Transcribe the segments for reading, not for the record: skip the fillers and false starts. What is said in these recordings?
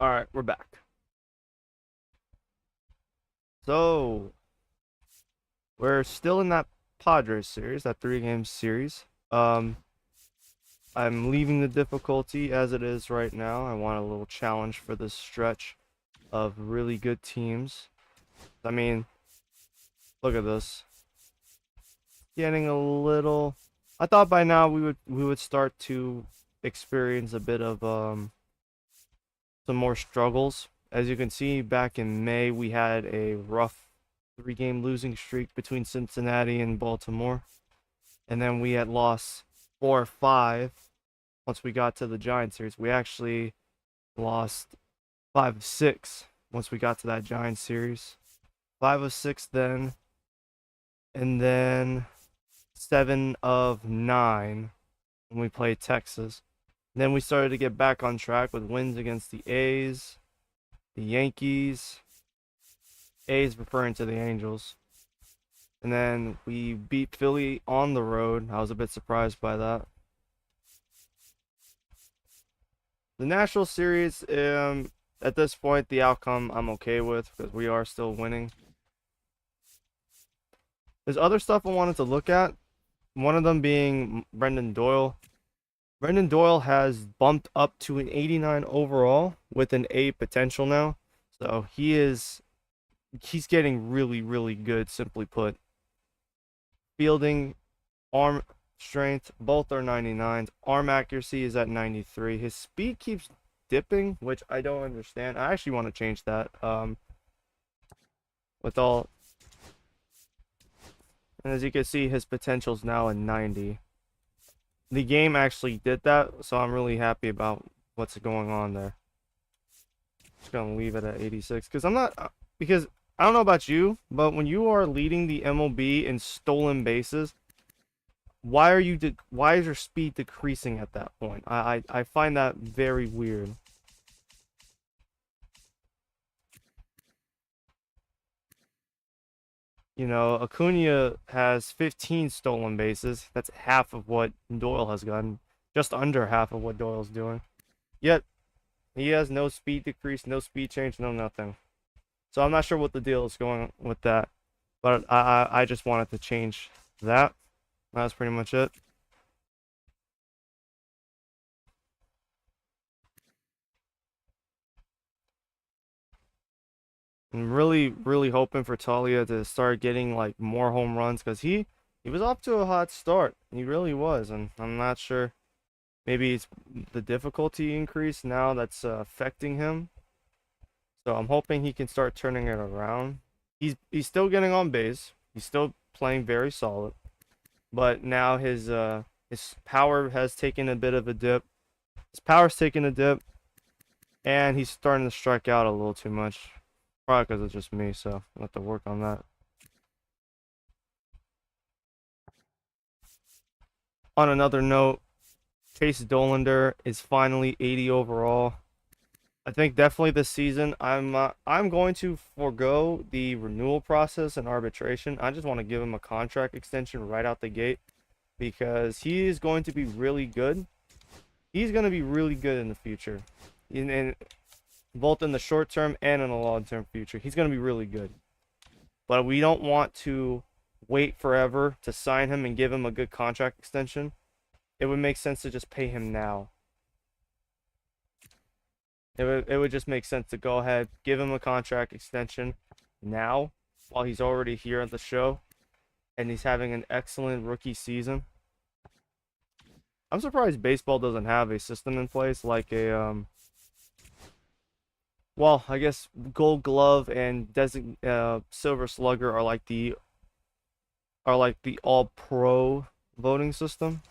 All right, we're back. So we're still in that Padres series, that three-game series. I'm leaving the difficulty as it is right now. I want a little challenge for this stretch of really good teams. I mean, look at this. Getting a little. I thought by now we would start to experience a bit of some more struggles. As you can see, back in May, we had a rough three-game losing streak between Cincinnati and Baltimore. And then we had lost 4 or 5 once we got to the Giants series. We actually lost 5 of 6 once we got to that Giants series. 5 of 6 then. And then 7 of 9 when we played Texas. Then we started to get back on track with wins against the A's, the Yankees, A's referring to the Angels. And then we beat Philly on the road. I was a bit surprised by that. The National Series, at this point, the outcome I'm okay with because we are still winning. There's other stuff I wanted to look at. One of them being Brendan Doyle. Brendan Doyle has bumped up to an 89 overall with an A potential now. So he's getting really, really good, simply put. Fielding, arm strength, both are 99s. Arm accuracy is at 93. His speed keeps dipping, which I don't understand. I actually want to change that. With all, and as you can see, his potential is now a 90. The game actually did that, so I'm really happy about what's going on there. Just gonna leave it at 86 because because I don't know about you, but when you are leading the MLB in stolen bases, why is your speed decreasing at that point? I find that very weird. You know, Acuna has 15 stolen bases. That's half of what Doyle has gotten. Just under half of what Doyle's doing. Yet, he has no speed decrease, no speed change, no nothing. So I'm not sure what the deal is going with that. But I just wanted to change that. That's pretty much it. I'm really, really hoping for Talia to start getting like more home runs because he was off to a hot start. He really was, and I'm not sure. Maybe it's the difficulty increase now that's affecting him. So I'm hoping he can start turning it around. He's still getting on base. He's still playing very solid, but now his power has taken a bit of a dip. His power's taken a dip, and he's starting to strike out a little too much. Probably because it's just me, so I'll have to work on that. On another note, Chase Dollander is finally 80 overall. I think definitely this season I'm going to forego the renewal process and arbitration. I just want to give him a contract extension right out the gate because he is going to be really good. He's going to be really good in the future. In both in the short term and in the long term future. He's going to be really good. But we don't want to wait forever to sign him and give him a good contract extension. It would make sense to just pay him now. It would just make sense to go ahead, give him a contract extension now while he's already here at the show and he's having an excellent rookie season. I'm surprised baseball doesn't have a system in place like a well, I guess Gold Glove and Silver Slugger are like the all pro voting system.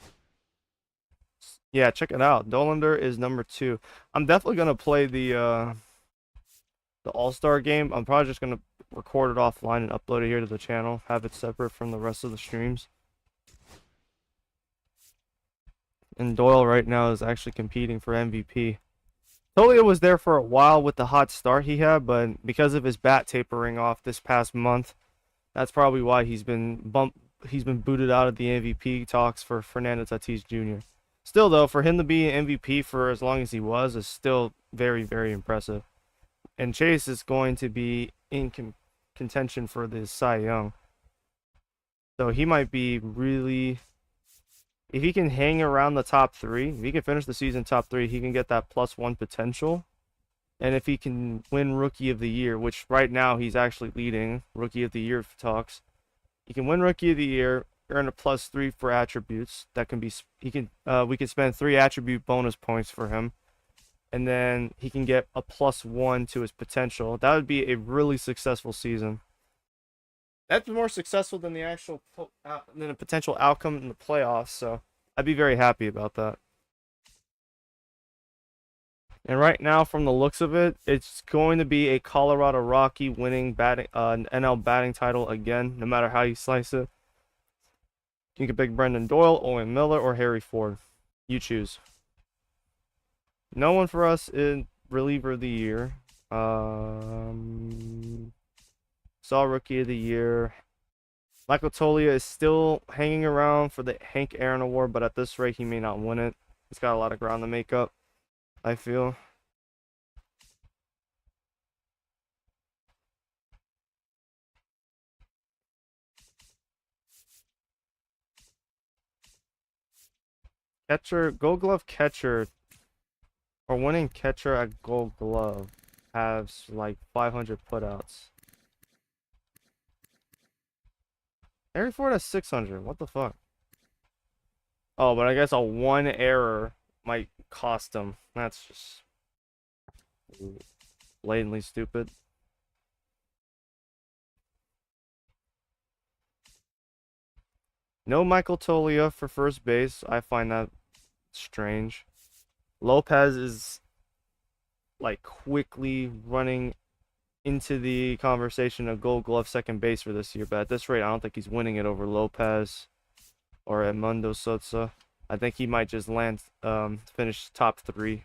Yeah, check it out. Dollander is number 2. I'm definitely gonna play the All-Star game. I'm probably just gonna record it offline and upload it here to the channel. Have it separate from the rest of the streams. And Doyle right now is actually competing for MVP. Tolia was there for a while with the hot start he had, but because of his bat tapering off this past month, that's probably why he's been booted out of the MVP talks for Fernando Tatis Jr. Still though, for him to be an MVP for as long as he was is still very, very impressive. And Chase is going to be in contention for the Cy Young. So he might be really, if he can hang around the top three, if he can finish the season top three, he can get that +1 potential. And if he can win Rookie of the Year, which right now he's actually leading Rookie of the Year talks, he can win Rookie of the Year, earn a +3 for attributes. That can be we can spend 3 attribute bonus points for him, and then he can get a +1 to his potential. That would be a really successful season. That's more successful than the actual than a potential outcome in the playoffs. So I'd be very happy about that. And right now, from the looks of it, it's going to be a Colorado Rocky winning an NL batting title again, no matter how you slice it. You can pick Brendan Doyle, Owen Miller, or Harry Ford. You choose. No one for us in reliever of the year. Saw Rookie of the Year. Michael Toglia is still hanging around for the Hank Aaron Award, but at this rate, he may not win it. He's got a lot of ground to make up, I feel. Catcher, Gold Glove catcher, or winning catcher at Gold Glove has like 500 putouts. Harry Ford has 600. What the fuck? Oh, but I guess a 1 error might cost him. That's just blatantly stupid. No Michael Toglia for first base. I find that strange. Lopez is like quickly running into the conversation of Gold Glove second base for this year, but at this rate, I don't think he's winning it over Lopez or Edmundo Sosa. I think he might just finish top 3.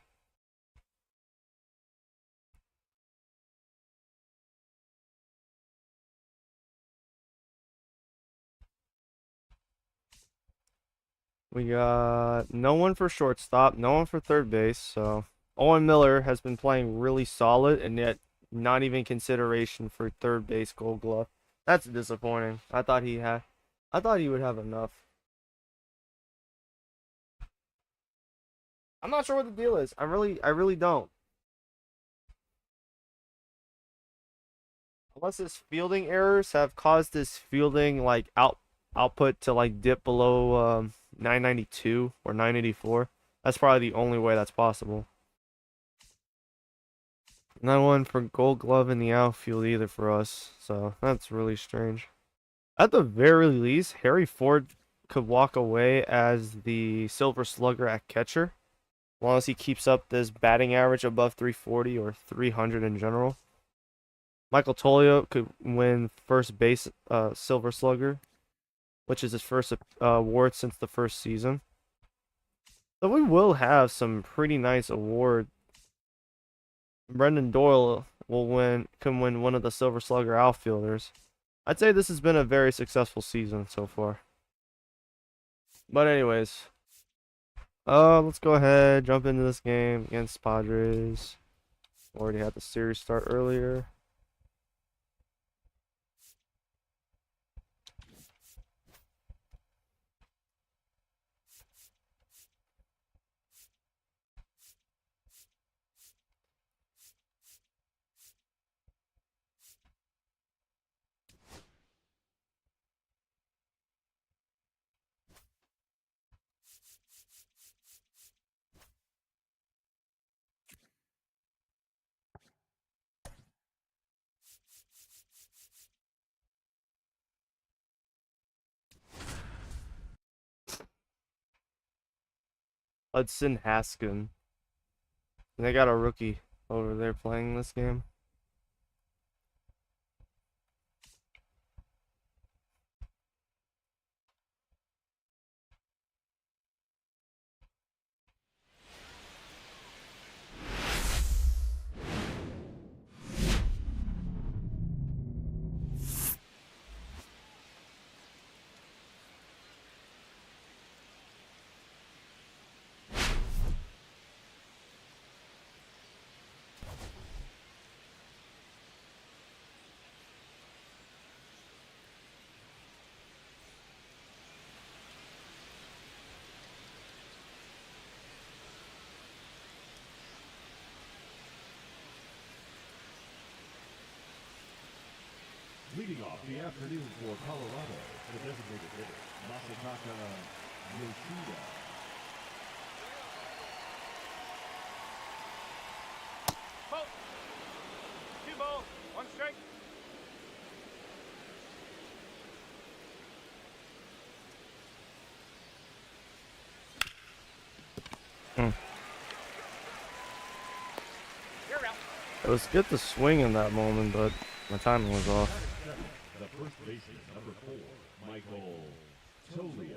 We got no one for shortstop, no one for third base, so Owen Miller has been playing really solid, and yet not even consideration for third base Gold Glove. That's disappointing. I thought he would have enough. I'm not sure what the deal is. I really don't. Unless his fielding errors have caused his fielding like output to like dip below 992 or 984. That's probably the only way that's possible. No one for Gold Glove in the outfield either for us, so that's really strange. At the very least, Harry Ford could walk away as the Silver Slugger at catcher, as long as he keeps up this batting average above 340 or 300 in general. Michael Toglia could win first base Silver Slugger, which is his first award since the first season. So we will have some pretty nice awards. Brendan Doyle can win one of the Silver Slugger outfielders. I'd say this has been a very successful season so far. But anyways, let's go ahead, jump into this game against Padres. Already had the series start earlier. Hudson Haskin. And they got a rookie over there playing this game. the afternoon for Colorado, the designated hitter, Masataka Yoshida. Ball. 2 balls, 1 strike. It was good to swing in that moment, but my timing was off. The first baseman, number 4, Michael Tolia.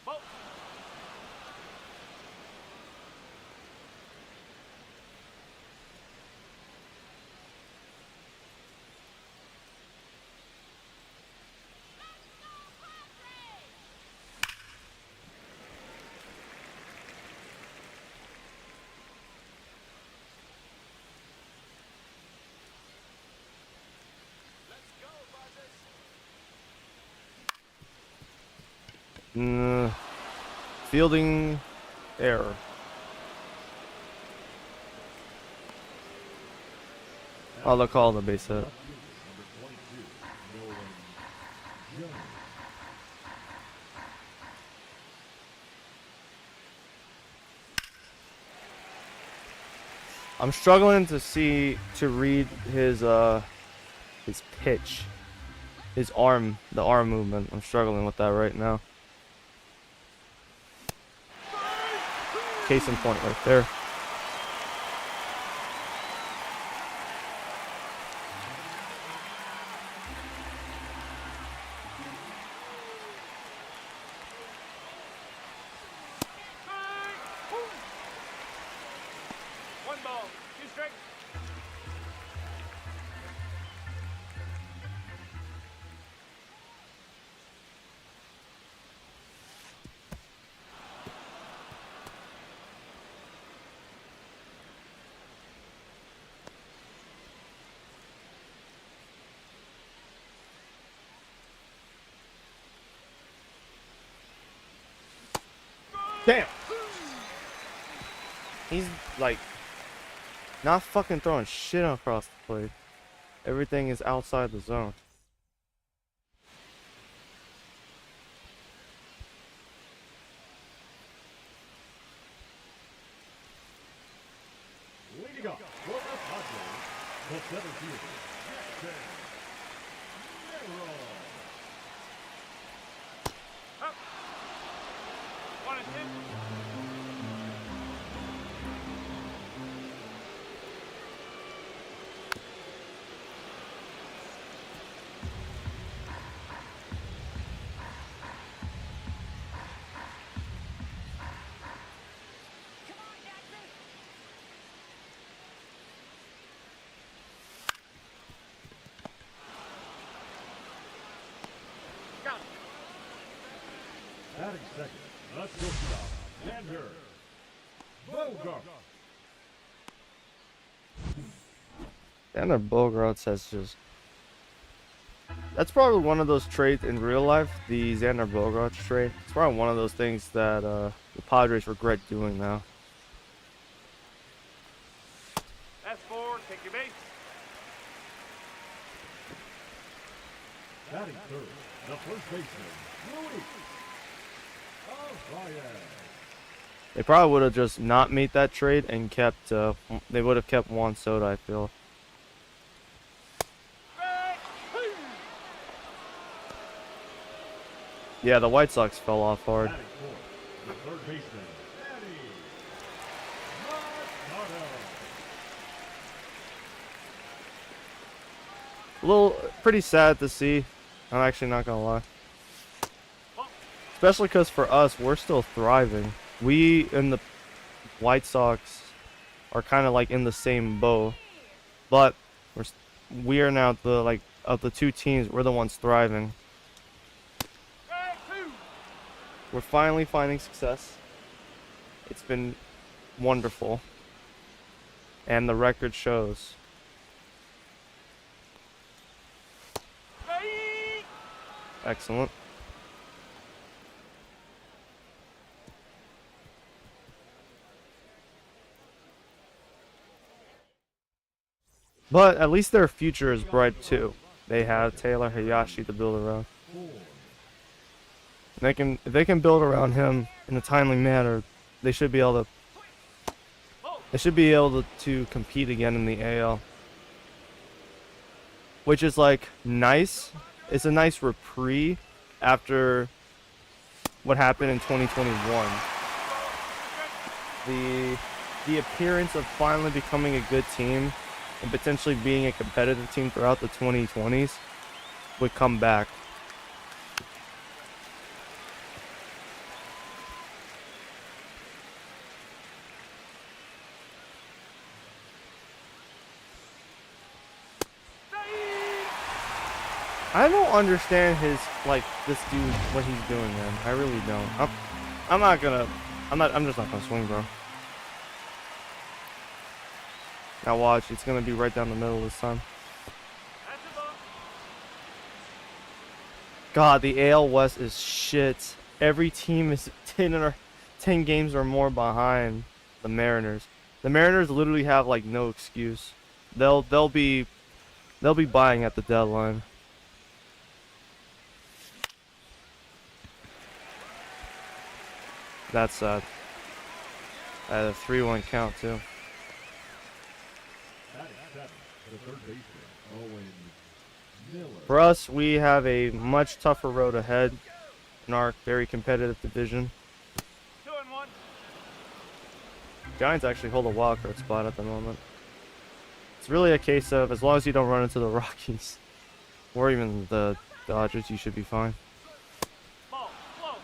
Ball. Fielding error. Oh, they'll call the base hit. I'm struggling to read his pitch, his arm, the arm movement. I'm struggling with that right now. Case in point right there. Damn. He's like not fucking throwing shit across the plate. Everything is outside the zone. Leading off for the Padres, the center fielder, Jackson Merrill. Up. 1 and 2. Batting second, the shortstop, Xander Bogart. Xander Bogaerts has just... That's probably one of those traits in real life, the Xander Bogaerts trait. It's probably one of those things that the Padres regret doing now. That's 4, take your base. Batting third, the first baseman, Luis Arraez. They probably would have just not made that trade and kept, they would have kept Juan Soto, I feel. Yeah, the White Sox fell off hard. Batting fourth, the third baseman, Manny Machado. A little, pretty sad to see. I'm actually not gonna lie. Especially because for us, we're still thriving. We and the White Sox are kind of like in the same boat, but we are now the, like, of the two teams, we're the ones thriving. We're finally finding success. It's been wonderful, and the record shows. Excellent. But at least their future is bright too. They have Taylor Hayashi to build around. If they can build around him in a timely manner, they should be able to to compete again in the AL. Which is like nice. It's a nice reprieve after what happened in 2021. The appearance of finally becoming a good team and potentially being a competitive team throughout the 2020s would come back. I don't understand his, like, this dude, what he's doing, man. I really don't. I'm just not gonna swing, bro. Now watch, it's gonna be right down the middle this time. God, the AL West is shit. Every team is 10 games or more behind the Mariners. The Mariners literally have like no excuse. They'll be buying at the deadline. That's sad. At a 3-1 count too. For us, we have a much tougher road ahead in our very competitive division. 2-1. Giants actually hold a wild card spot at the moment. It's really a case of as long as you don't run into the Rockies or even the Dodgers, you should be fine. Ball, close.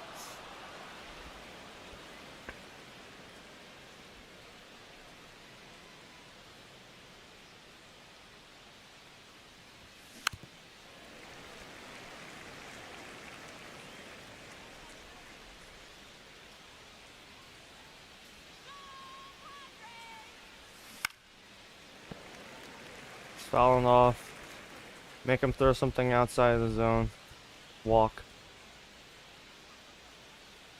Fouling off. Make him throw something outside of the zone. Walk.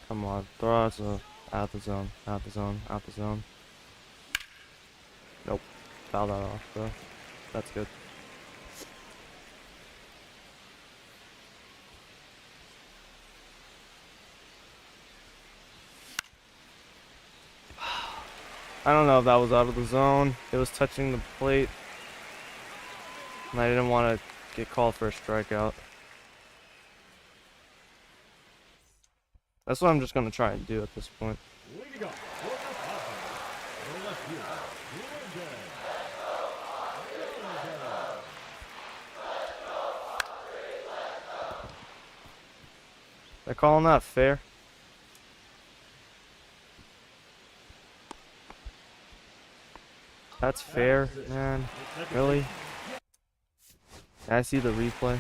Come on, throw out the zone, out the zone, out the zone. Nope. Foul that off, bro. That's good. I don't know if that was out of the zone. It was touching the plate. And I didn't want to get called for a strikeout. That's what I'm just going to try and do at this point. They're calling that fair. That's fair, man. Really? I see the replay.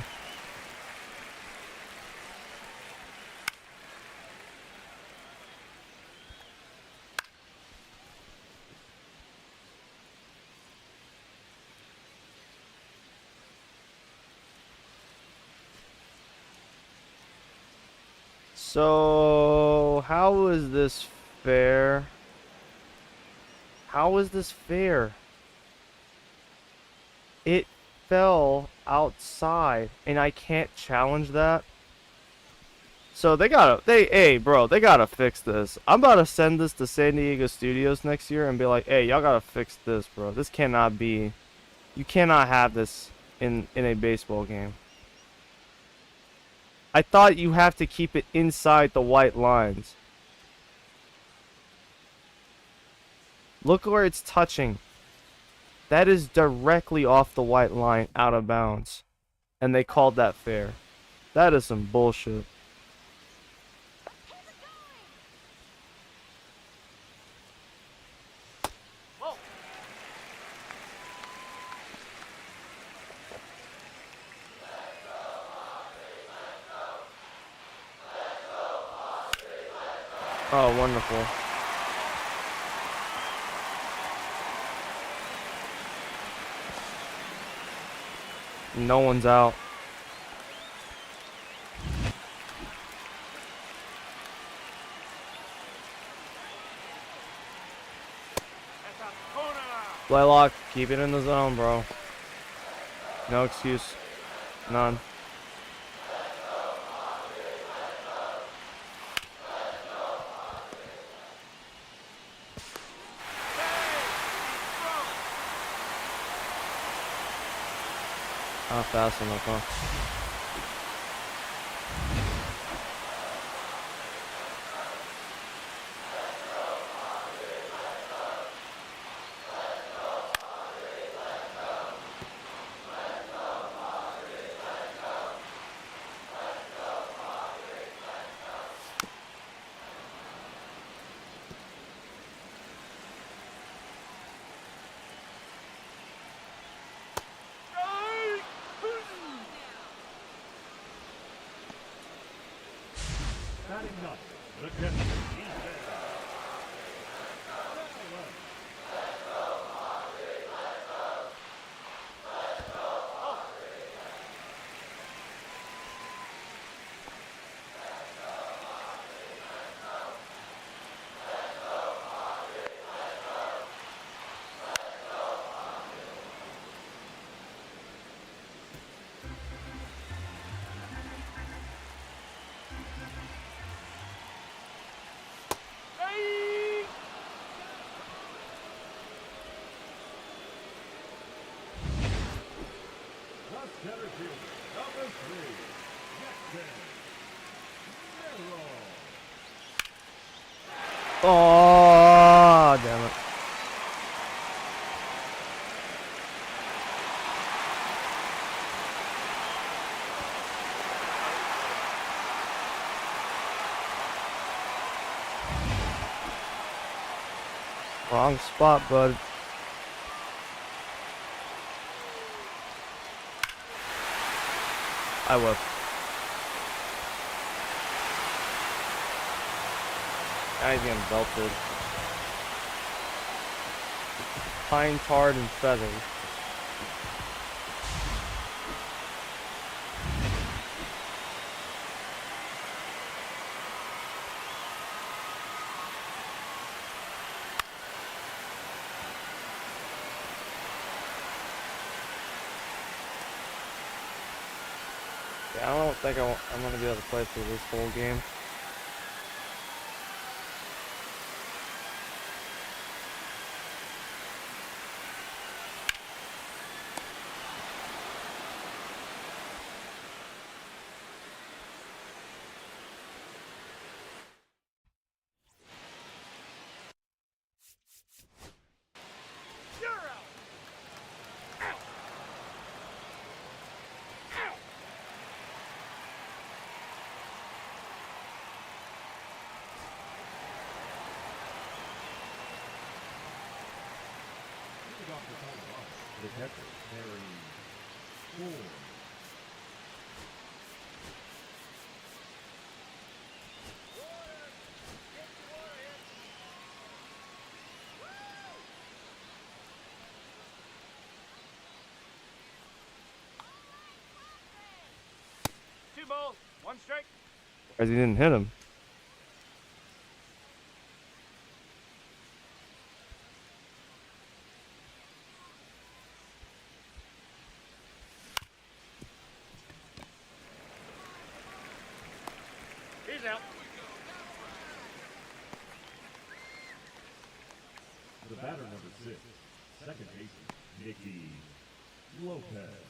So, how is this fair? How is this fair? It fell outside, and I can't challenge that. So they gotta fix this. I'm about to send this to San Diego Studios next year and be like, hey, y'all gotta fix this, bro. This cannot be. You cannot have this in a baseball game. I thought you have to keep it inside the white lines. Look where it's touching. That is directly off the white line, out of bounds. And they called that fair. That is some bullshit. Oh, wonderful. No one's out. Blaylock, keep it in the zone, bro. No excuse. None. Not fast enough, huh? Batting up, the catcher, E15. Center fielder, number 3, Jackson. Oh, damn it. Wrong spot, bud. I will. Now he's getting belted. Pine tarred and feathered. Yeah, I don't think I'm gonna be able to play through this whole game. The catcher, Harry 4. Two balls, one strike. Because he didn't hit him. He's out. The batter, number 6, second baseman, Nicky Lopez.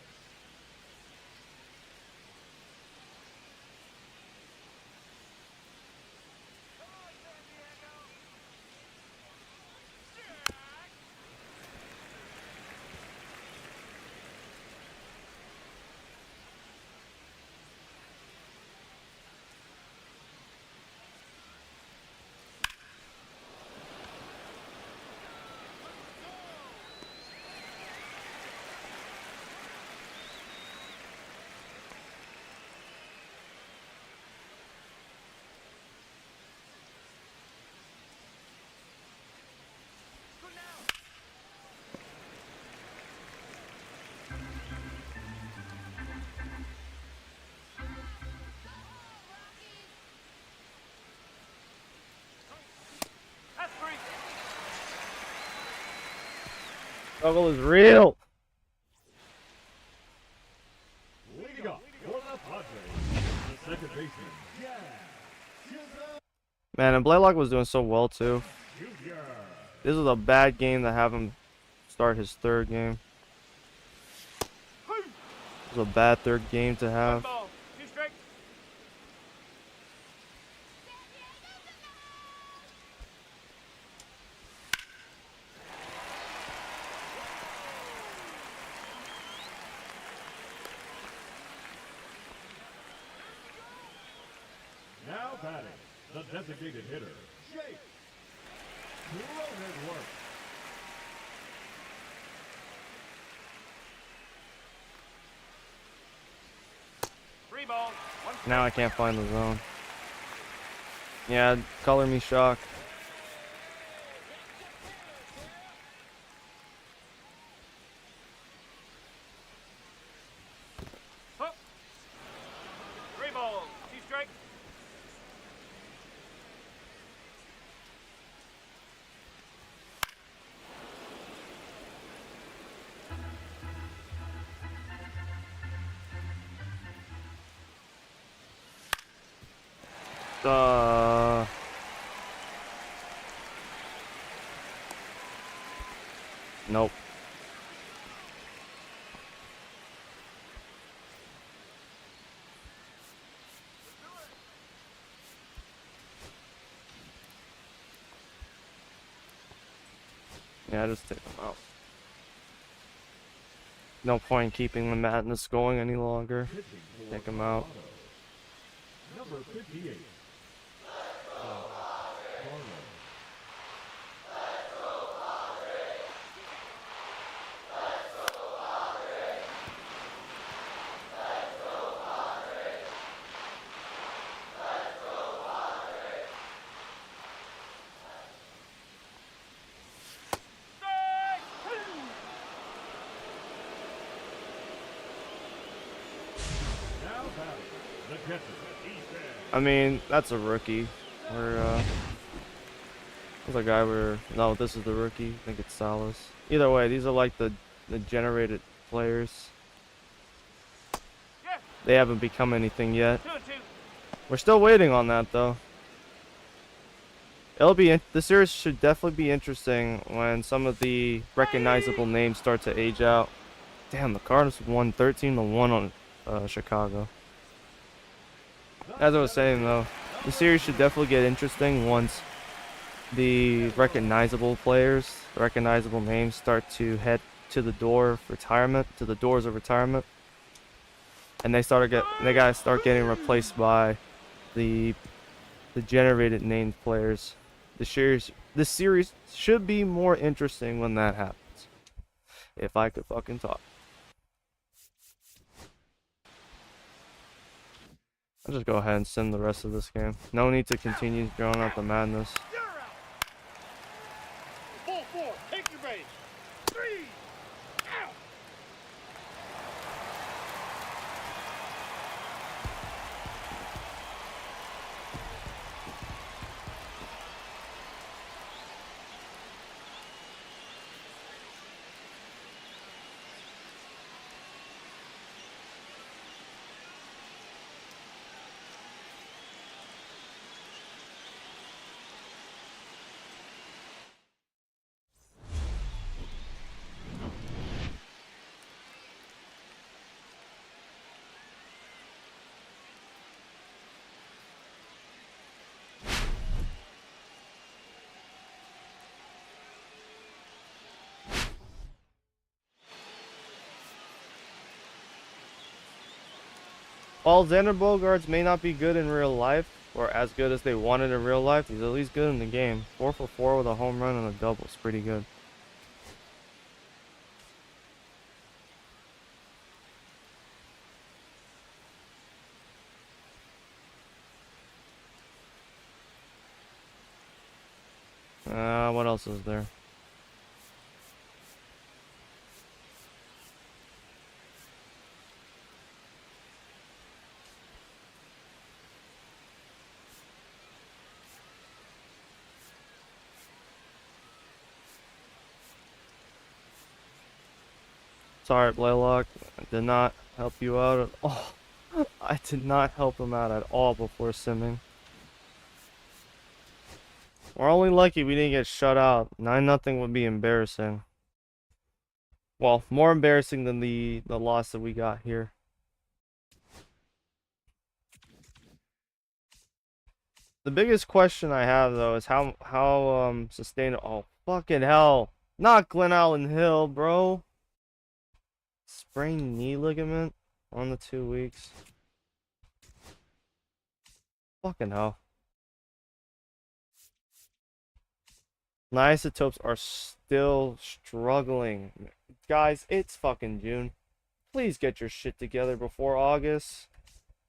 Struggle is real. Leading off for the Padres, the second baseman, Jack Man, and Blaylock was doing so well too. Jr. This was a bad game to have him start his third game. It was a bad third game to One have. ball, 2 strikes. Now batting, the designated hitter, Jake. Cronin work. Three balls, 1 strike. Now I can't find the zone. Yeah, color me shocked. Hook. 3 balls, 2 strikes. Uh, nope. Yeah, just take them out. No point keeping the madness going any longer. Pitching for Take him out. Colorado, number 58. Garland. Now batting, the catcher, E15. I mean, that's a rookie. We're there's a guy where no, this is the rookie. I think it's Salas. Either way, these are like the generated players. Yeah, They haven't become anything yet. 2 and 2. We're still waiting on that though. The series should definitely be interesting when some of the recognizable names start to age out. Damn, the Cardinals won 13-1 on Chicago. As I was saying though, the series should definitely get interesting once the recognizable players, the recognizable names start to head to the door of retirement, to the doors of retirement, and they gotta start getting replaced by the generated named players. This series should be more interesting when that happens. If I could fucking talk. I'll just go ahead and send the rest of this game. No need to continue drawing out the madness. You're out. Ball 4, take your base. 3, out. While Xander Bogaerts may not be good in real life, or as good as they wanted in real life, he's at least good in the game. 4 for 4 with a home run and a double is pretty good. What else is there? Sorry, Blaylock. I did not help you out at all. I did not help him out at all before simming. We're only lucky we didn't get shut out. 9-0 would be embarrassing. Well, more embarrassing than the loss that we got here. The biggest question I have though is how sustainable. Oh fucking hell! Not Glen Allen Hill, bro. Sprained knee ligament on the 2 weeks. Fucking hell. My isotopes are still struggling. Guys, it's fucking June. Please get your shit together before August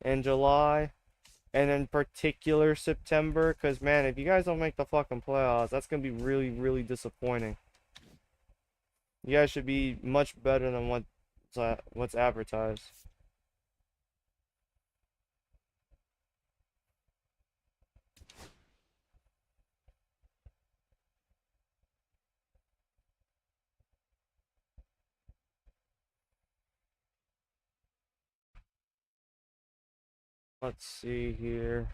and July. And in particular September. Because, man, if you guys don't make the fucking playoffs, that's going to be really, really disappointing. You guys should be much better than what's advertised. Let's see here.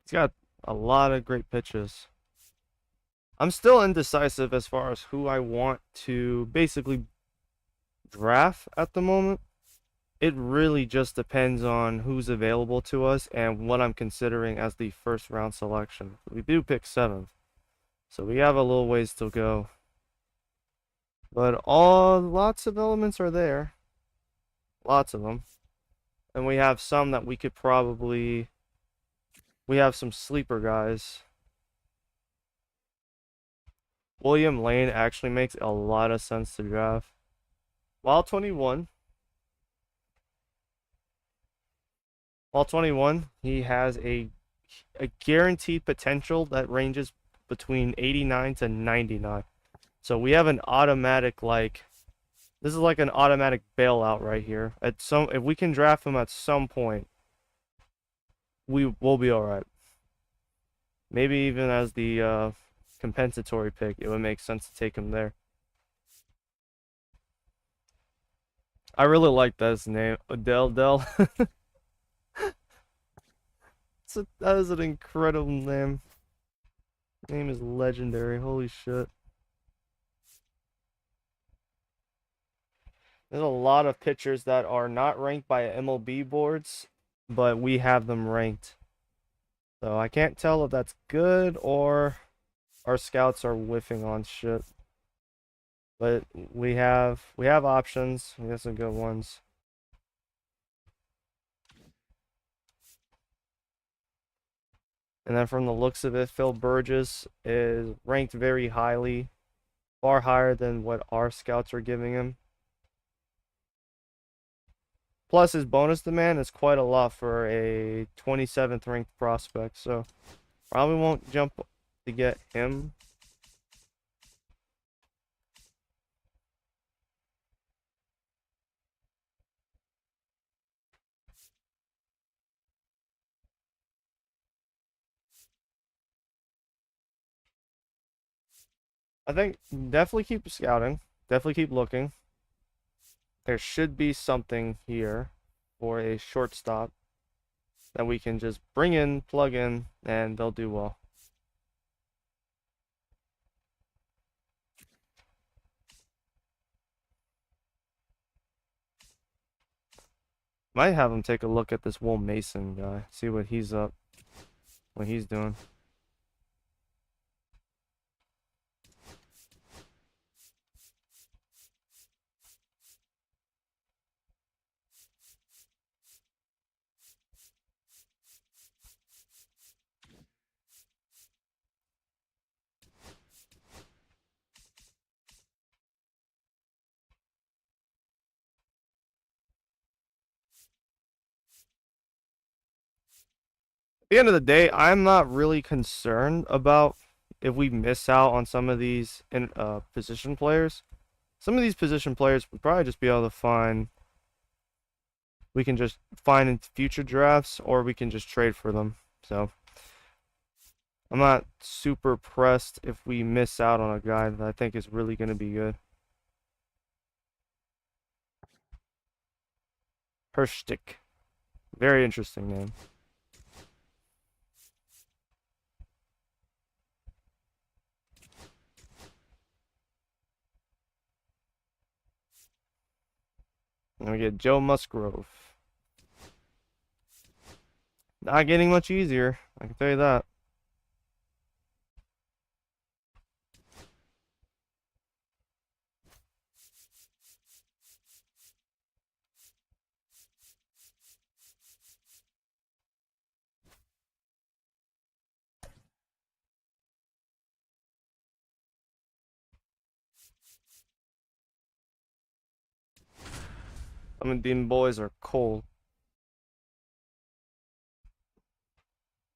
He's got a lot of great pitches. I'm still indecisive as far as who I want to basically draft at the moment. It really just depends on who's available to us and what I'm considering as the first round selection. We do pick 7th, so we have a little ways to go. But lots of elements are there. Lots of them. And we have some that we could probably... We have some sleeper guys. William Lane actually makes a lot of sense to draft. While 21, he has a guaranteed potential that ranges between 89 to 99. So we have an automatic, like, this is like an automatic bailout right here. If we can draft him at some point, we will be all right. Maybe even as the compensatory pick, it would make sense to take him there. I really like that name, Odell Dell. That is an incredible name. Name is legendary. Holy shit. There's a lot of pitchers that are not ranked by MLB boards, but we have them ranked. So I can't tell if that's good or our scouts are whiffing on shit. But we have options. We have some good ones. And then from the looks of it, Phil Burgess is ranked very highly, far higher than what our scouts are giving him. Plus, his bonus demand is quite a lot for a 27th ranked prospect, so probably won't jump to get him. I think definitely keep scouting, definitely keep looking. There should be something here for a shortstop that we can just bring in, plug in, and they'll do well. Might have him take a look at this Will Mason guy, see what he's doing. the end of the day, I'm not really concerned about if we miss out on some of these position players. Some of these position players would probably just be able to find. We can just find in future drafts, or we can just trade for them. So I'm not super pressed if we miss out on a guy that I think is really going to be good. Herstick. Very interesting name. And we get Joe Musgrove. Not getting much easier, I can tell you that. Some of these boys are cold.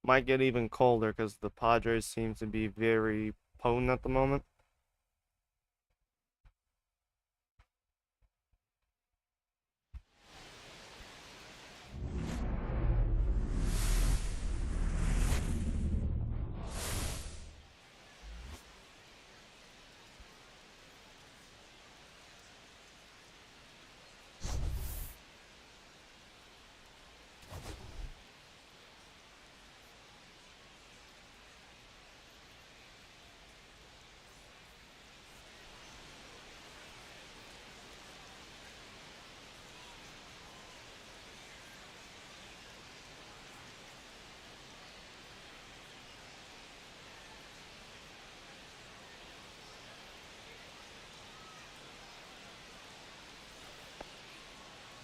Might get even colder because the Padres seem to be very potent at the moment.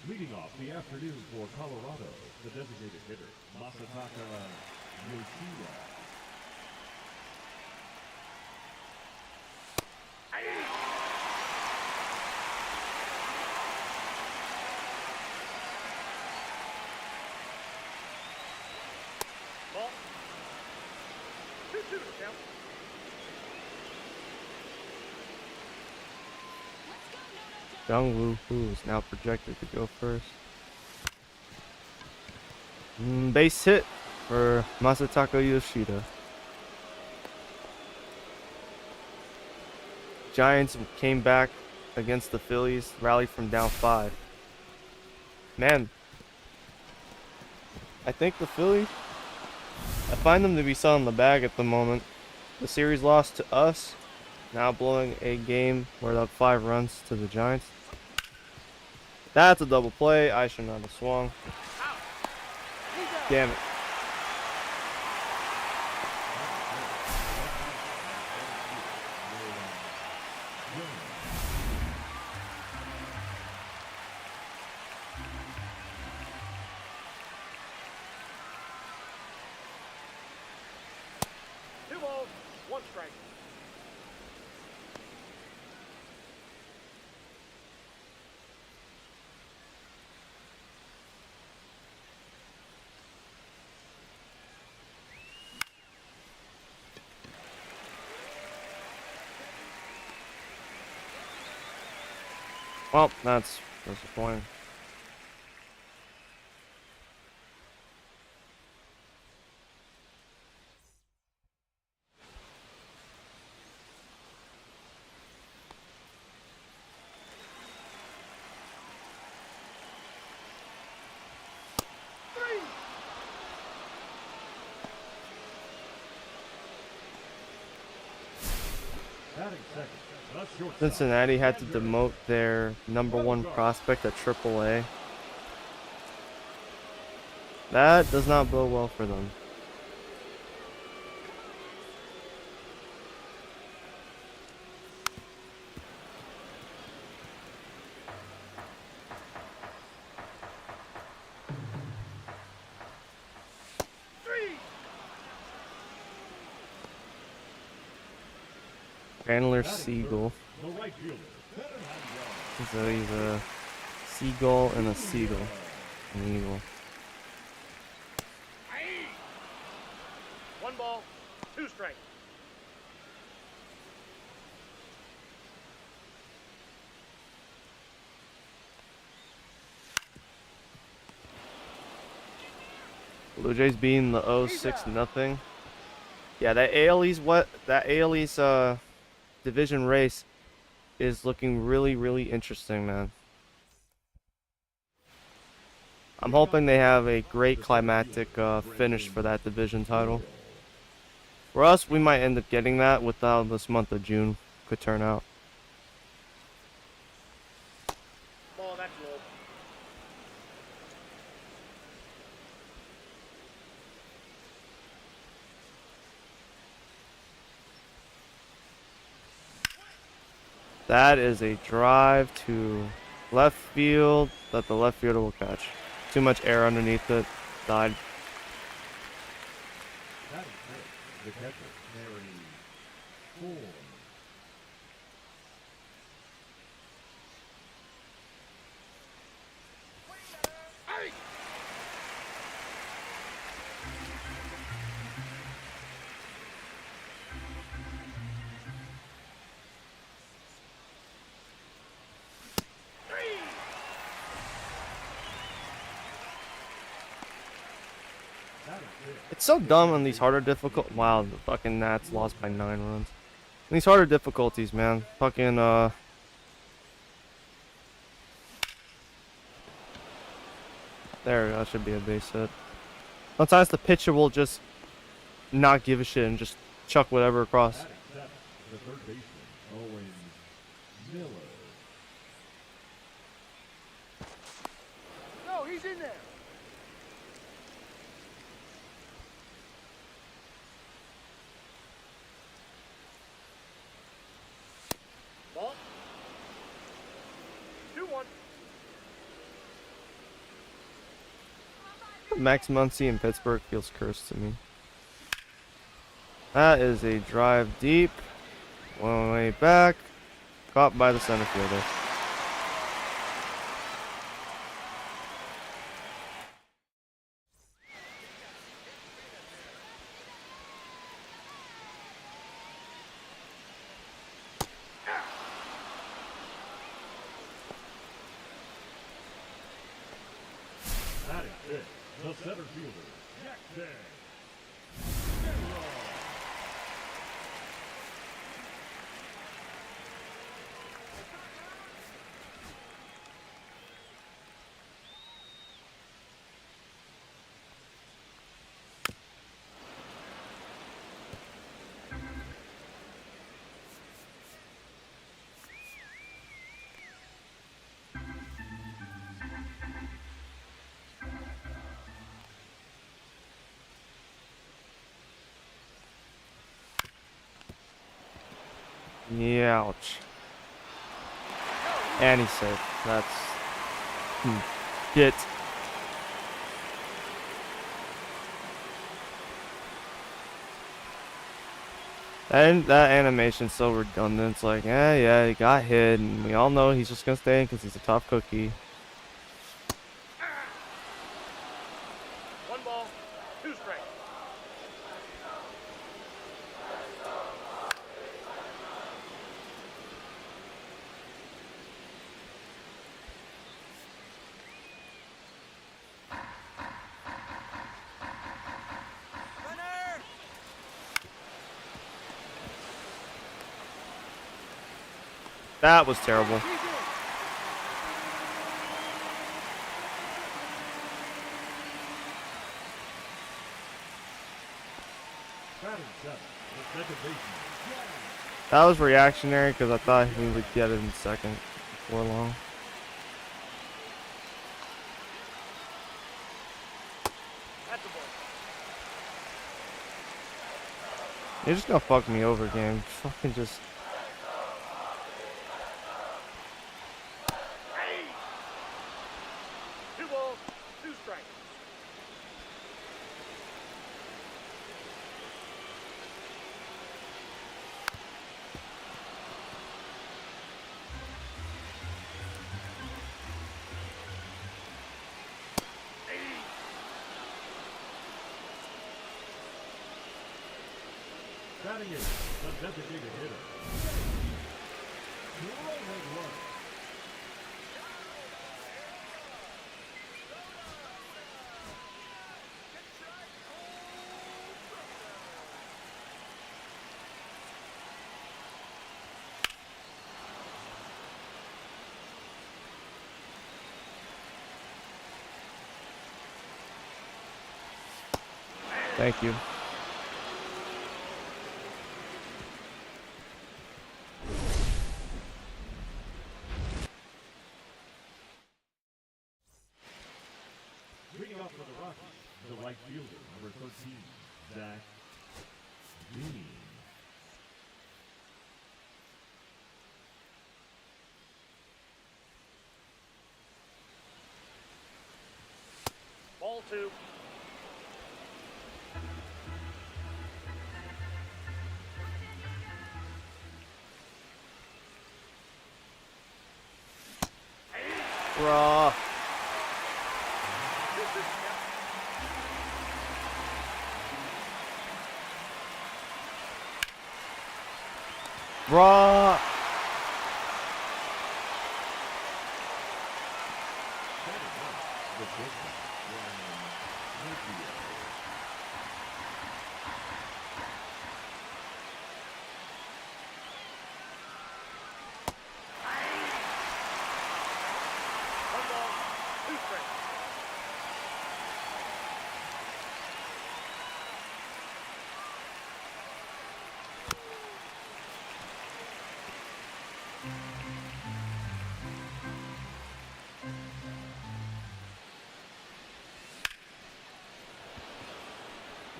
Leading off the afternoon for Colorado, the designated hitter, Masataka Yoshida. Ball. 2-2 to count. Jung Woo Hu is now projected to go first. Base hit for Masataka Yoshida. Giants came back against the Phillies, rallied from down 5. Man, I think the Phillies, I find them to be selling the bag at the moment. The series lost to us, now blowing a game where they're up 5 runs to the Giants. That's a double play. I should not have swung. Damn it. Two balls, 1 strike. Well, that's disappointing. Batting second, the shortstop. Cincinnati had to demote their #1 prospect at AAA. That does not bode well for them. Chandler Siegel. The right fielder. So he's a seagull and a seagull. An eagle. two strikes. Blue Jays beating the 0-6 nothing. Yeah, that AL East division race is looking really, really interesting, man. I'm hoping they have a great climactic finish for that division title. For us, we might end up getting that with how this month of June could turn out. Ball, that's low. That is a drive to left field that the left fielder will catch. Too much air underneath it. Died. That is it. The catcher, Harry Ford. Hey! Three! That is it. It's so dumb on these harder difficult. Wow, the fucking Nats lost by 9 runs. In these harder difficulties, man. Fucking there we go. That should be a base hit. Sometimes the pitcher will just not give a shit and just chuck whatever across. That accepts the third baseman, Owen Miller. No, he's in there. Ball. 2-1. Max Muncy in Pittsburgh feels cursed to me. That is a drive deep. One way back. Caught by the center fielder. That is it. The center fielder, Jackson. Yeah, ouch. And he's safe. That's shit. And that animation's so redundant. It's like, yeah, he got hit, and we all know he's just gonna stay in because he's a tough cookie. 1 ball, 2 strikes. That was terrible. He's in. Batting seven, the second baseman, Jack. That was reactionary because I thought we would get it in second before long. That's a ball. You're just gonna fuck me over, game. Fucking just. Hey! 2 balls, 2 strikes. in, the designated hitter. Rolling runner. Thank you. Bringing up for the Rockies, the right fielder, number 13, Zach Dean. Ball 2. Bruh. Bruh. The pitcher, Ryan Rockies. One ball, 2 strikes.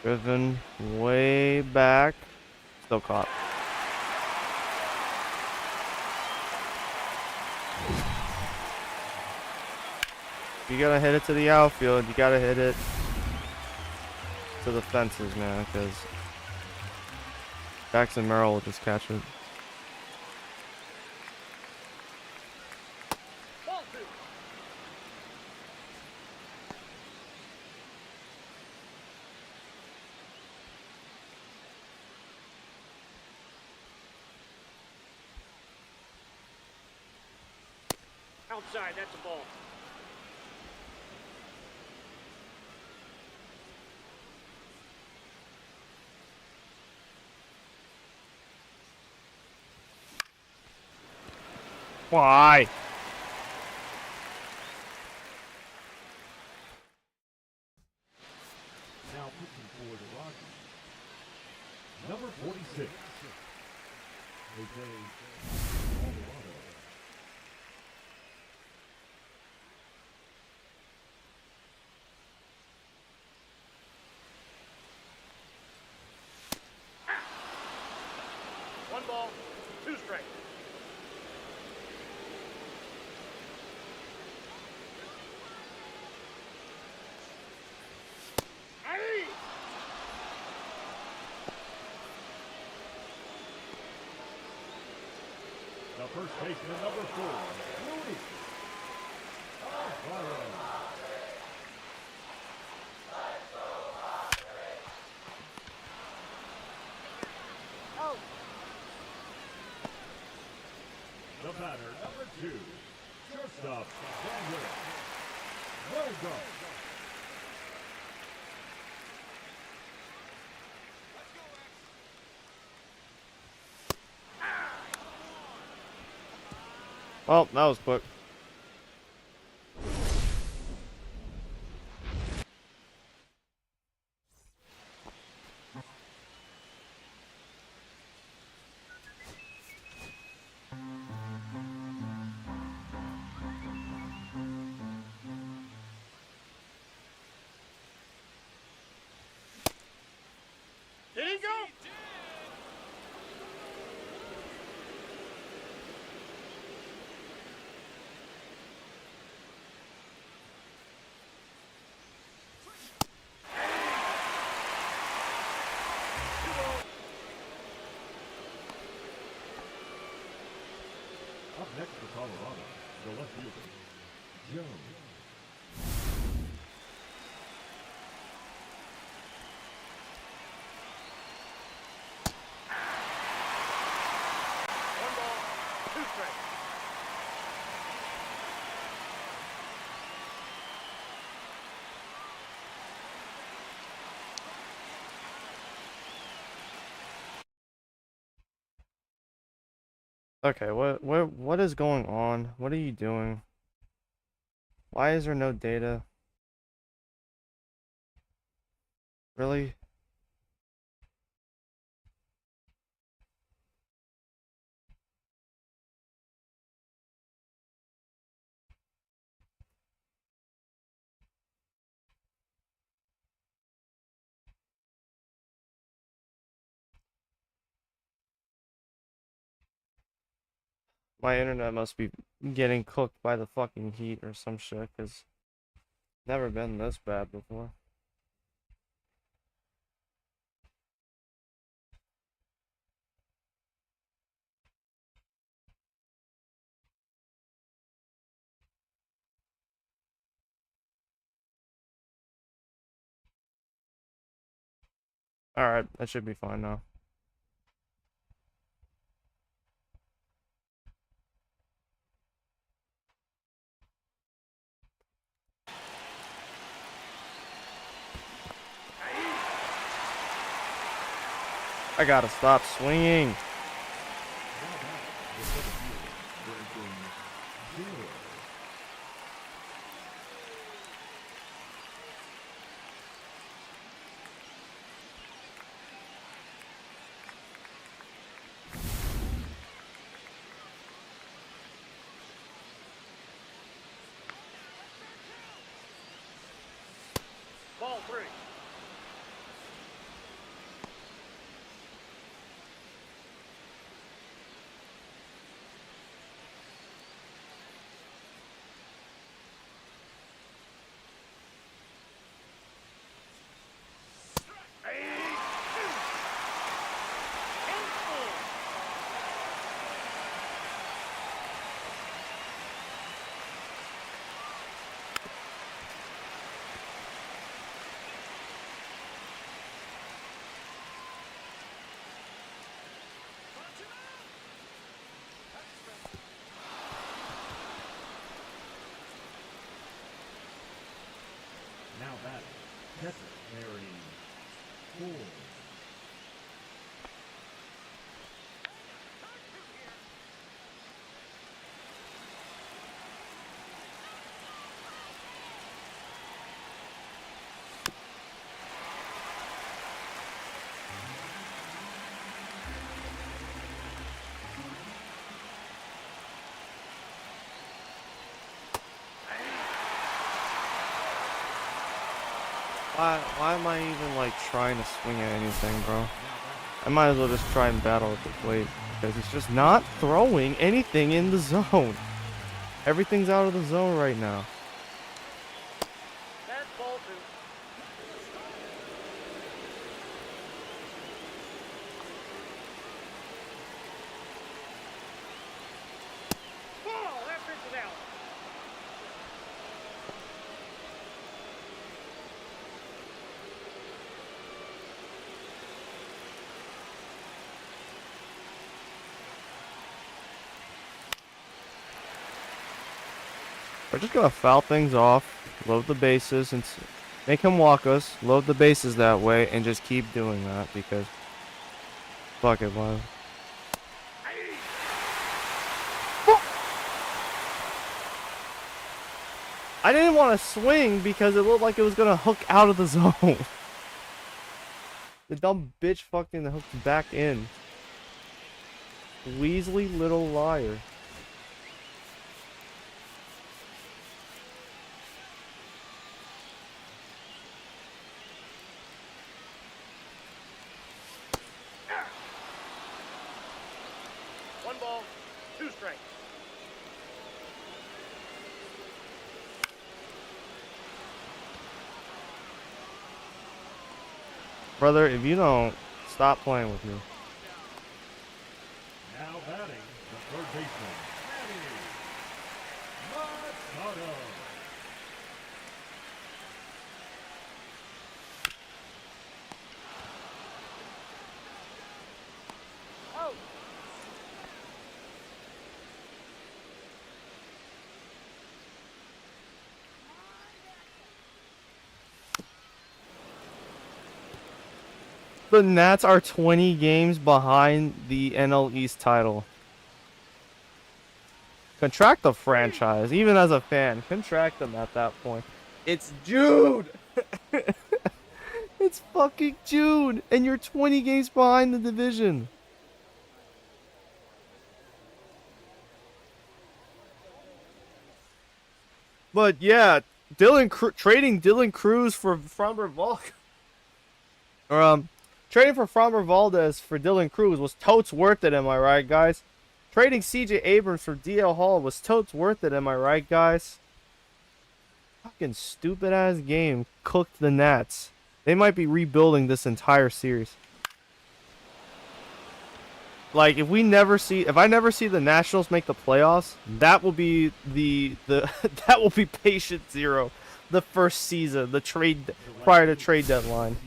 Driven way back. Still caught. You gotta hit it to the outfield. You gotta hit it to the fences, man, because Jackson Merrill will just catch it. Ball 2. Outside, that's a ball. Why? Now pitching for the Rockies, number 46, Jose Alvarado. One ball, 2 strikes. Hey! The first baseman, number 4, Rudy Alvarado. Out. The batter, number 2, shortstop, Daniel. Well done. Well, that was quick. Did he go? Up next for Colorado, the left fielder, Jones. strikes. Okay, what is going on? What are you doing? Why is there no data? Really? My internet must be getting cooked by the fucking heat or some shit, 'cause never been this bad before. Alright, that should be fine now. I gotta stop swinging. Ball 3. Now batting, catcher Mary Ford. Why am I even like trying to swing at anything, bro? I might as well just try and battle at the plate, because it's just not throwing anything in the zone. Everything's out of the zone right now. That's ball 2. Ball! That pitch is out. We're just gonna foul things off, load the bases, and make him walk us, load the bases that way, and just keep doing that, because fuck it, why? I didn't want to swing because it looked like it was gonna hook out of the zone. The dumb bitch fucking hooked back in. Weasley little liar. One ball, 2 strikes. Brother, if you don't stop playing with me. Now batting, the third baseman, Manny Machado. Oh. The Nats are 20 games behind the NL East title. Contract the franchise, even as a fan. Contract them at that point. It's June! It's fucking June! And you're 20 games behind the division. But yeah, trading Dylan Cruz for Framber Valdez, or trading for Framber Valdez for Dylan Cruz was totes worth it. Am I right, guys? Trading C.J. Abrams for DL Hall was totes worth it. Am I right, guys? Fucking stupid ass game cooked the Nats. They might be rebuilding this entire series. Like if I never see the Nationals make the playoffs, that will be the that will be patient zero. The first season, the trade prior to trade deadline.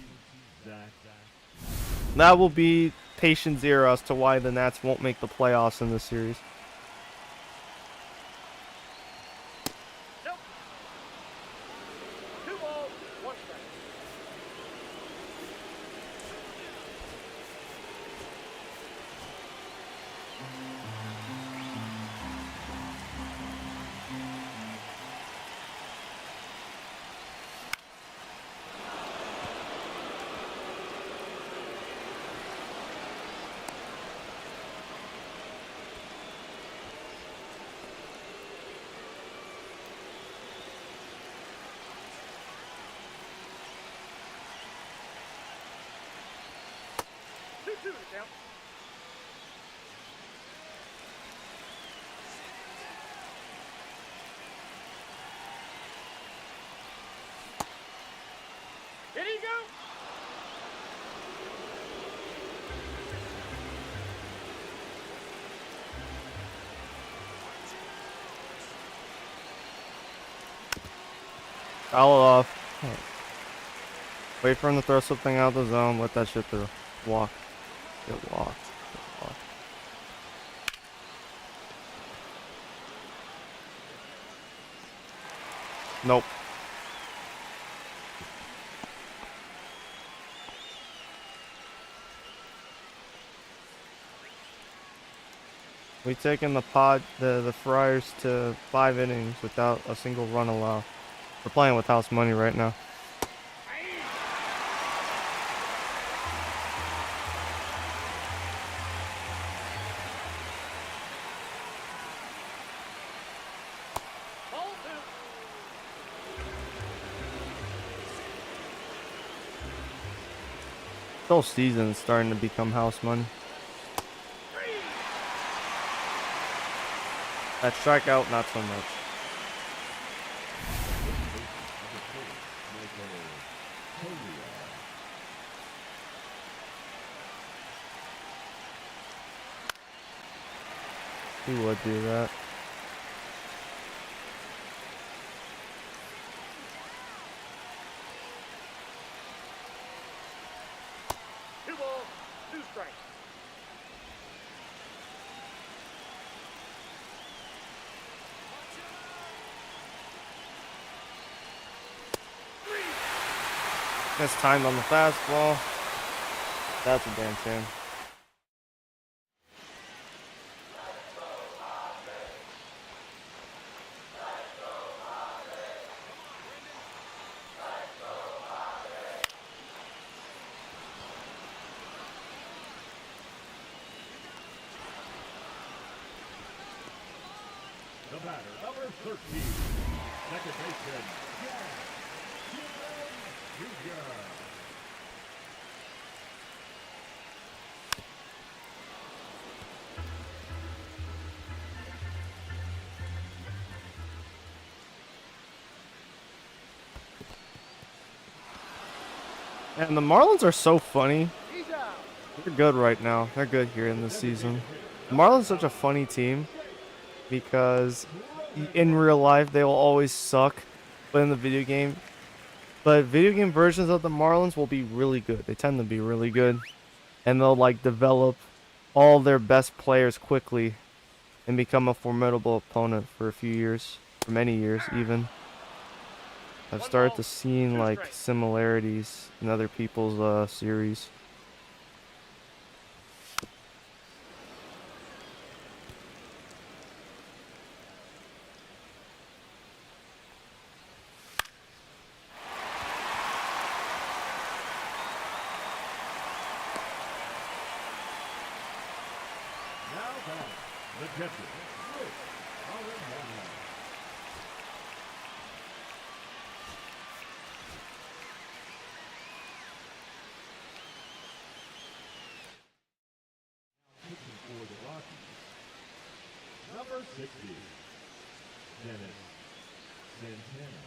That will be patient zero as to why the Nats won't make the playoffs in this series. Nope. 2 balls, 1 strike. Two to count. Here you go. Foul off. Wait for him to throw something out of the zone. Let that shit through. Walk. Get walked. Get walked. Nope. We taken the Friars to 5 innings without a single run allowed. We're playing with house money right now. Ball 2. This whole season is starting to become house money. That strikeout, not so much. He would do that. Two balls, 2 strikes. That's timed on the fastball. That's a damn shame. The batter, number 13, second baseman, Jr. And the Marlins are so funny. He's out. They're good right now. They're good here in this season. The Marlins are such a funny team because in real life they will always suck, but in the video game, video game versions of the Marlins will be really good. They tend to be really good, and they'll like develop all their best players quickly and become a formidable opponent for a few years, for many years even. I've started to see like similarities in other people's series. The catcher, Rick, out in one line. Pitching for the Rockies, number 60, Dennis Santana.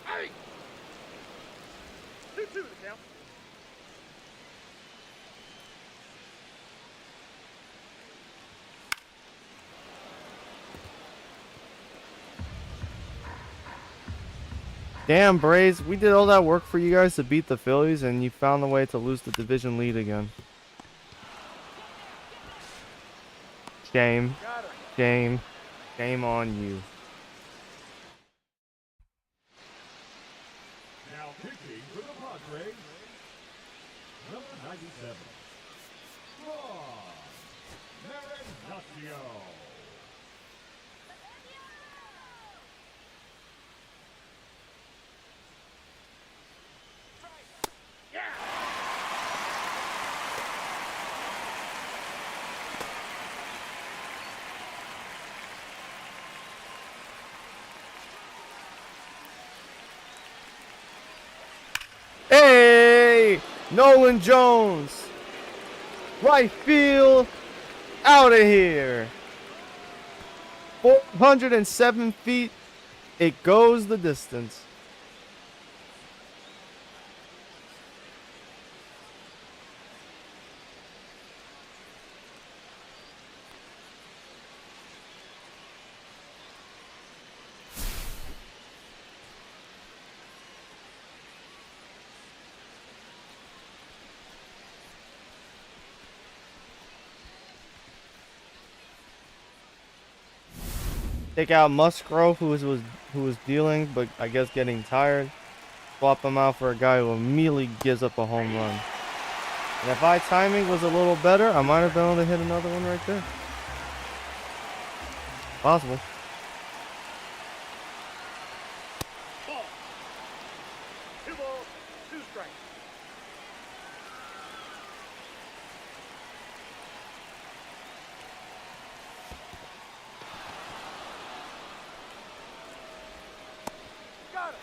Hey! 2-2 the count. Damn, Braves, we did all that work for you guys to beat the Phillies, and you found a way to lose the division lead again. Shame. Got it. Shame. Shame on you. Now pitching for the Padres, number 97, Ron Marinaccio. Hey! Nolan Jones! Right field! Out of here! 407 feet. It goes the distance. Take out Musgrove, who was dealing, but I guess getting tired. Swap him out for a guy who immediately gives up a home run. And if my timing was a little better, I might have been able to hit another one right there. Possible. Ball. 2 balls, 2 strikes. Got it.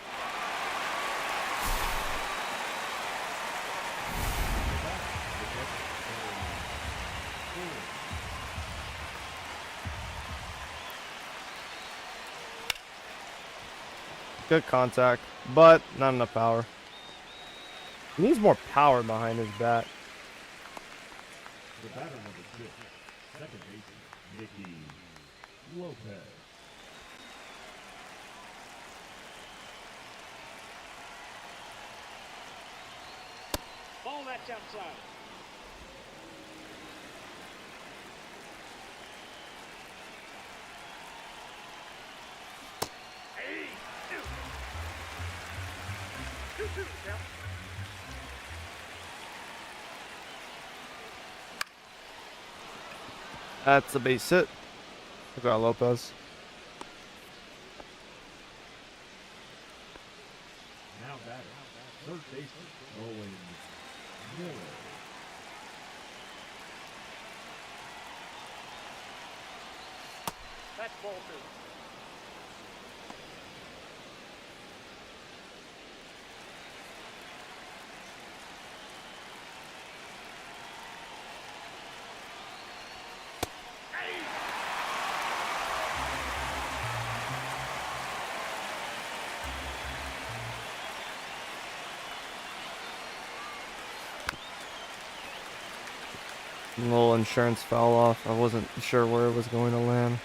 Good contact, but not enough power. He needs more power behind his bat. The batter number 6, second baseman, Nicky Lopez. Ball that's outside. Hey! 2-2 the count. That's a base hit. We got Lopez. Now batter, third baseman, Owen Miller. That's ball 2. A little insurance fell off. I wasn't sure where it was going to land.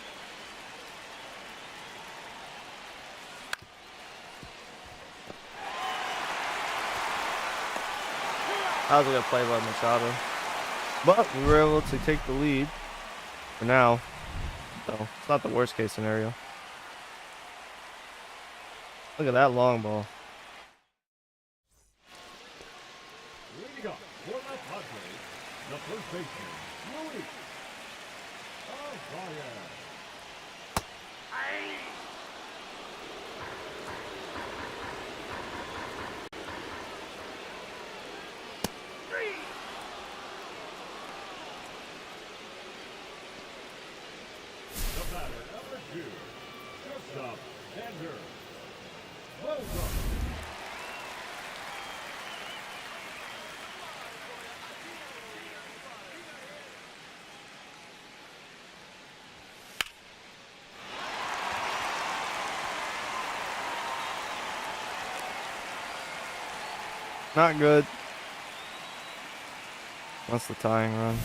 That was a good play by Machado. But we were able to take the lead for now. So it's not the worst case scenario. Look at that long ball. Leading up for the Padres, the first baseman, Luis Arraez. Not good. That's the tying run.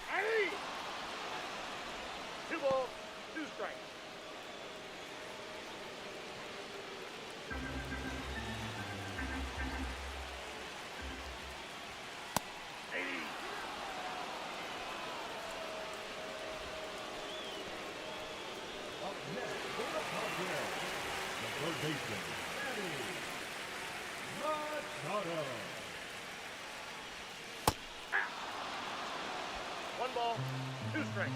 Hey! 2 balls, 2 strikes. Hey! Up next for the Padres, the third baseman, Machado. 1 ball, 2 strikes.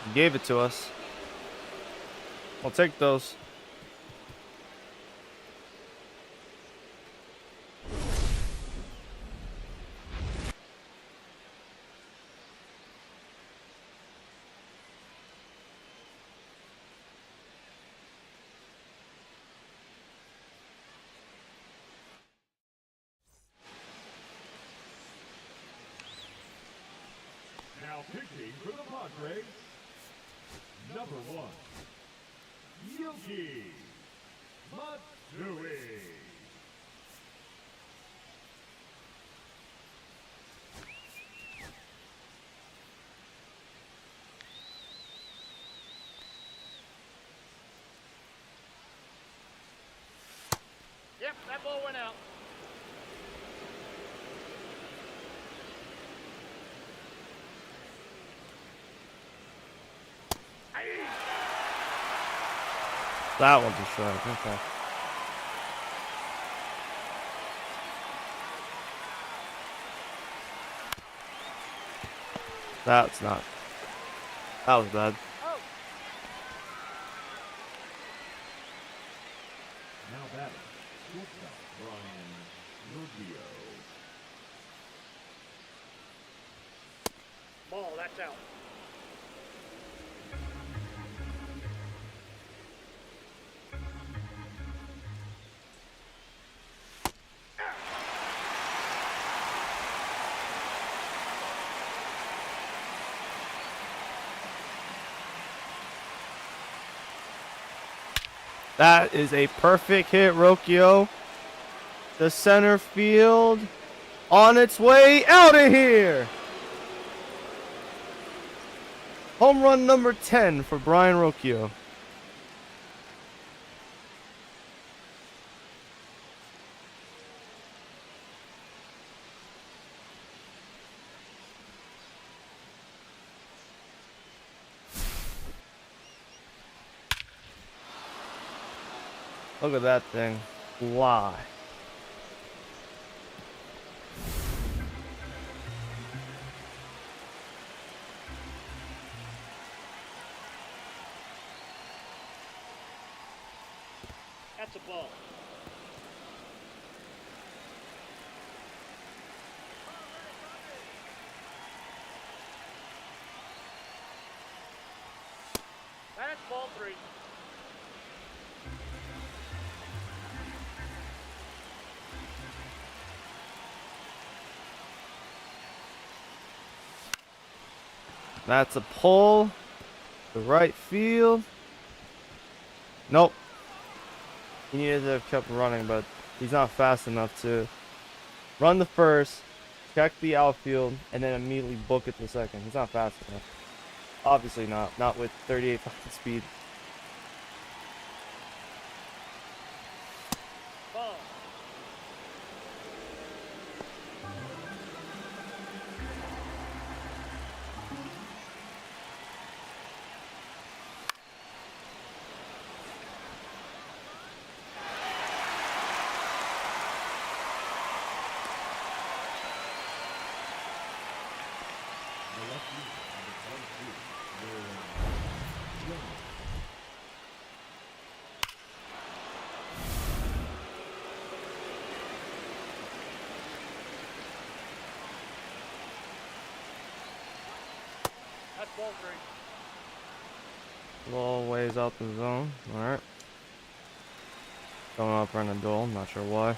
He gave it to us. I'll take those. Now pitching for the Padres, number 1, Yogi Matsui. Yep, that ball went out. Hey! That one's a strike. Okay. That's not. That was bad. Oh! Now batting, shortstop Brian Rubio. Ball, that's out. That is a perfect hit, Rocchio. The center field on its way out of here. Home run number 10 for Brian Rocchio. Look at that thing fly. That's a ball. That's ball 3. That's a pull to right field. Nope. He needed to have kept running, but he's not fast enough to run the first, check the outfield, and then immediately book it to second. He's not fast enough. Obviously not. Not with 38 fucking speed. Ball. The left fielder, number 22, Will Jones. That's ball three. Little ways out the zone. Alright. Going up running a duel. Not sure why.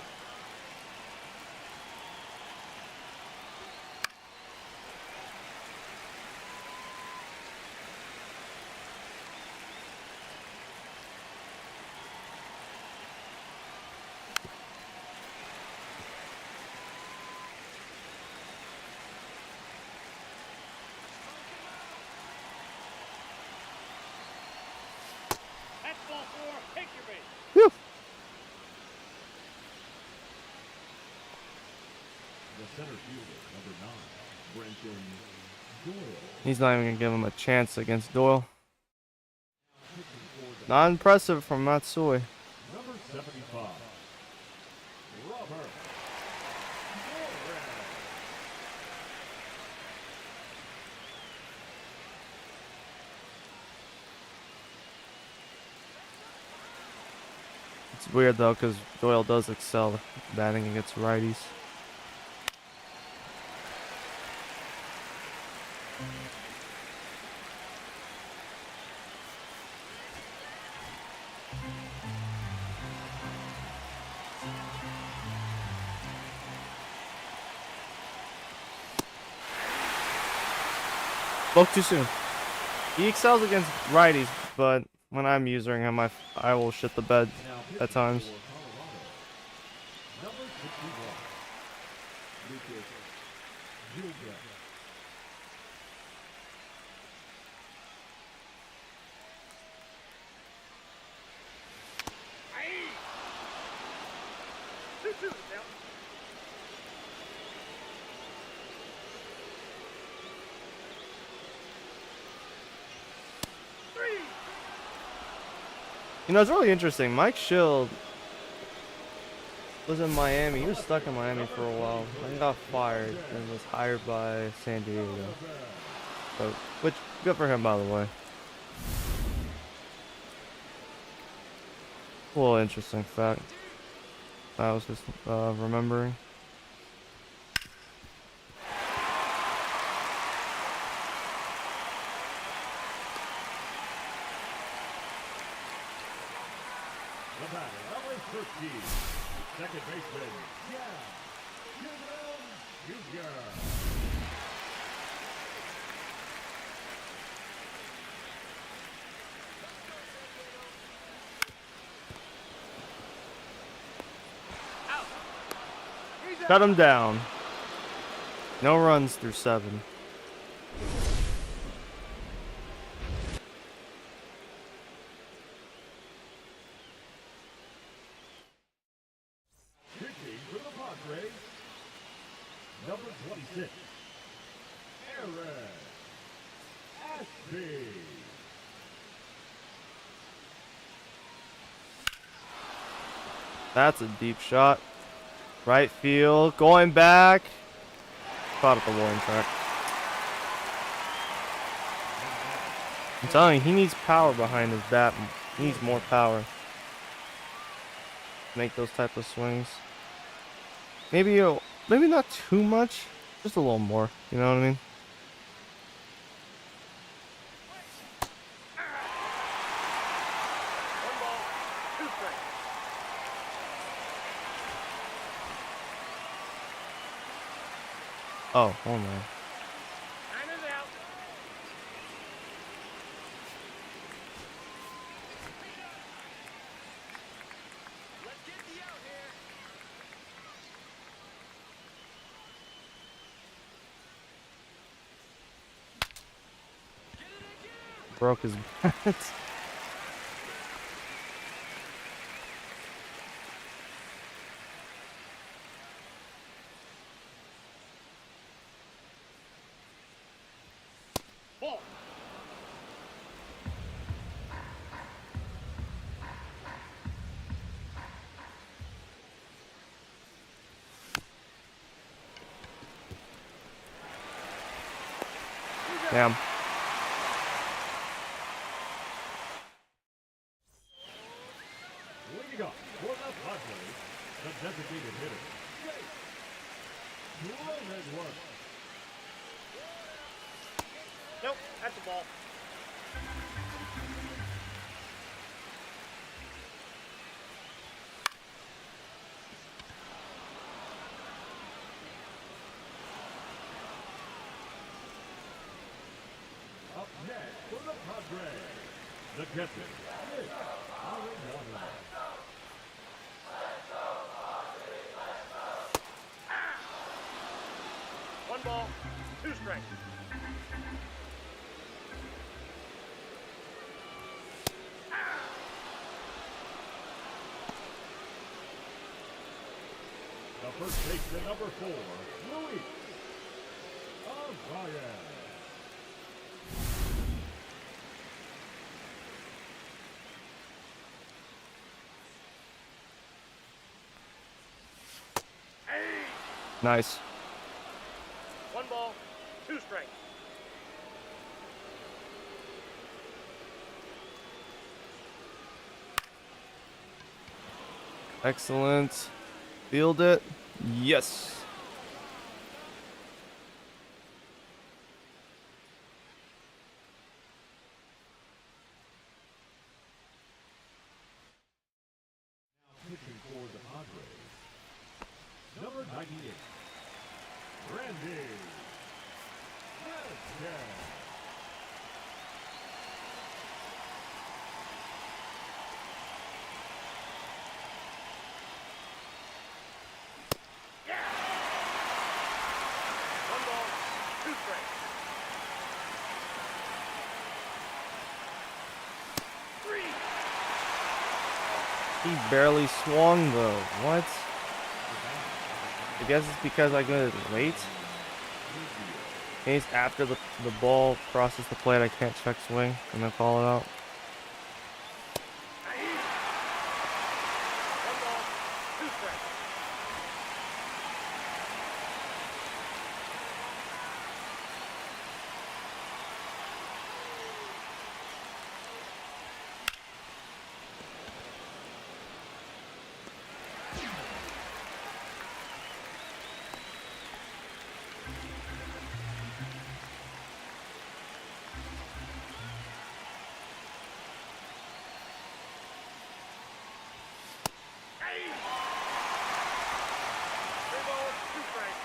That's ball four. Take your base. Whew. The center fielder, number 9, Brenton Doyle. He's not even gonna give him a chance against Doyle. Pitching for the Not impressive from Matsui. number 75, Robert Morris. It's weird though, because Doyle does excel batting against righties. Spoke too soon. He excels against righties, but when I'm using him, I will shit the bed Now at pitching times. for Colorado, number 61, Lucas Gilbert. Aye. 2-2 now. Three. You know, it's really interesting. Mike Schill was in Miami. He was stuck in Miami for a while. Then got fired and was hired by San Diego. So, which good for him, by the way. A little interesting fact. I was just remembering. The batter, LA 13, second baseman, yeah, Jr. Out. He's Shut out. him down. No runs through 7. Pitching for the Padres, number 26, Aaron Ashby. That's a deep shot. Right field. Going back. Caught at the warning track. I'm telling you, he needs power behind his bat. He needs more power. Make those type of swings. Maybe not too much. Just a little more. You know what I mean? One ball. 2 strikes. Oh man. Nine is out. Let's get the out here. Broke his bat. Ball. Damn. What do you got for the Padres? The designated hitter, Jake Cronenworth. Nope, that's a ball. Up next for the Padres, the catcher, Nick Arenado. 1 ball, 2 strikes. The first baseman, number 4, Luis Arraez. Nice. 1 ball, 2 strikes. Excellent. Field it. Yes. Pitching for the Padres, number 98, Randy Vasquez. One ball, 2 strikes. 3. He barely swung though. What? I guess it's because I got it late. Maybe it's after the ball crosses the plate, I can't check swing and then call it out. 1 ball, 2 strikes.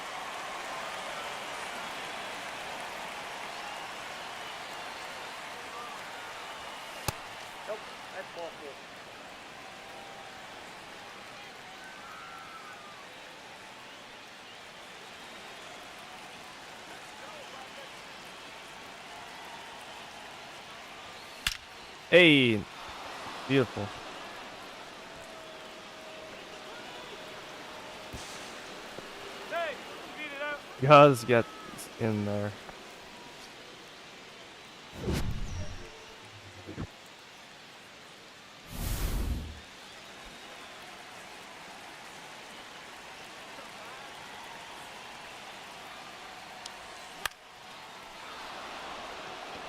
Nope, that's ball 4. Hey, beautiful. Hey, speed it up. Guys get in there.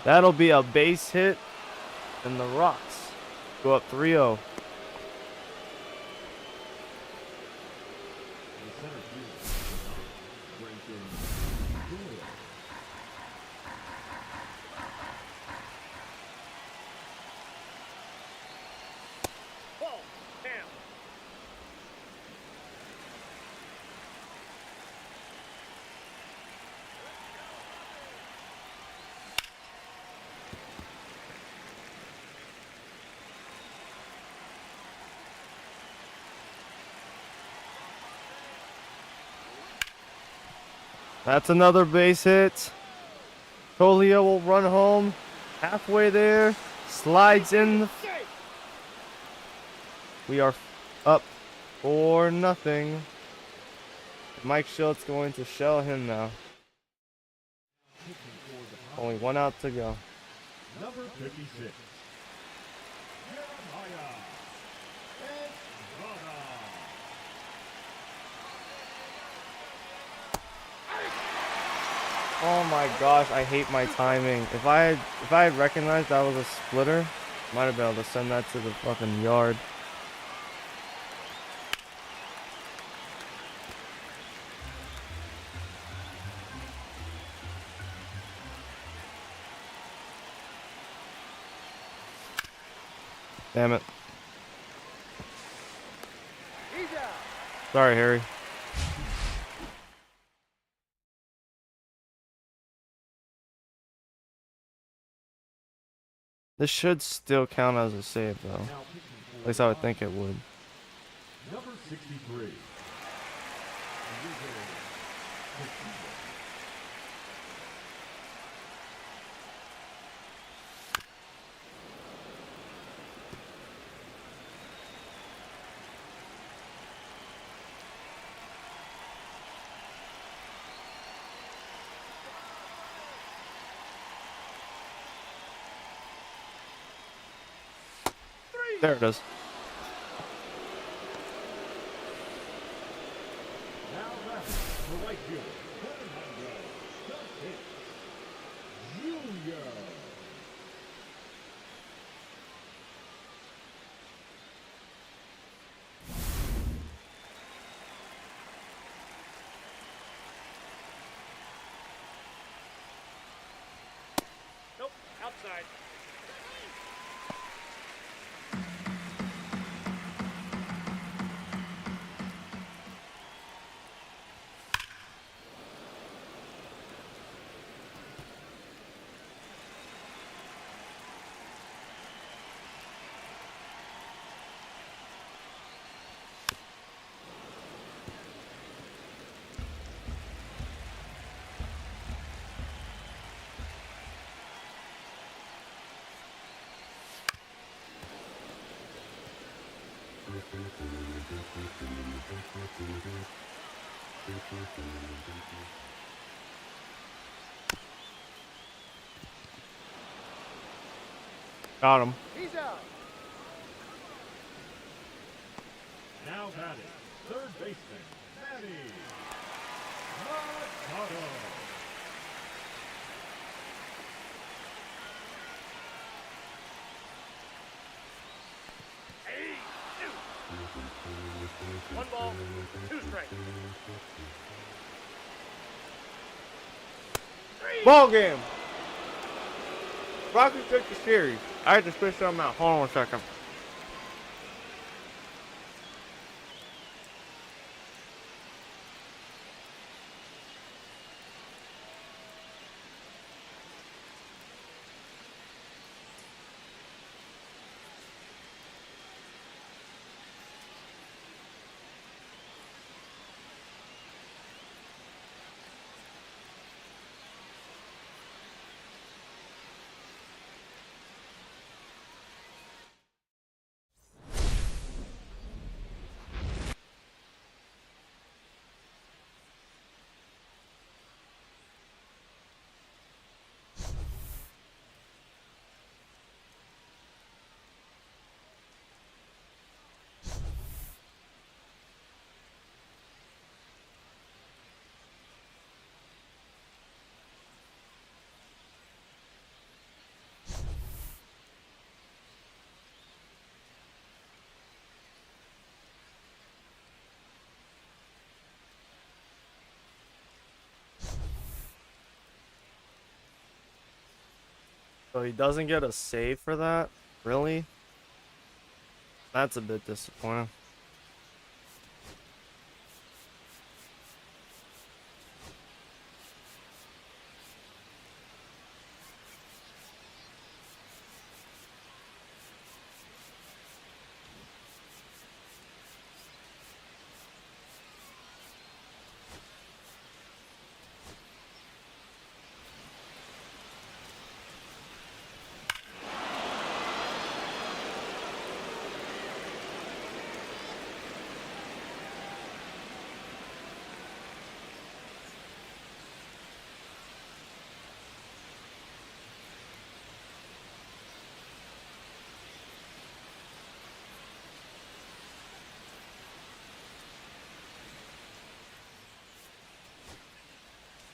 That'll be a base hit, and the Rocks go up 3-0. The center fielder, Brenton Doyle. Ball, 10. That's another base hit. Tolia will run home. Halfway there. Slides in. We are up 4-0. Mike Schultz going to shell him now. Only 1 out to go. Number 56, Jeremiah Estrada. Oh my gosh, I hate my timing. If I had recognized that was a splitter, might have been able to send that to the fucking yard. Damn it. He's out. Sorry, Harry. This should still count as a save, though. Now pitching for At least the I would think Rockies, it would. number 63. Enrique Castillo. There it is. Now batting, the right fielder, Fernando Tatis Jr. Nope. Outside. Got him. He's out. Now batting, third baseman, Manny Machado. Hey, shoot. One ball, two strikes. Three. Ball game. Rockies took the series. I had to switch something out. Hold on 1 second. So he doesn't get a save for that? Really? That's a bit disappointing.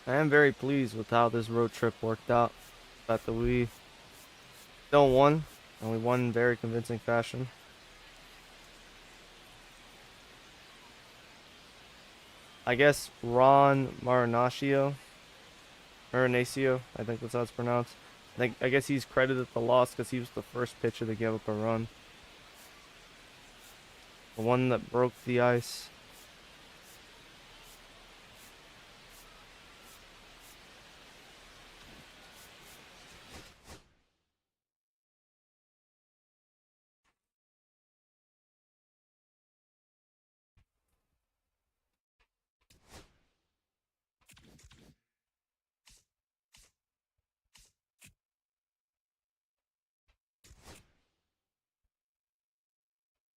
I am very pleased with how this road trip worked out. The fact that we still won, and we won in very convincing fashion. I guess Ron Marinaccio, I think that's how it's pronounced. I guess he's credited the loss because he was the first pitcher to give up a run. The one that broke the ice.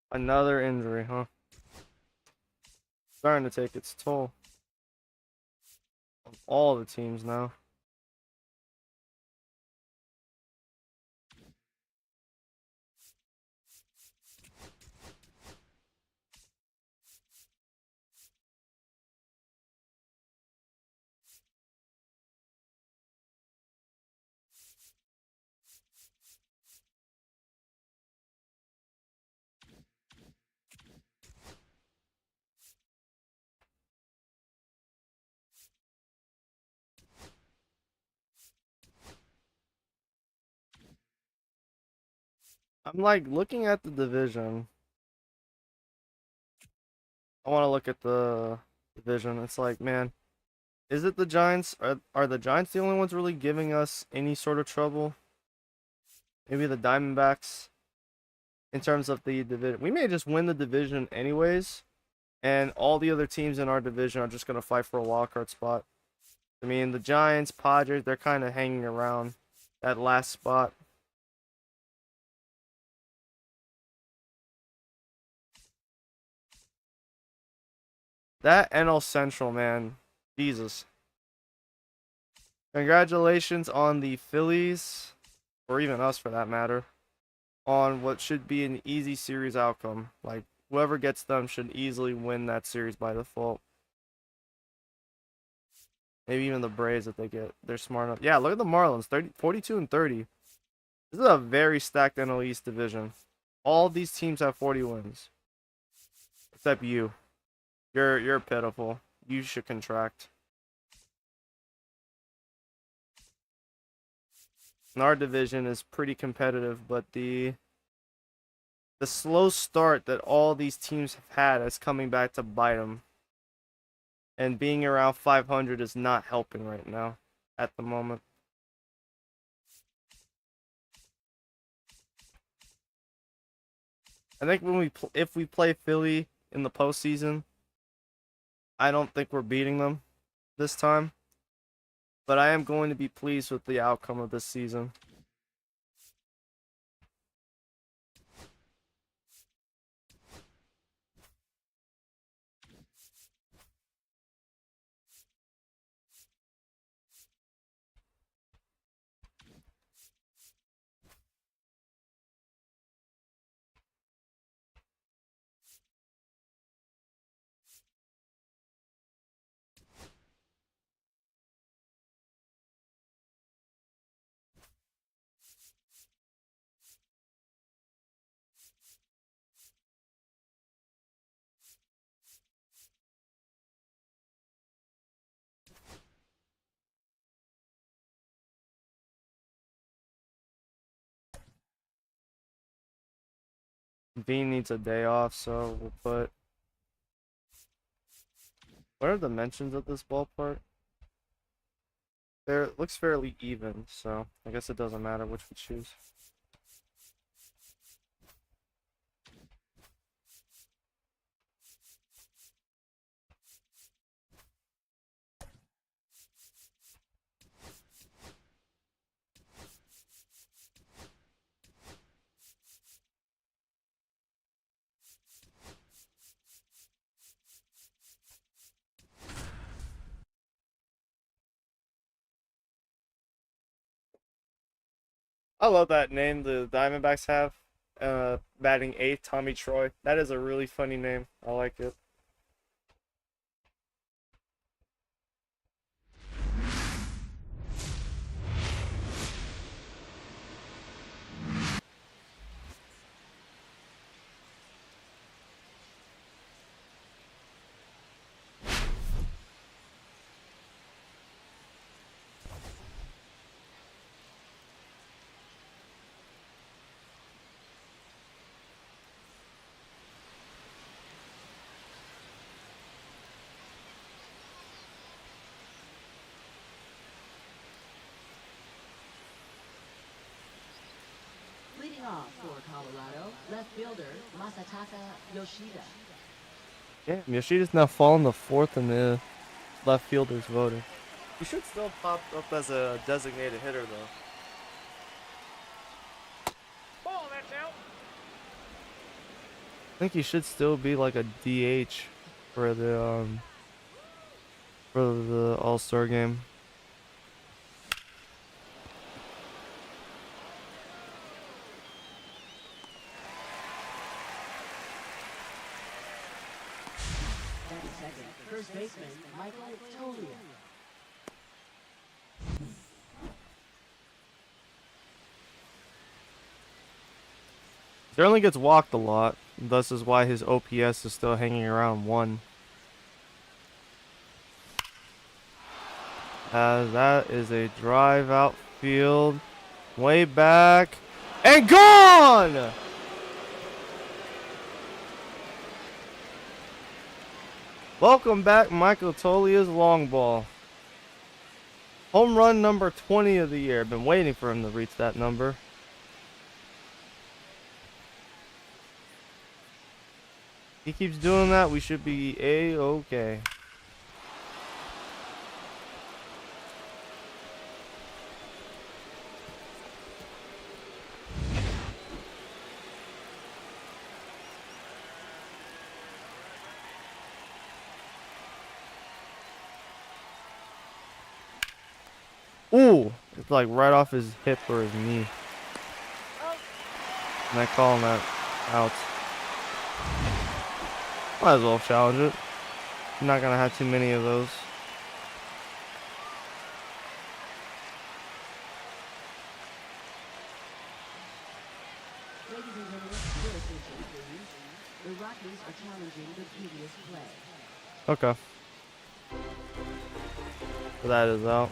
Another injury, huh? Starting to take its toll on all the teams now. I'm like looking at the division. I want to look at the division. It's like, man, is it the Giants? Are the Giants the only ones really giving us any sort of trouble? Maybe the Diamondbacks in terms of the division. We may just win the division anyways, and all the other teams in our division are just going to fight for a wild card spot. I mean, the Giants, Padres, they're kind of hanging around that last spot. That NL Central, man. Jesus. Congratulations on the Phillies, or even us for that matter, on what should be an easy series outcome. Like, whoever gets them should easily win that series by default. Maybe even the Braves if they're smart enough. Yeah, look at the Marlins, 42 and 30. This is a very stacked NL East division. All these teams have 40 wins. Except you. You're pitiful. You should contract. And our division is pretty competitive, but the slow start that all these teams have had is coming back to bite them. And being around 500 is not helping right now at the moment. I think if we play Philly in the postseason, I don't think we're beating them this time. But I am going to be pleased with the outcome of this season. Bean needs a day off, so we'll put. What are the dimensions of this ballpark? There, it looks fairly even, so I guess it doesn't matter which we choose. I love that name the Diamondbacks have. Batting eighth, Tommy Troy. That is a really funny name. I like it. Leading off for Colorado, left fielder Masataka Yoshida. Damn, Yoshida's now fallen to 4th in the left fielders voting. He should still pop up as a designated hitter though. Ball, that's out. I think he should still be like a DH for the All-Star game. Second, first baseman Michael Tolia. Certainly gets walked a lot. Thus is why his OPS is still hanging around 1. As that is a drive outfield. Way back. And gone! Welcome back, Michael Tolia's long ball. Home run number 20 of the year. Been waiting for him to reach that number. He keeps doing that, we should be A-okay. Ooh, it's like right off his hip or his knee. And I call him that out. Might as well challenge it. I'm not gonna have too many of those. Ladies and gentlemen, your attention, please. The Rockies are challenging the previous play. Okay. So that is out.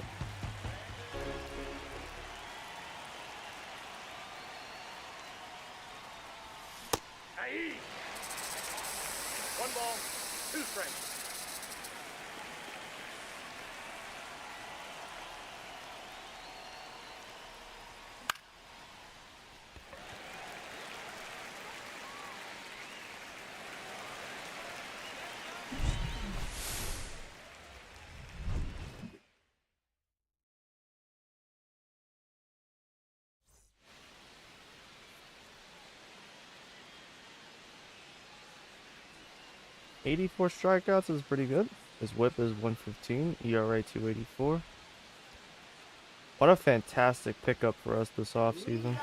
Aye. 1 ball, 2 strikes. .84 strikeouts is pretty good. His whip is 115, ERA 284. What a fantastic pickup for us this offseason.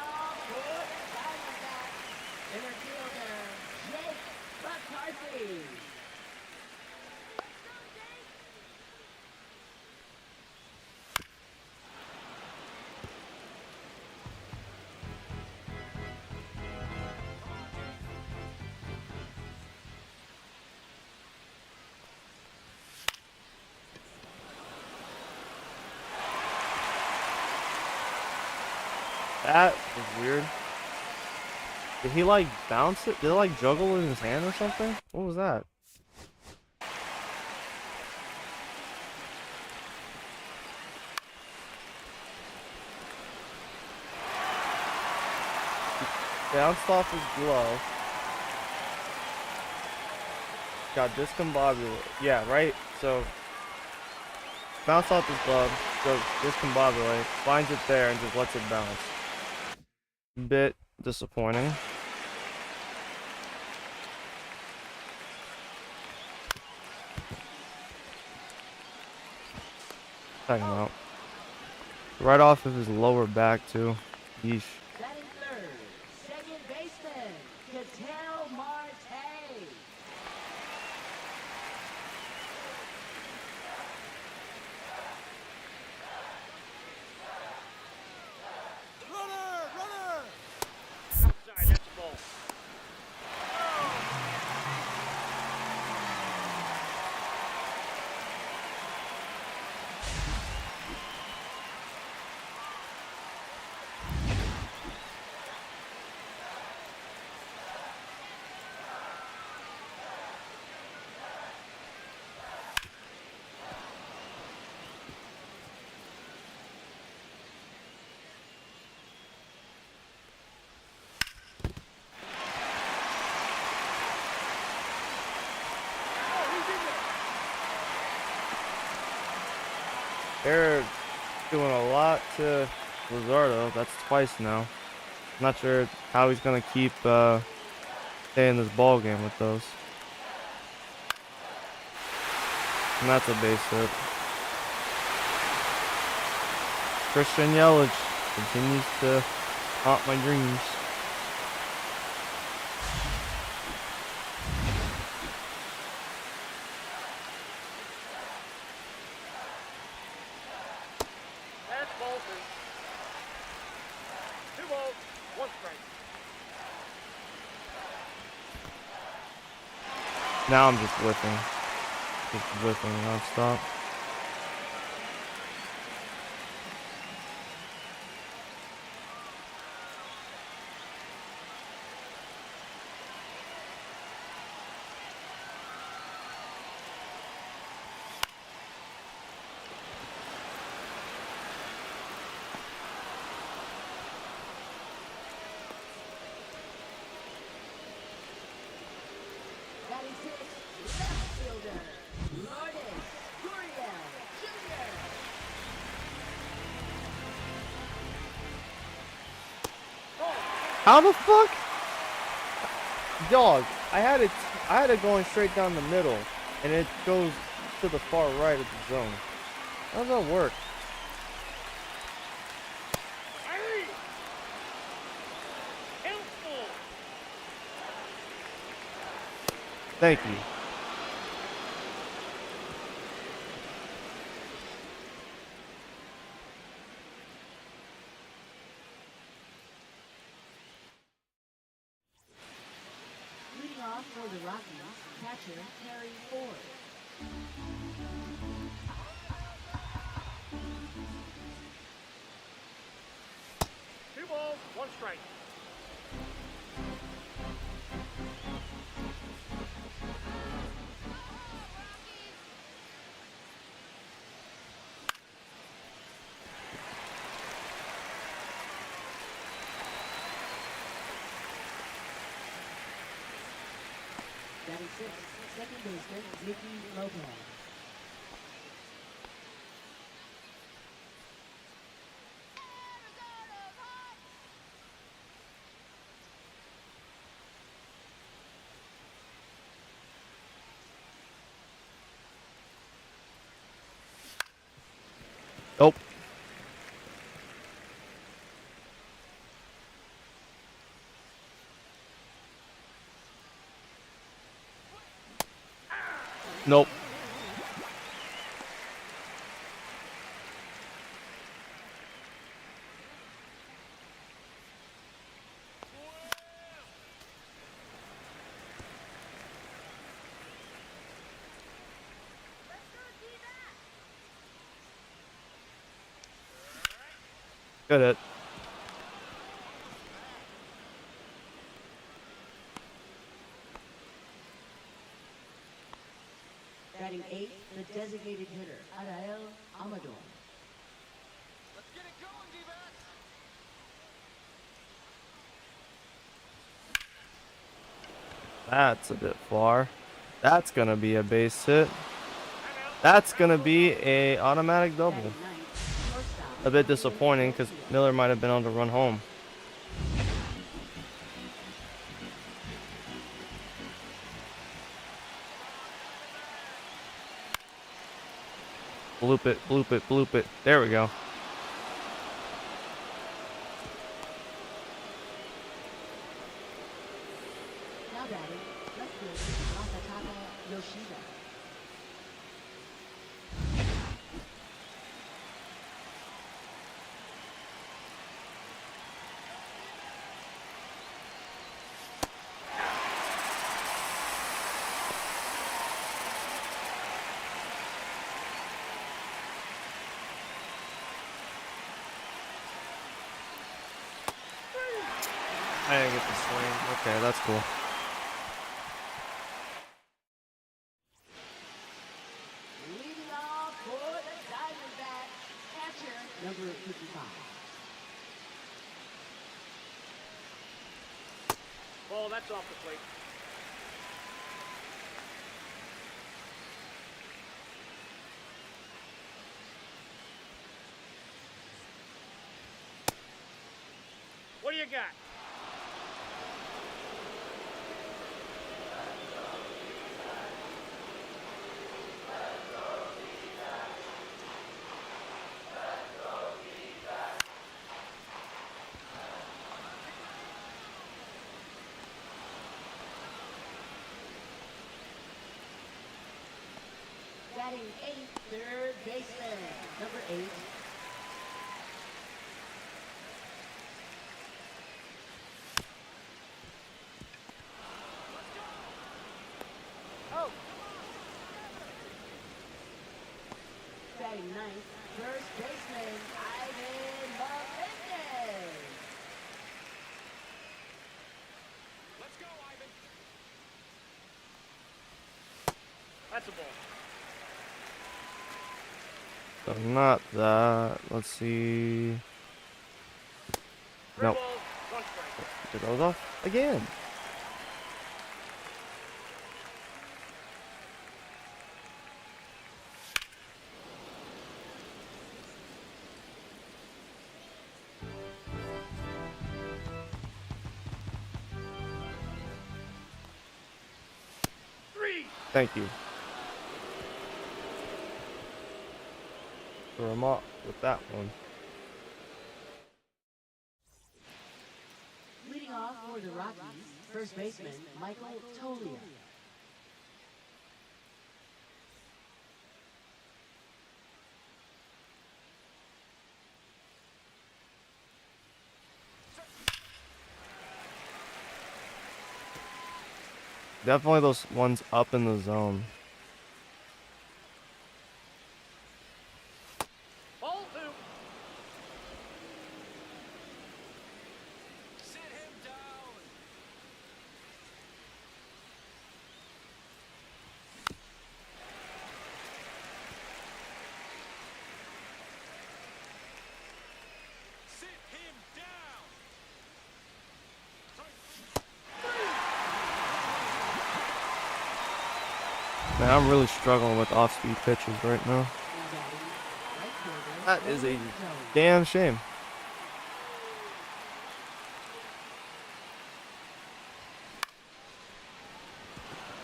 That was weird. Did he like bounce it? Did it like juggle in his hand or something? What was that? He bounced off his glove. Got discombobulated. Yeah, right? So, bounce off his glove, goes discombobulate, finds it there, and just lets it bounce. Bit disappointing. Check him out. Right off of his lower back, too. Yeesh. Batting third, second baseman, Ketel Marte. Outside, that's a ball. They're doing a lot to Luzardo. That's twice now. Not sure how he's gonna keep staying this ball game with those. And that's a base hit. Christian Yelich continues to haunt my dreams. That's Bolton. 2 balls, 1 strike. Now I'm just whipping. Just whipping nonstop. Batting six, left fielder, Lourdes Gurriel Jr. How the fuck? Dog, I had it going straight down the middle, and it goes to the far right of the zone. How does that work? Hey! Helpful! Thank you. Leading off for the Rockies, catcher Terry Ford. 2 balls, 1 strike. Batting six, second baseman Mickey Lopez. Nope. Nope. Good hit. Batting eighth, the designated hitter Adael Amador. Let's get it going, D-backs! That's a bit far. That's gonna be a base hit. That's gonna be a automatic double. Batting ninth, shortstop A bit disappointing because Miller might have been able to run home. Bloop it, bloop it, bloop it. There we go. Now batting, left fielder Masataka Yoshida. I didn't get the swing. Okay, that's cool. Leading off for the Diamondbacks, catcher number 55. Ball, that's off the plate. What do you got? Batting eighth, third baseman, number 8. Oh, Batting ninth, first baseman, Ivan Melendez. let's go, Ivan. That's a ball. So not that. Let's see. Three Nope. balls, one strike. It goes off again. Three. Thank you. Throw him off with that one. Leading off for the Rockies, first baseman, Michael Tolia. Definitely those ones up in the zone. Ball two. Sit him down. Sit him down. Man, I'm really struggling with off-speed pitches right now. And batting right fielder, That is a Joey. damn shame.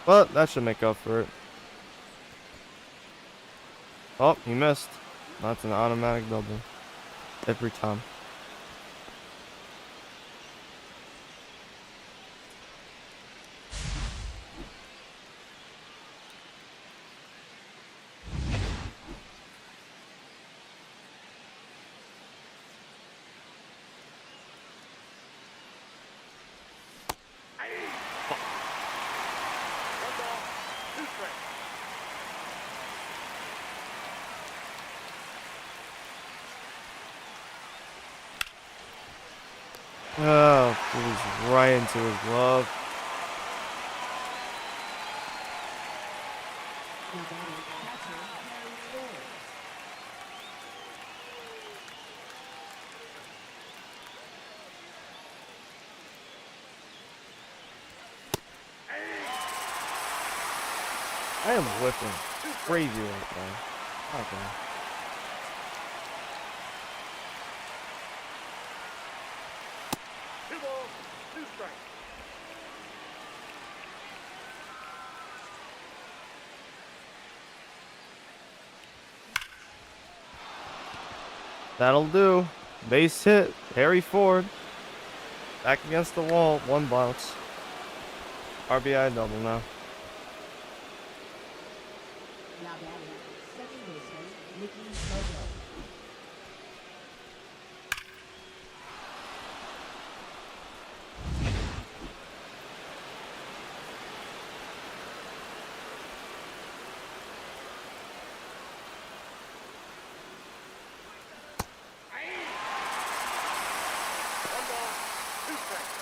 But that should make up for it. Oh, he missed. That's an automatic double. Every time. One ball, two strikes. Oh, it was right into his glove. Now batting catcher, Harry Ford. I am whipping crazy right now. Okay. Two balls, two strikes. That'll do. Base hit. Harry Ford. Back against the wall. One bounce. RBI double now. Now batting second baseman, Nicky Logo. One ball, two strikes.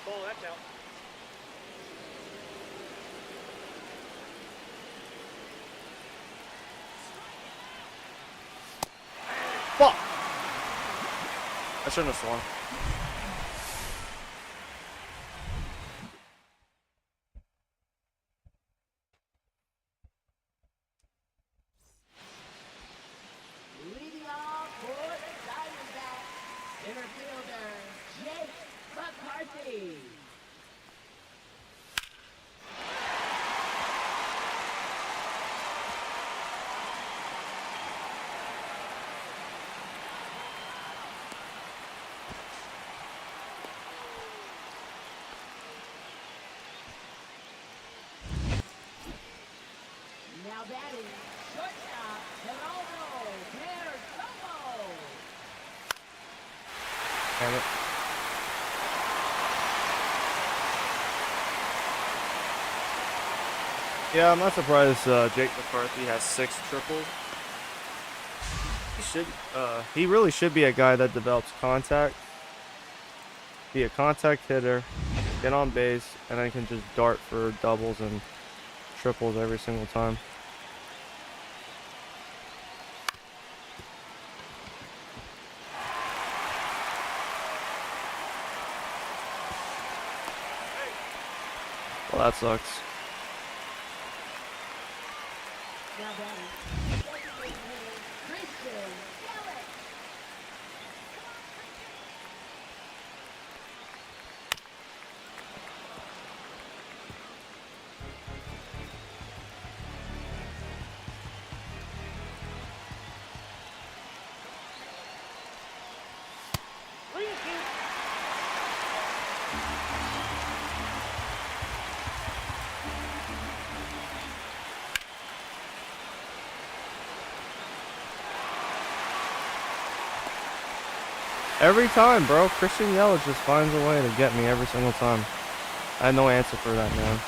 Ball, that's out. Fuck! I shouldn't have swung. Leading off for the Diamondbacks, center fielder Jake McCarthy. Now batting, shortstop, Geraldo Perdomo. Damn it. Yeah, I'm not surprised Jake McCarthy has 6 triples. He really should be a guy that develops contact. Be a contact hitter, get on base, and then can just dart for doubles and triples every single time. Well, that sucks. Now batting, designated hitter Christian Yelich. Every time, bro. Christian Yelich just finds a way to get me every single time. I had no answer for that, man.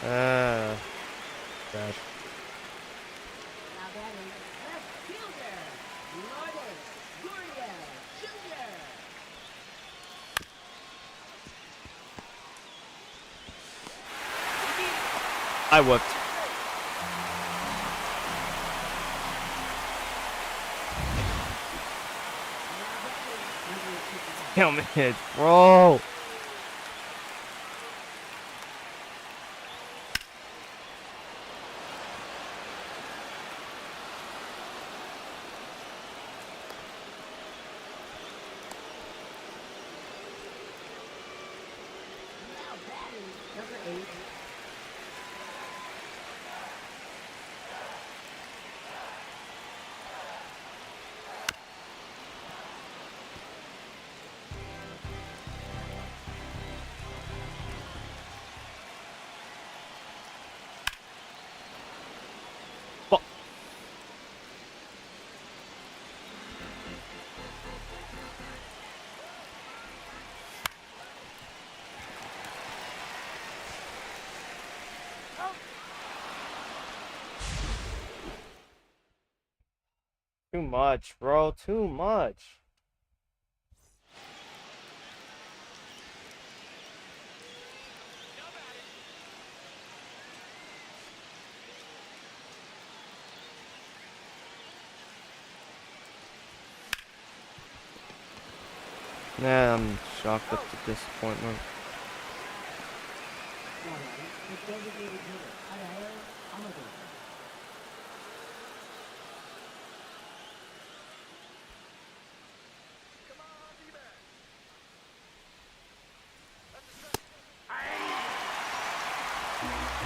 Ah, bad. Now batting, left fielder Lourdes Gurriel Jr. I whipped. Damn it, bro. Now batting, number 8, Fuck. Too much, bro. Too much. Nah, I'm shocked at the disappointment. now batting, the designated hitter Adael Amador.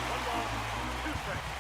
One ball, 2 strikes.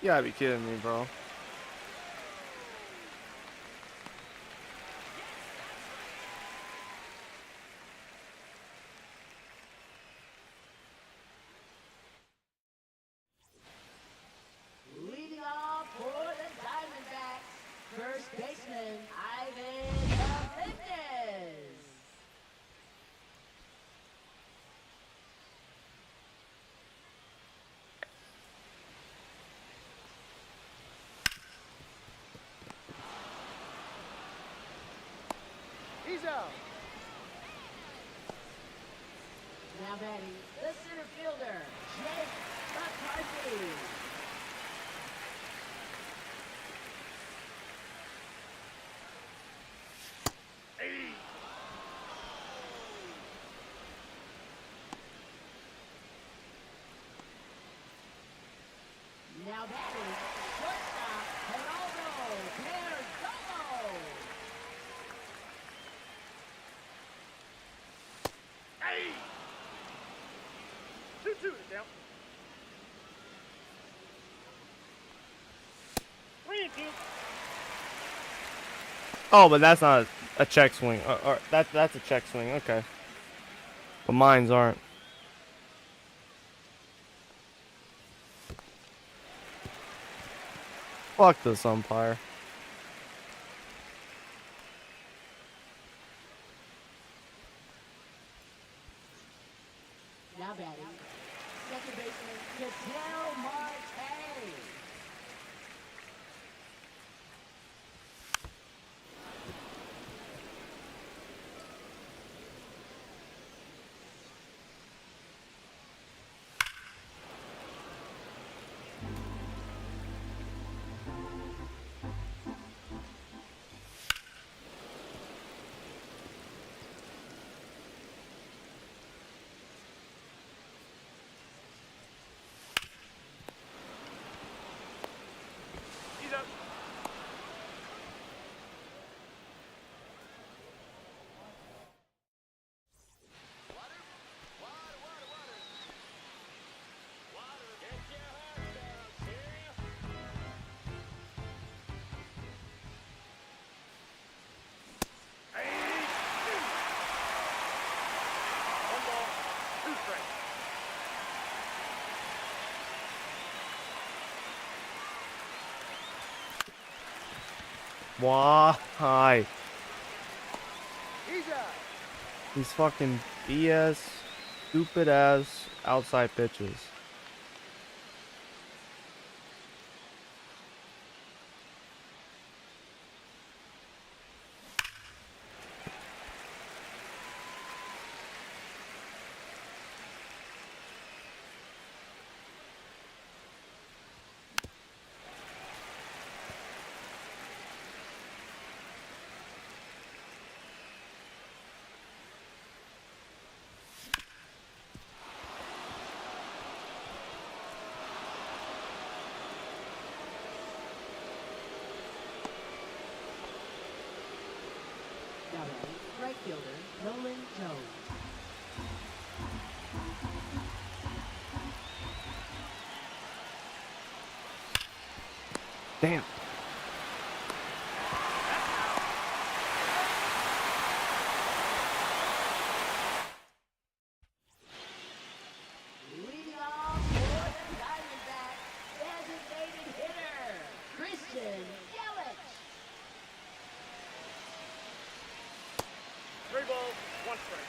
You gotta be kidding me, bro. Leading off for the Diamondbacks, first baseman Ivan Fitness. He's out. Now batting, the center fielder, Jake McCarthy. Now batting, shortstop, Geraldo Perdomo. Hey! 2-2 is down. 3-2. Oh, but that's not a check swing. Or that's a check swing. Okay. But mines aren't. Fuck this umpire. Now batting, second baseman, Ketel Marte. He's up. One ball, 2 strikes. Why? He's out. These fucking BS, stupid ass outside pitches. Now batting, right fielder, Nolan Jones. Damn. Leading off for the Diamondbacks, designated hitter, Christian Yelich. 3 balls, 1 strike.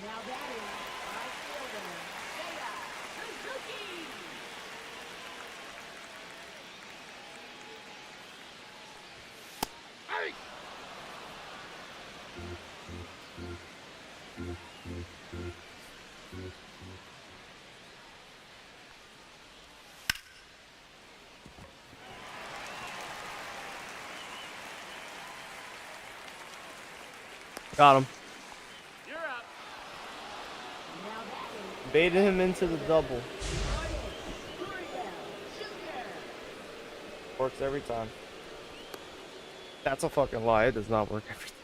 Now batting, right fielder, Seiya Suzuki. Hey! Got him. You're up. Now batting, Baited him into the double. Guriel Jr. Works every time. That's a fucking lie. It does not work every time.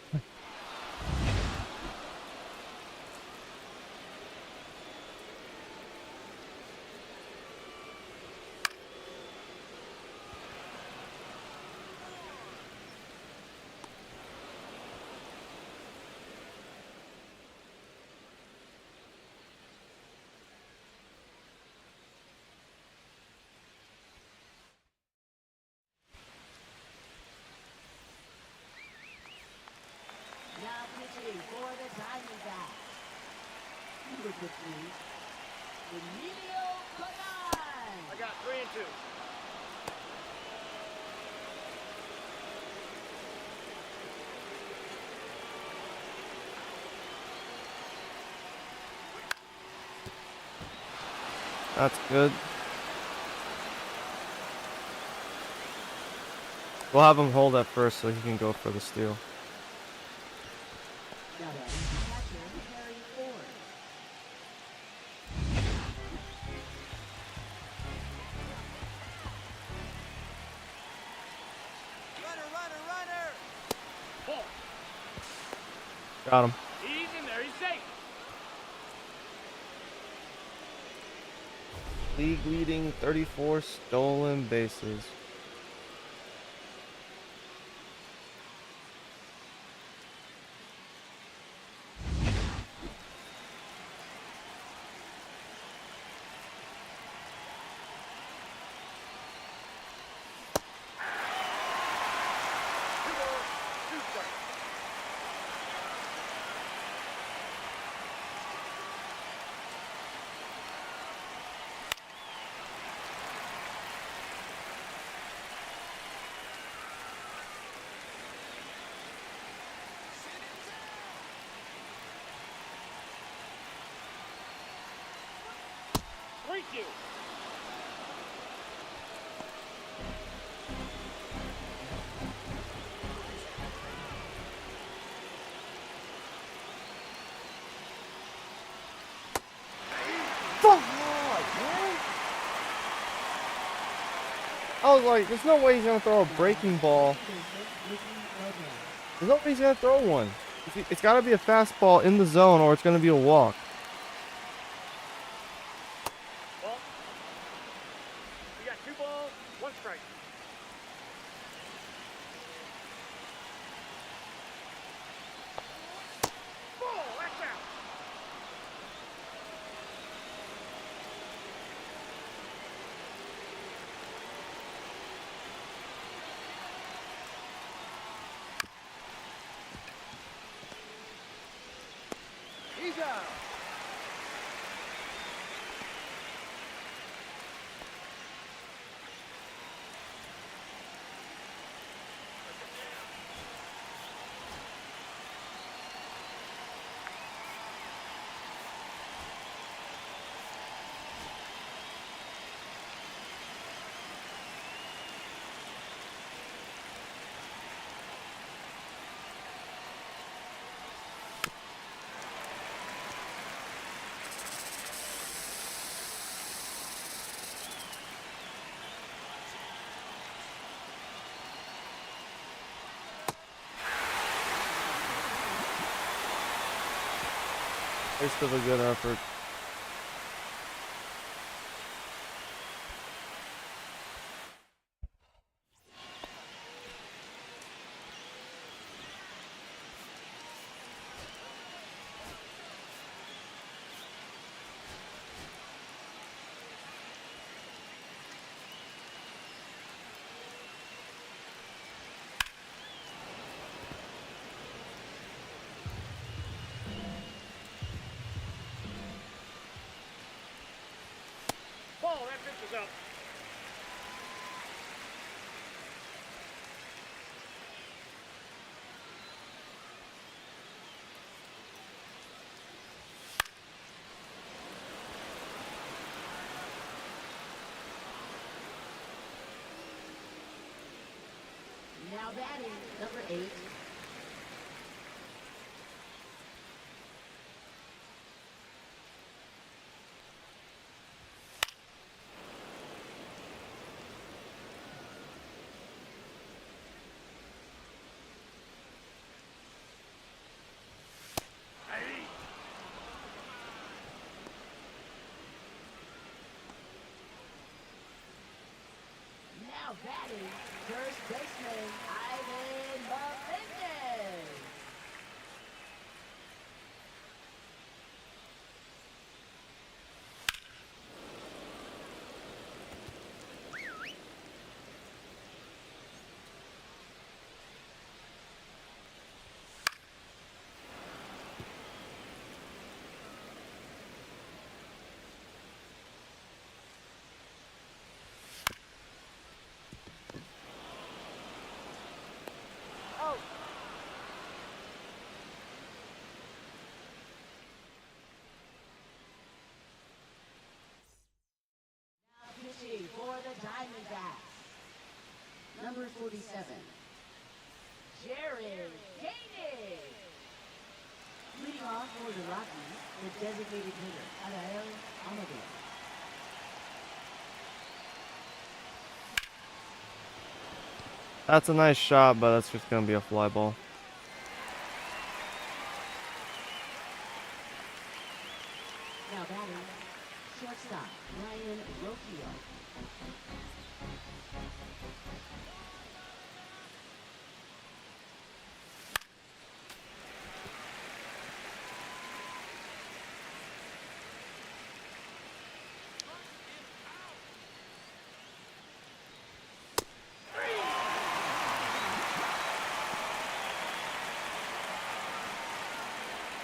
Now pitching for the Diamondbacks. Number 15, Emilio Pagan. I got 3-2. That's good. We'll have him hold at first so he can go for the steal. Now that is the catcher, Harry Ford. Ball. Got him. He's in there. He's safe. League leading 34 stolen bases. Two balls, two strikes. Three, two. I was like, there's no way he's gonna throw a breaking ball. There's no way he's gonna throw one. It's gotta be a fastball in the zone or it's gonna be a walk. Ball. You got two balls, one strike. Ball. That's out. He's out. Waste of a good effort. Ball. That pitch is up. Now batting, number 8, number 47, Jared Koenig. Leading off for the Rockies, the designated hitter, Adael Amador. That's a nice shot, but that's just gonna be a fly ball. Now batting, shortstop, Ryan Rocchio.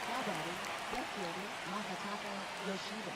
Now batting, left fielder, Masataka Yoshida.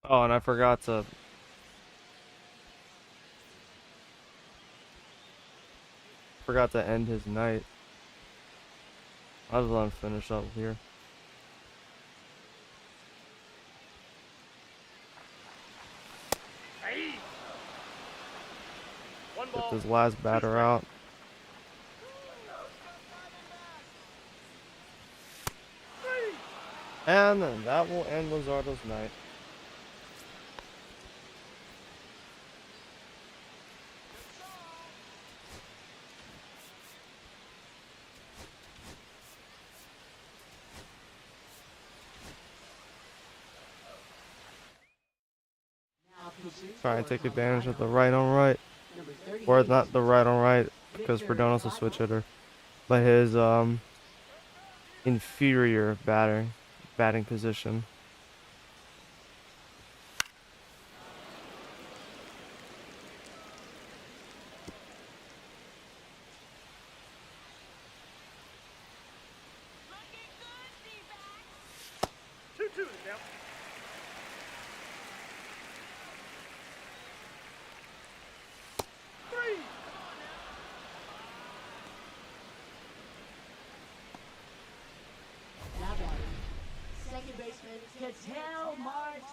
Oh, and I forgot to end his night. I'll just let him finish up here. Hey. One Get ball. this last batter out. And that will end Luzardo's night. Now pitches Try and for take advantage of the Colorado, right on right. number Or 38, not the right on right, because Victor Perdona's a Otto. switch hitter. But his inferior batting position. Two now. Three. Now batting, second baseman, Ketel Marte.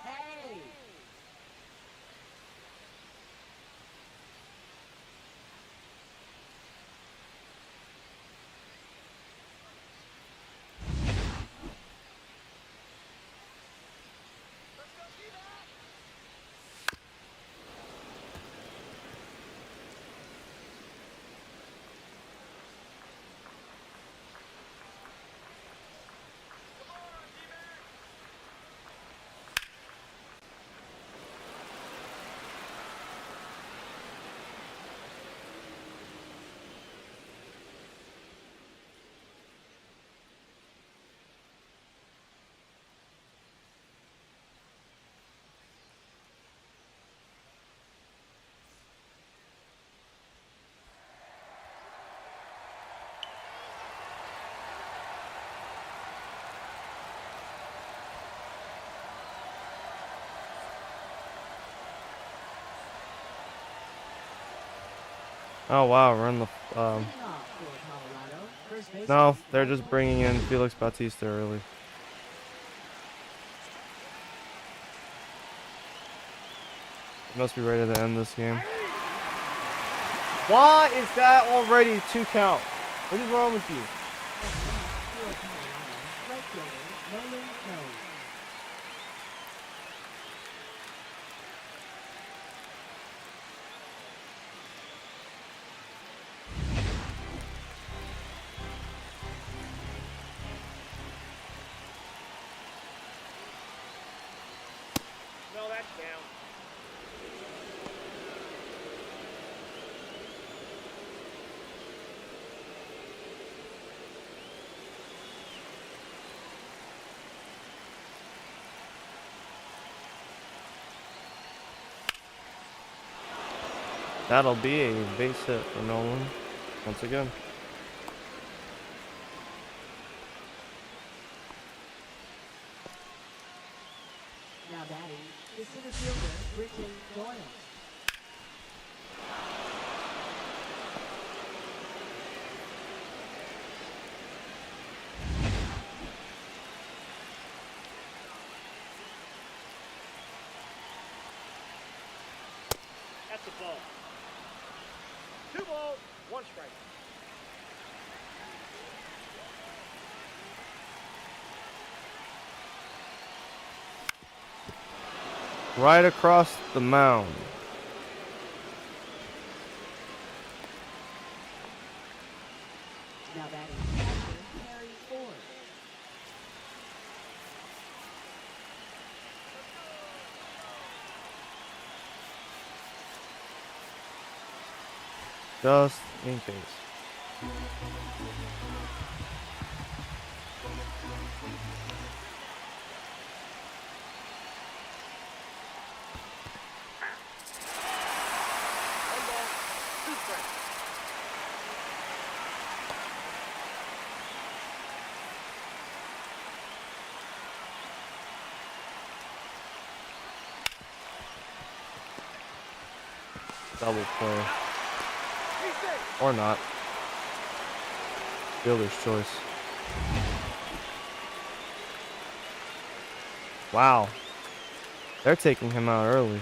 Oh wow, run the Leading off for Colorado, first baseman, no, they're just Michael bringing in Felix Bautista early. He must be ready to end this game. Why is that already 2 count? What is wrong with you? for Colorado, right fielder, Nolan Rose. No, that's down. That'll be a base hit for Nolan once again. Now batting, the center fielder, Britton Doyle. That's a ball. 2 balls, 1 strike. Right across the mound. Now batting, catcher, Harry Ford. Just in case. Double play. Or not. Fielder's choice. Wow. They're taking him out early.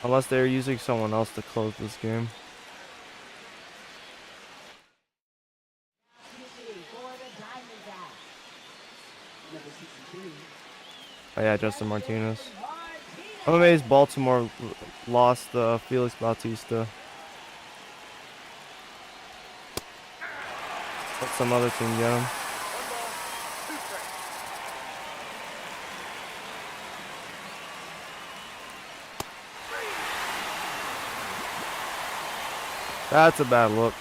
Unless they're using someone else to close this game. For the Diamondbacks. Number 63. Oh yeah, Justin Martinez. I'm amazed Baltimore lost Felix Bautista. Let some other team get him. That's a bad look.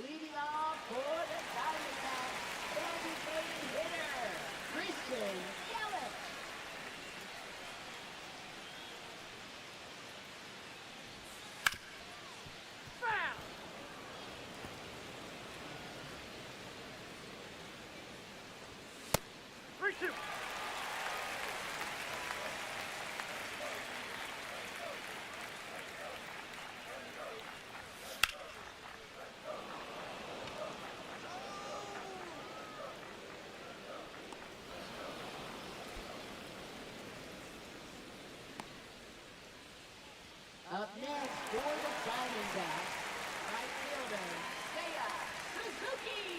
Leading off for the Diamondbacks, designated hitter, Christian Yelich. Foul! 3-2. Up next for the Diamondbacks, right fielder, Seiya Suzuki.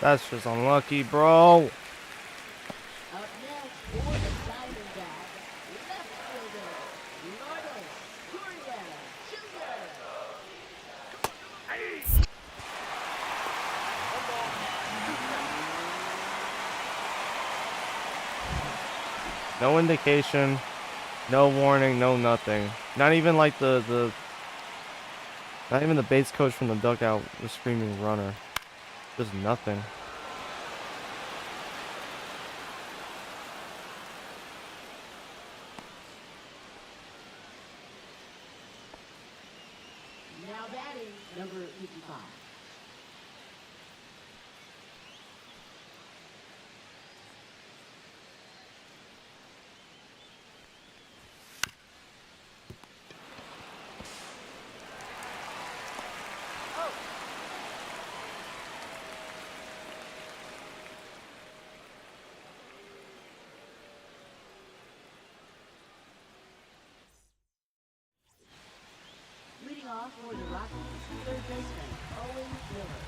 That's just unlucky, bro. Up next for the Diamondbacks, left fielder, Lourdes Gurriel Jr. No indication, no warning, no nothing. Not even like not even the base coach from the dugout was screaming runner. Just nothing. Now batting, number 55. Leading off for the Rockies, third baseman, Owen Miller.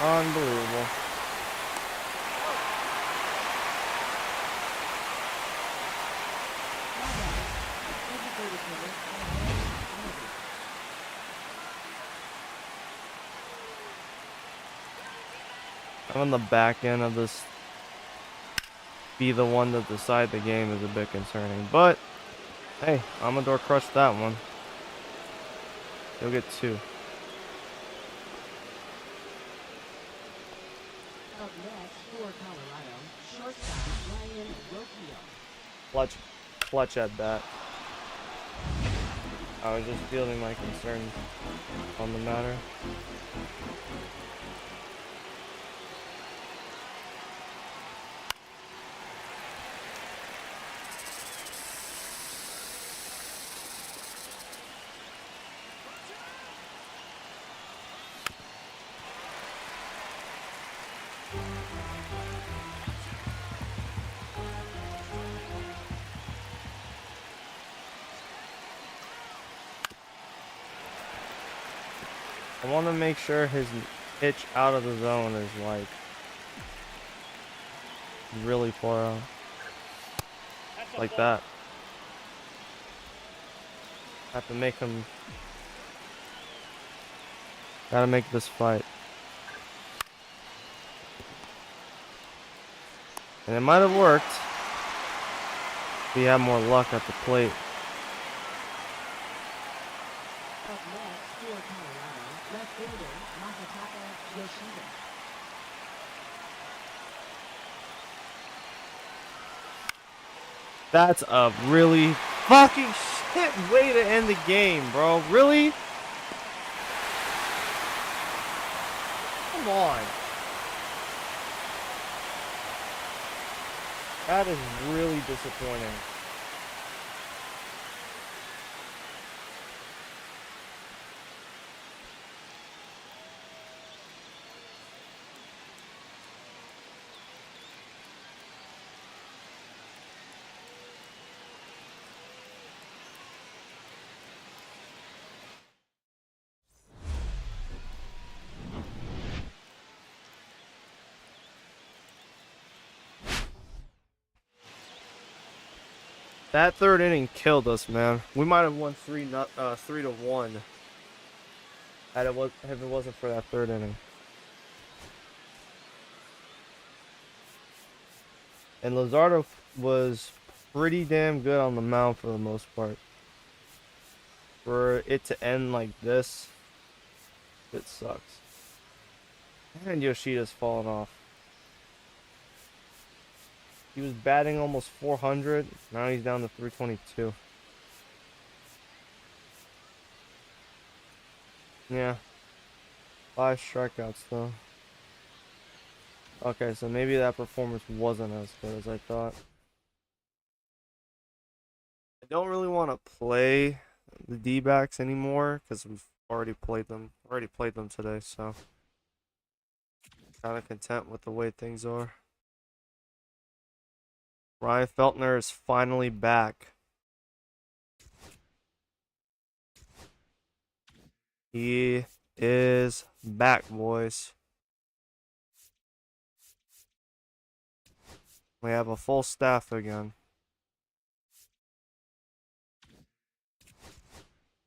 Unbelievable. My bad. Designated hitter out of bounds. Penalty. I'm on the back end of this. Be the one to decide the game is a bit concerning. But, hey, Amador crushed that one. He'll get 2. Up next for Colorado, shortstop Ryan Rockies. Clutch at bat. I was just fielding my concerns on the matter. I want to make sure his pitch out of the zone is like really far out. That's a Like ball. that. Have to make him. Gotta make this fight. And it might have worked if he had more luck at the plate. Up next for Colorado, left fielder Masataka Yoshida. That's a really fucking shit way to end the game, bro. Really? Come on. That is really disappointing. That third inning killed us, man. We might have won 3-1 if it wasn't for that third inning. And Luzardo was pretty damn good on the mound for the most part. For it to end like this, it sucks. And Yoshida's fallen off. He was batting almost 400. Now he's down to 322. Yeah. 5 strikeouts though. Okay, so maybe that performance wasn't as good as I thought. I don't really want to play the D-backs anymore because we've already played them. Today, so kind of content with the way things are. Ryan Feltner is finally back. He is back, boys. We have a full staff again.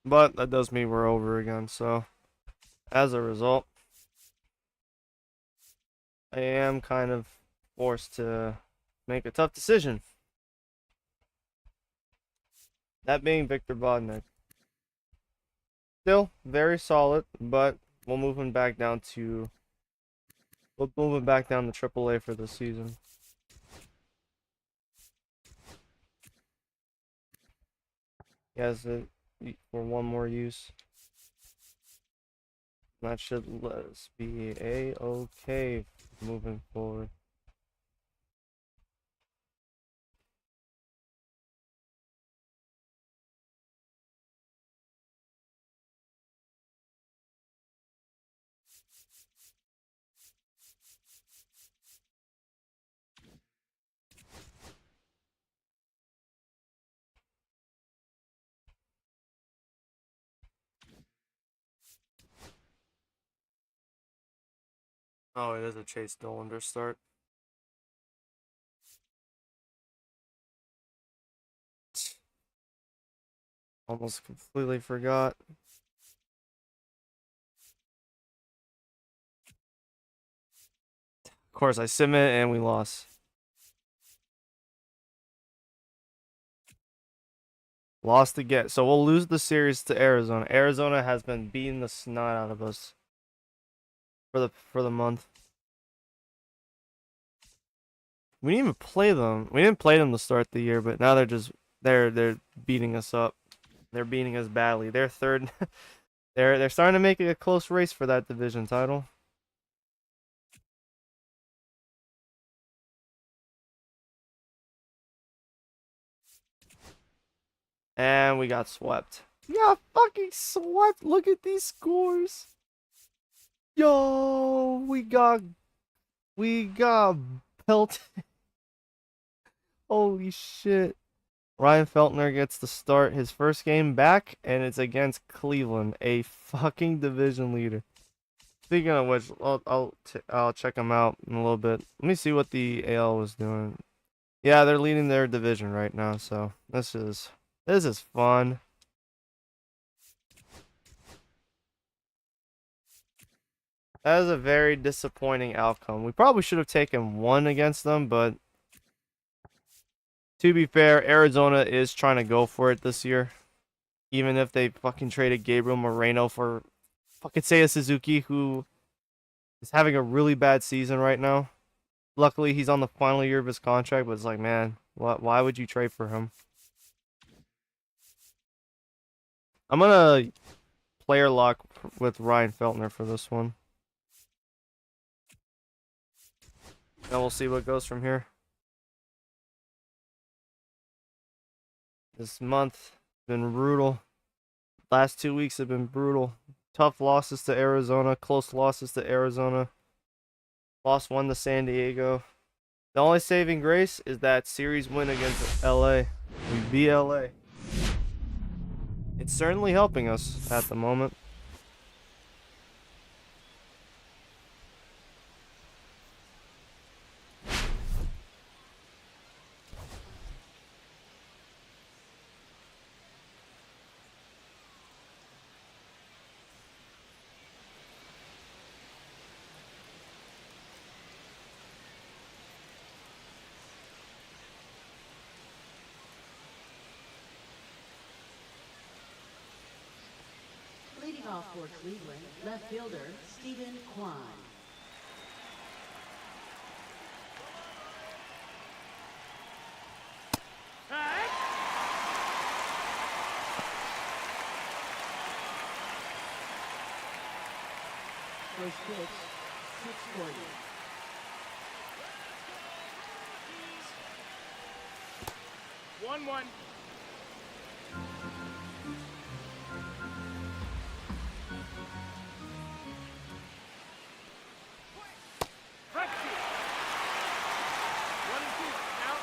But that does mean we're over again, so as a result, I am kind of forced to make a tough decision. That being Victor Bodnek. Still very solid, but we'll move him back down to AAA for the season. He has it for one more use. That should let us be a-okay moving forward. Oh, it is a Chase Dollander start. Almost completely forgot. Of course, I submit and we lost. Lost again. So we'll lose the series to Arizona. Arizona has been beating the snot out of us for the month. We didn't even play them. We didn't play them to start the year, but now they're beating us up. They're beating us badly. They're third. They're starting to make it a close race for that division title. And we got swept. We got fucking swept. Look at these scores. Yo, we got pelted. Holy shit. Ryan Feltner gets to start his first game back, and it's against Cleveland, a fucking division leader. Speaking of which, I'll check them out in a little bit. Let me see what the AL was doing. Yeah, they're leading their division right now, so this is fun. That is a very disappointing outcome. We probably should have taken one against them, but to be fair, Arizona is trying to go for it this year. Even if they fucking traded Gabriel Moreno for fucking Seiya Suzuki, who is having a really bad season right now. Luckily, he's on the final year of his contract, but it's like, man, why would you trade for him? I'm gonna player lock with Ryan Feltner for this one. And we'll see what goes from here. This month has been brutal. Last 2 weeks have been brutal. Tough losses to Arizona, close losses to Arizona. Lost one to San Diego. The only saving grace is that series win against LA. We beat LA. It's certainly helping us at the moment. Leading off for Cleveland, left fielder Stephen Kwan. First pitch, 640. 1-1. Rockies. 1-2. Out.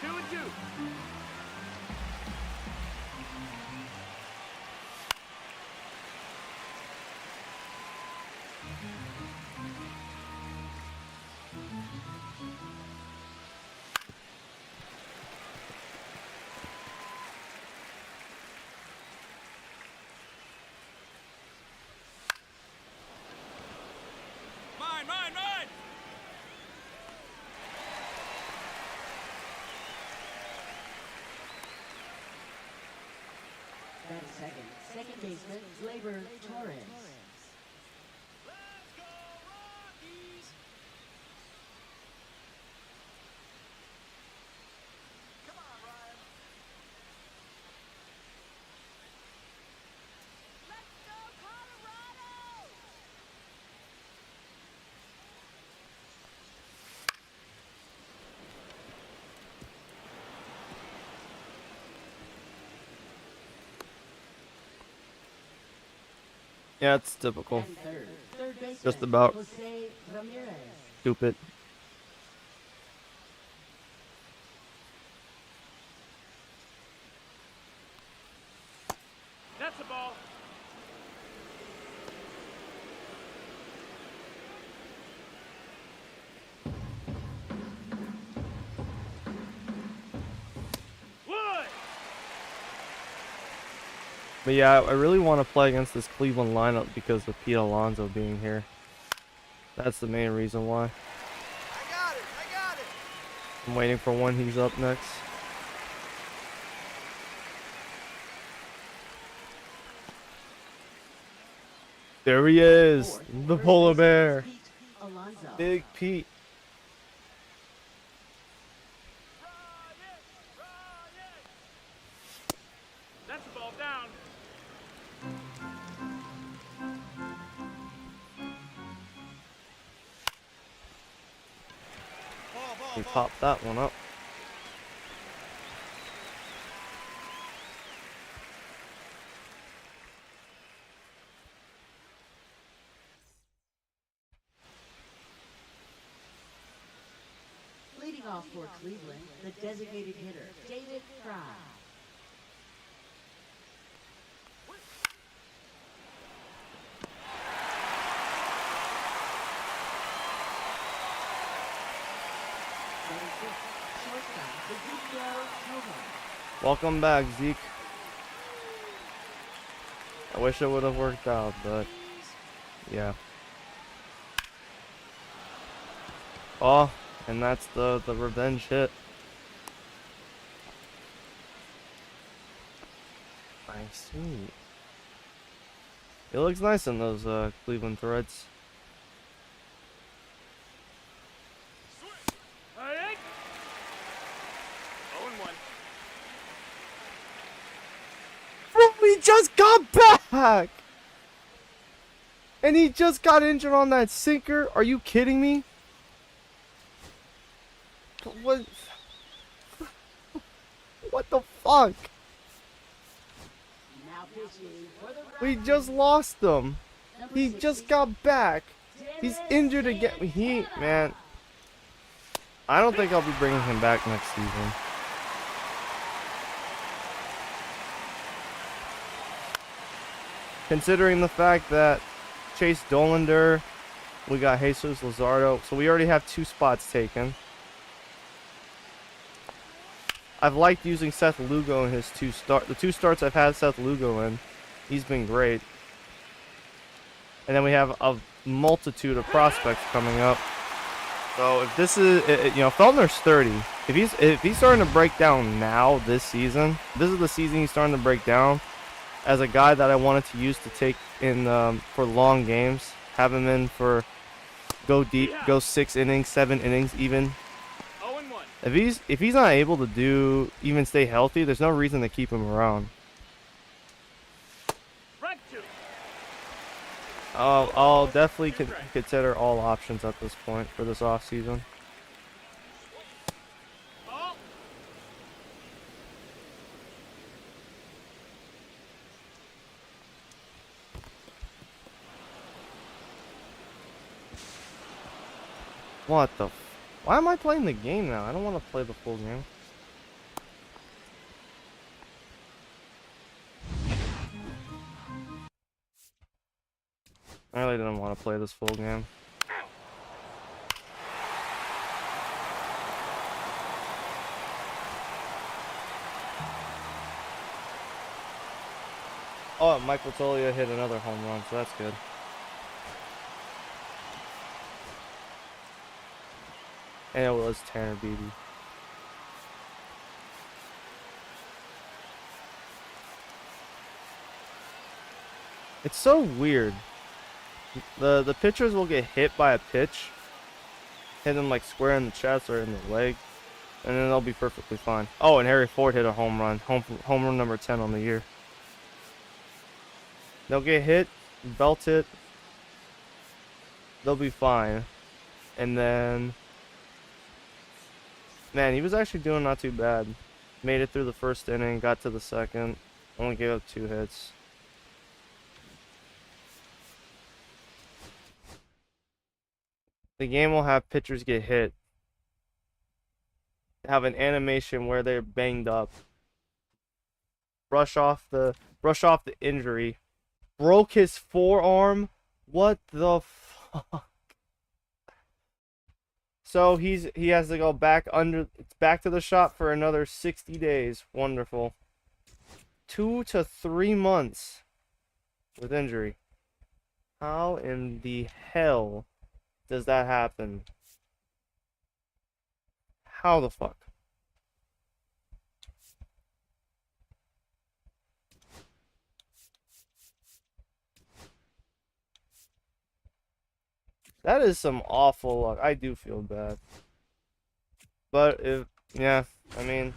2-2. Mine. That is second. Second baseman, Gleyber Torres. Let's go, Rockies! Come on, Ryan. Let's go, Colorado! Yeah, it's typical. And third baseman, Just about. Jose Ramirez. Stupid. That's That's a ball. Wood. But yeah, I really want to play against this Cleveland lineup because of Pete Alonso being here. That's the main reason why. I got it. I got it. I'm waiting for when he's up next. There he is, the polar bear. Pete Alonso. Big Pete. That's a ball down. He popped that one up. Leading off for Cleveland, the designated hitter, David Fry. Shortstop, Ezekiel Tovar. Welcome back, Zeke. I wish it would have worked out, but yeah. Oh, and that's the revenge hit. I see. It looks nice in those Cleveland Threads. Hey. 0-1. Bro, he just got back! And he just got injured on that sinker? Are you kidding me? What? What the fuck? Now pitching for the We Rockies, just lost him. number He 60, just got back. He's Dennis injured again. Man. I don't think I'll be bringing him back next season. Considering the fact that Chase Dollander, we got Jesus Luzardo, so we already have 2 spots taken. I've liked using Seth Lugo in his the 2 starts I've had Seth Lugo in. He's been great. And then we have a multitude of prospects coming up. So if this is, Feltner's 30. If he's starting to break down now this season, this is the season he's starting to break down. As a guy that I wanted to use to take in for long games, have him in for go deep, go 6 innings, 7 innings even. 0-1. If he's not able to do even stay healthy, there's no reason to keep him around. Strike 2. I'll definitely consider all options at this point for this off season. Ball. What the? Why am I playing the game now? I don't want to play the full game. I really didn't want to play this full game. Oh, Michael Tolia hit another home run, so that's good. And it was Tanner Beatty. It's so weird. The pitchers will get hit by a pitch, hit them like square in the chest or in the leg, and then they'll be perfectly fine. Oh, and Harry Ford hit a home run, home run number 10 on the year. They'll get hit, belt it, they'll be fine, and then, man, he was actually doing not too bad. Made it through the first inning, got to the second, only gave up 2 hits. The game will have pitchers get hit, have an animation where they're banged up brush off the injury. Broke his forearm. What the fuck? So he has to go back to the shop for another 60 days. Wonderful. 2 to 3 months with injury. How in the hell does that happen? How the fuck? That is some awful luck. I do feel bad. But yeah, I mean,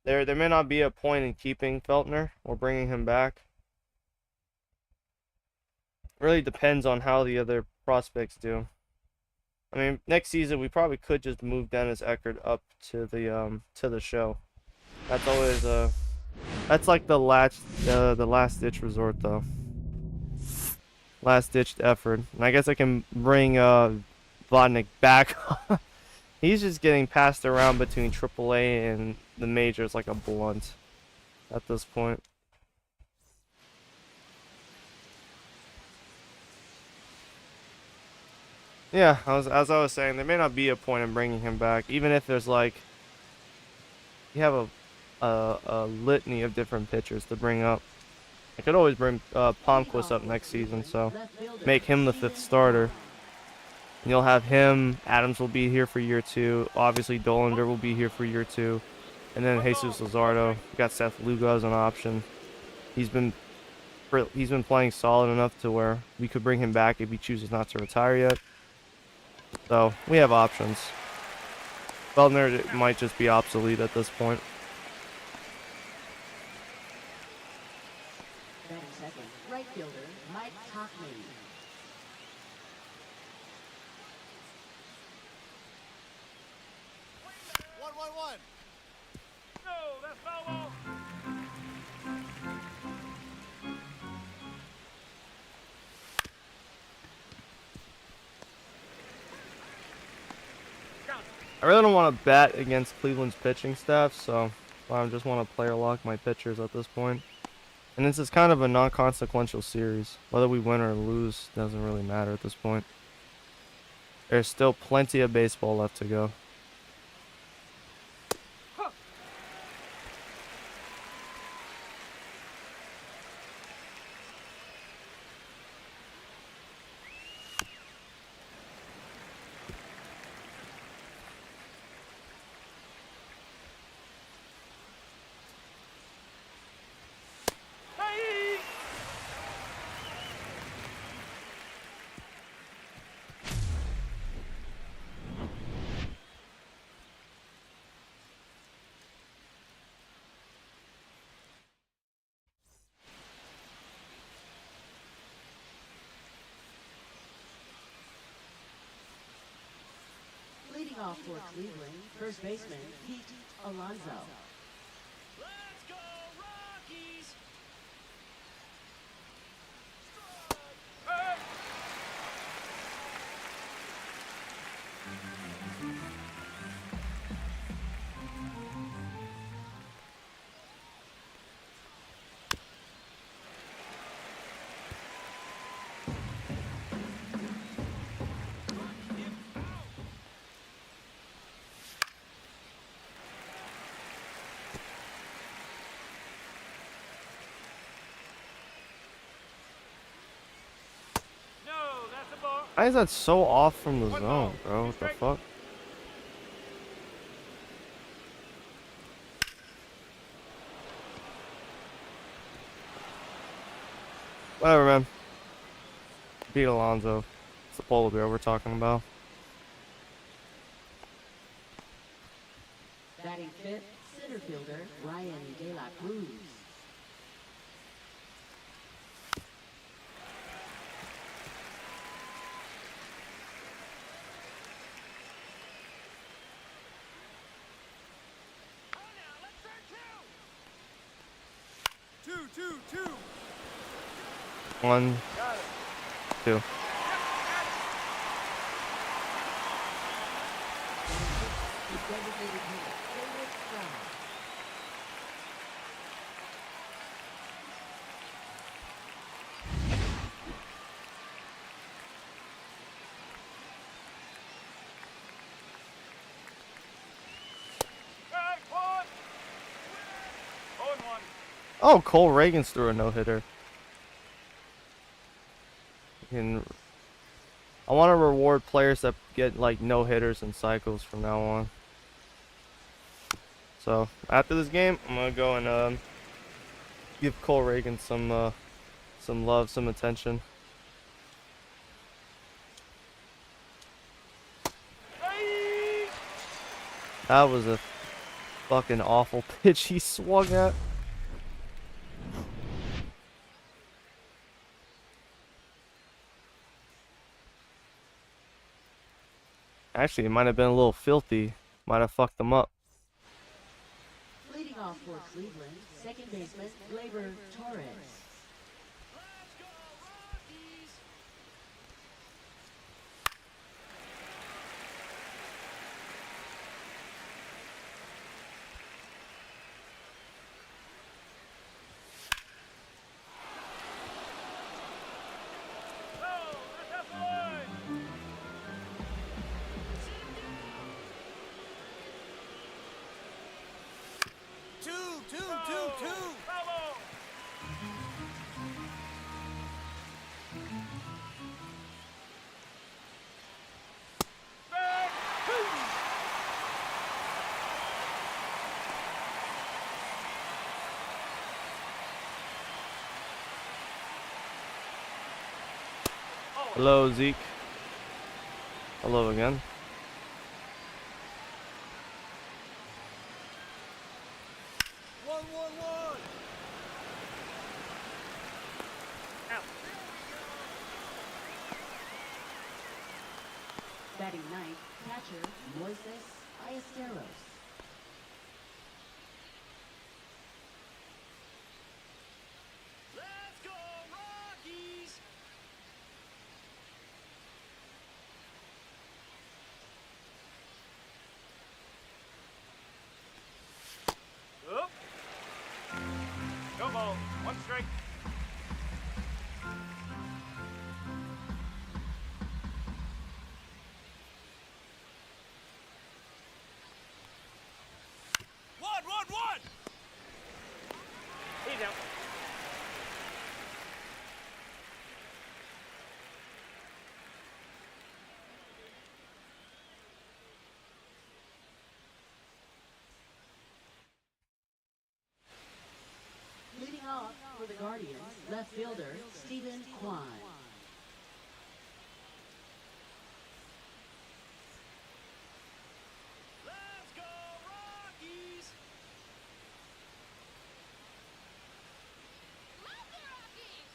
there may not be a point in keeping Feltner or bringing him back. Really depends on how the other prospects do. I mean, next season we probably could just move Dennis Eckert up to the show. That's always that's like the last ditch resort though. Last ditched effort. And I guess I can bring Vodnik back. He's just getting passed around between AAA and the majors like a blunt at this point. Yeah, as I was saying, there may not be a point in bringing him back, even if there's like you have a litany of different pitchers to bring up. I could always bring Palmquist up next season, so make him the 5th starter. And you'll have him. Adams will be here for year 2. Obviously, Dolander will be here for year 2, and then Jesus Luzardo. You got Seth Lugo as an option. He's been playing solid enough to where we could bring him back if he chooses not to retire yet. So we have options. Feltner might just be obsolete at this point. Second, right fielder Mike Tauchman. 1-1-1. No, that's foul ball. I really don't want to bet against Cleveland's pitching staff, so I just want to player lock my pitchers at this point. And this is kind of a non-consequential series. Whether we win or lose doesn't really matter at this point. There's still plenty of baseball left to go. Leading off for Cleveland, first baseman Pete Alonso. Let's go, Rockies! No, that's a ball. Why is that so off from the zone, bro? What the fuck? Whatever, man. Beat Alonso. It's the polar bear we're talking about. Batting fifth, center fielder Ryan De La Cruz. Oh, now, let's turn two. 2-2-2. 1, 2. The designated hitter, David Brown. Oh, Cole Reagan's threw a no-hitter. I want to reward players that get like no-hitters and cycles from now on. So after this game, I'm gonna go and give Cole Reagan some love, some attention. That was a fucking awful pitch he swung at. Actually, it might have been a little filthy. Might have fucked them up. Leading off for Cleveland, second baseman Gleyber Torres. Let's go, Rockies! Oh, that's a line. Two. Bravo. Back. Hello, Zeke. Hello again. One. Out. Batting ninth, catcher Moises Ayesteros. Let's go, Rockies! Up. Go ball. One strike. One! He's out. Leading off for the Guardians, left fielder Stephen Kwan. Let's go, Rockies! Love the Rockies!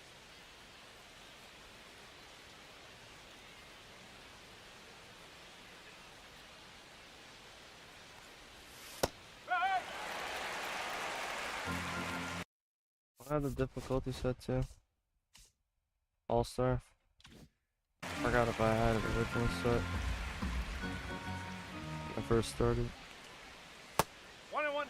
Back. What are the difficulty set to? All-star. Forgot if I had it originally set. When I first started. 1-1.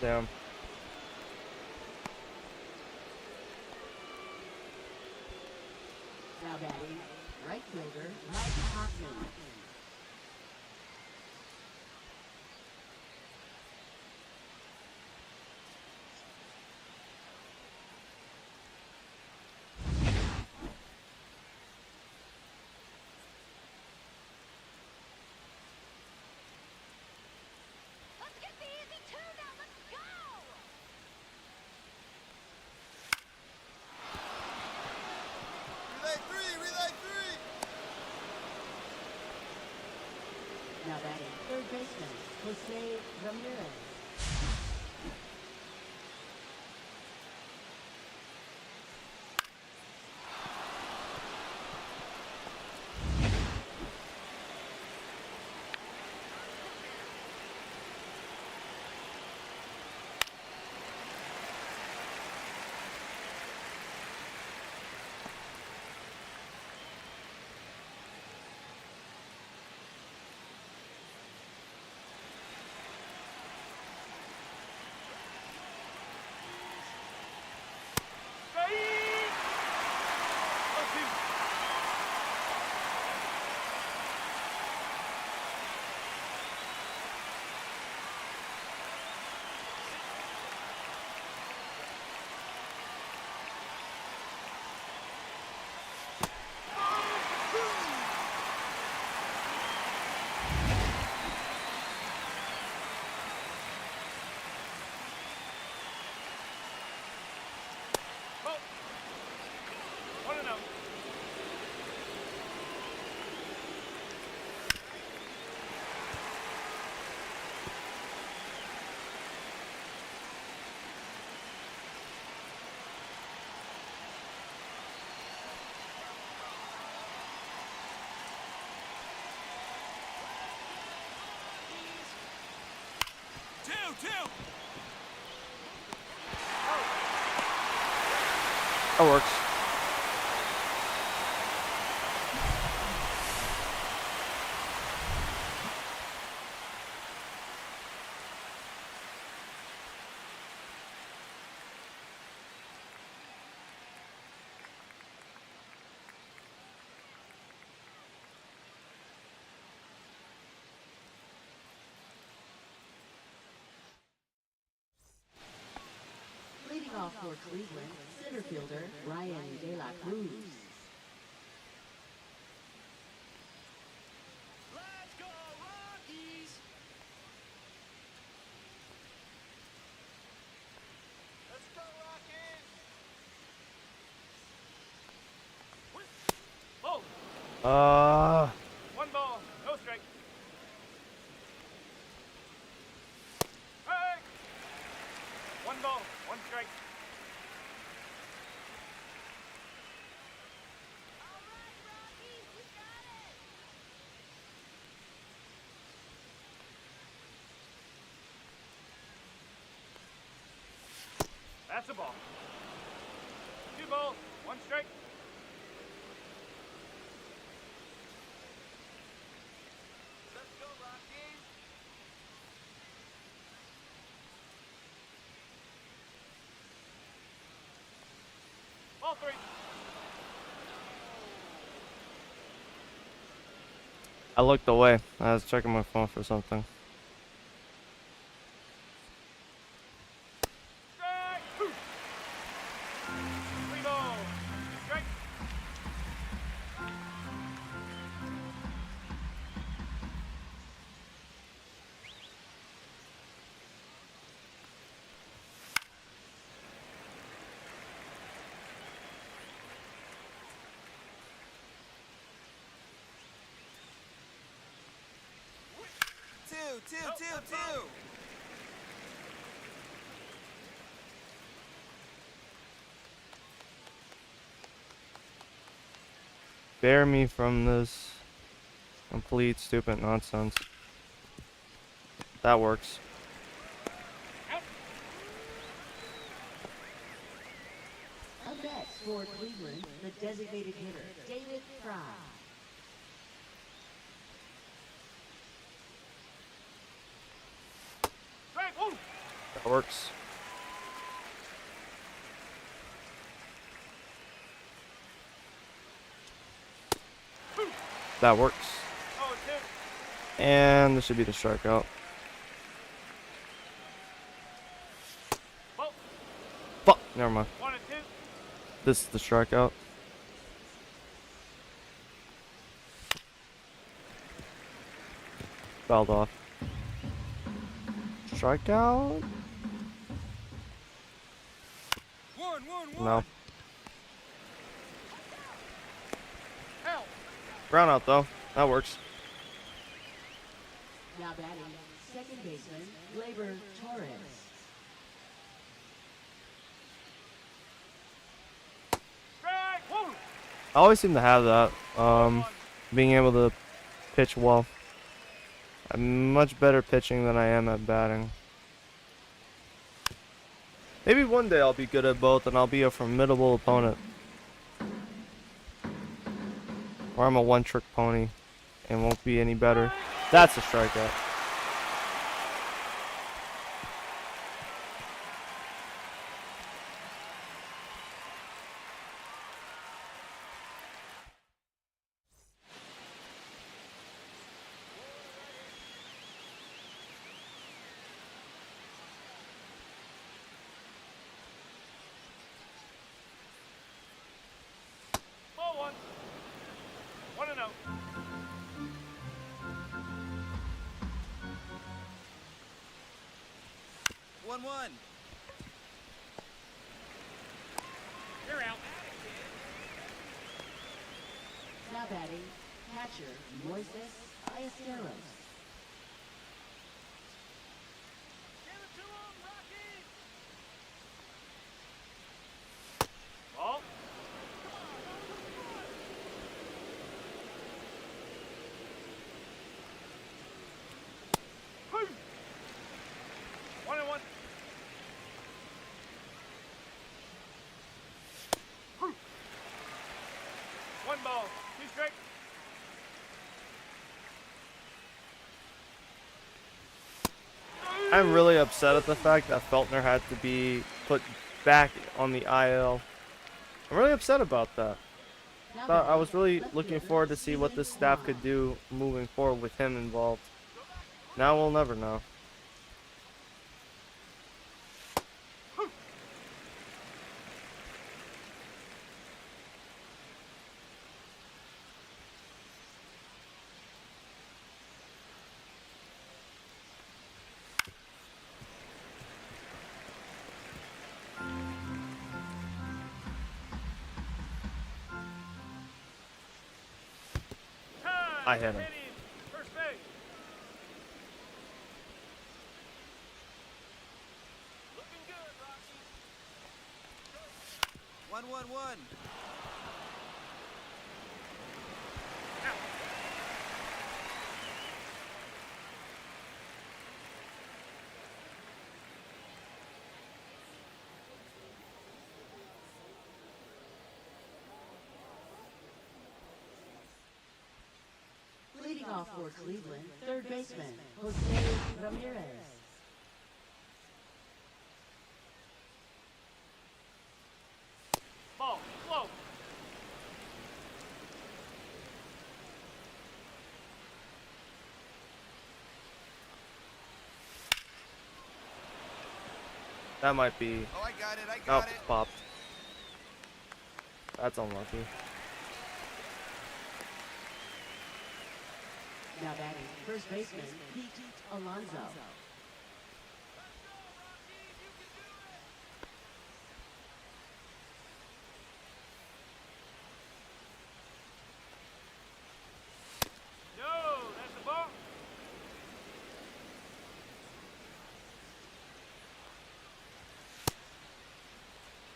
Damn. Now batting, right fielder Mike Hoffman. Let's get the easy two now, let's go! Relay three! Now batting, third baseman Jose Ramirez. That works. Leading off for Cleveland, center fielder Ryan De La Cruz. Let's go, Rockies! Let's go, Rockies! Oh, Uh, one ball, no strike. Hey! One ball, one strike. All right, Rockies, you got it! That's a ball. Two balls, one strike. Let's go, Rockies! Ball three. I looked away. I was checking my phone for something. Strike! Two. Three balls, two strikes. Two. Bear me from this complete stupid nonsense. That works. Up next for Cleveland, the designated hitter David Fry. Strike! Woo! That works. That works. Oh, it's hit. And this should be the strikeout. Ball. Fuck. Never mind. 1 and 2. This is the strikeout. Fouled off. Strikeout? No. Out. Ground out though. That works. Now batting, second baseman Gleyber Torres. Strike! Woo! I always seem to have that. Being able to pitch well. I'm much better pitching than I am at batting. Maybe one day I'll be good at both and I'll be a formidable opponent. Or I'm a one-trick pony and won't be any better. That's a strikeout. Ball 1. 1 and 0. You're out. Now batting, catcher Moises Ballesteros. Give it to 'em, Rockies! Ball. Woo! 1 One ball. Two straight. I'm really upset at the fact that Feltner had to be put back on the IL. I'm really upset about that. Now I batting, was really left looking fielder, forward to see what Steven this staff Kwan. could do moving forward with him involved. Now we'll never know. Time. I hit him. Hitting. First base. Looking good, Rockies. 1-1-1. Leading off for Cleveland, third baseman, Jose Ramirez. Ball. Slow. That might be. Oh, I got it. I Oh, got it. popped. That's unlucky. Now batting, first baseman, Pete Alonso. No, that's the ball.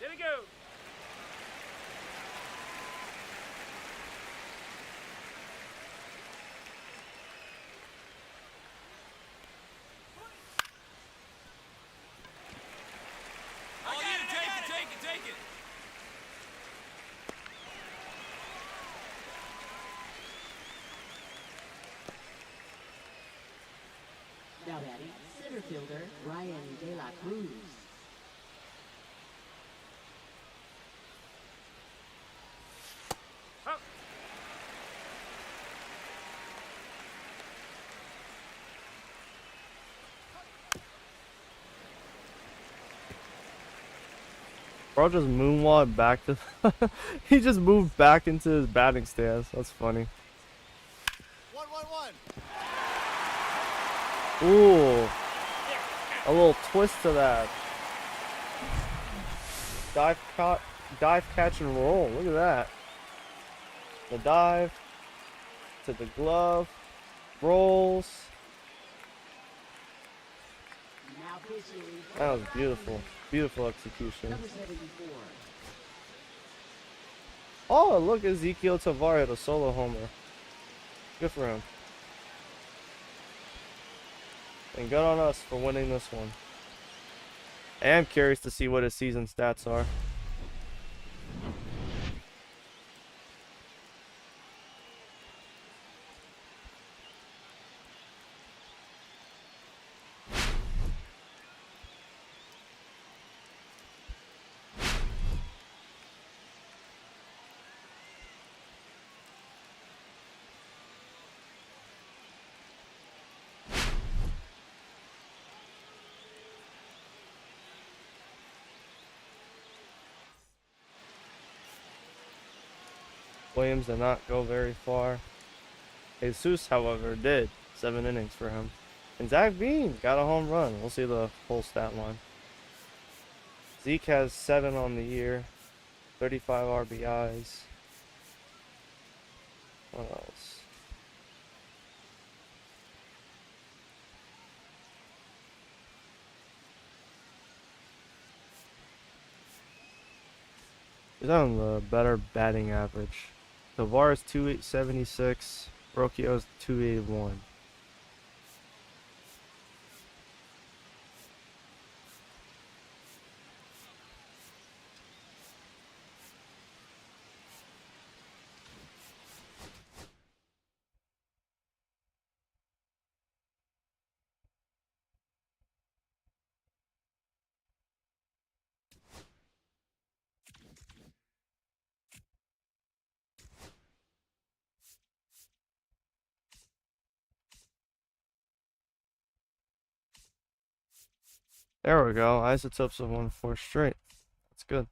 There we go. Oh, yeah, take it. Now batting, center fielder, Ryan De La Cruz. Up. Bro just moonwalked back to. He just moved back into his batting stance. That's funny. 1-1-1. Ooh. A little twist to that. Dive, catch, and roll. Look at that. The dive to the glove, rolls. Now pitching, That was beautiful. Beautiful execution. number 74. Oh, look, Ezekiel Tavar hit a solo homer. Good for him. And good on us for winning this one. I am curious to see what his season stats are. Williams did not go very far. Jesus, however, did. 7 innings for him. And Zach Bean got a home run. We'll see the full stat line. Zeke has 7 on the year. 35 RBIs. What else? He's on the better batting average. Tavares 276, Rockies 281. There we go. Isotopes of 1-4 straight. That's good.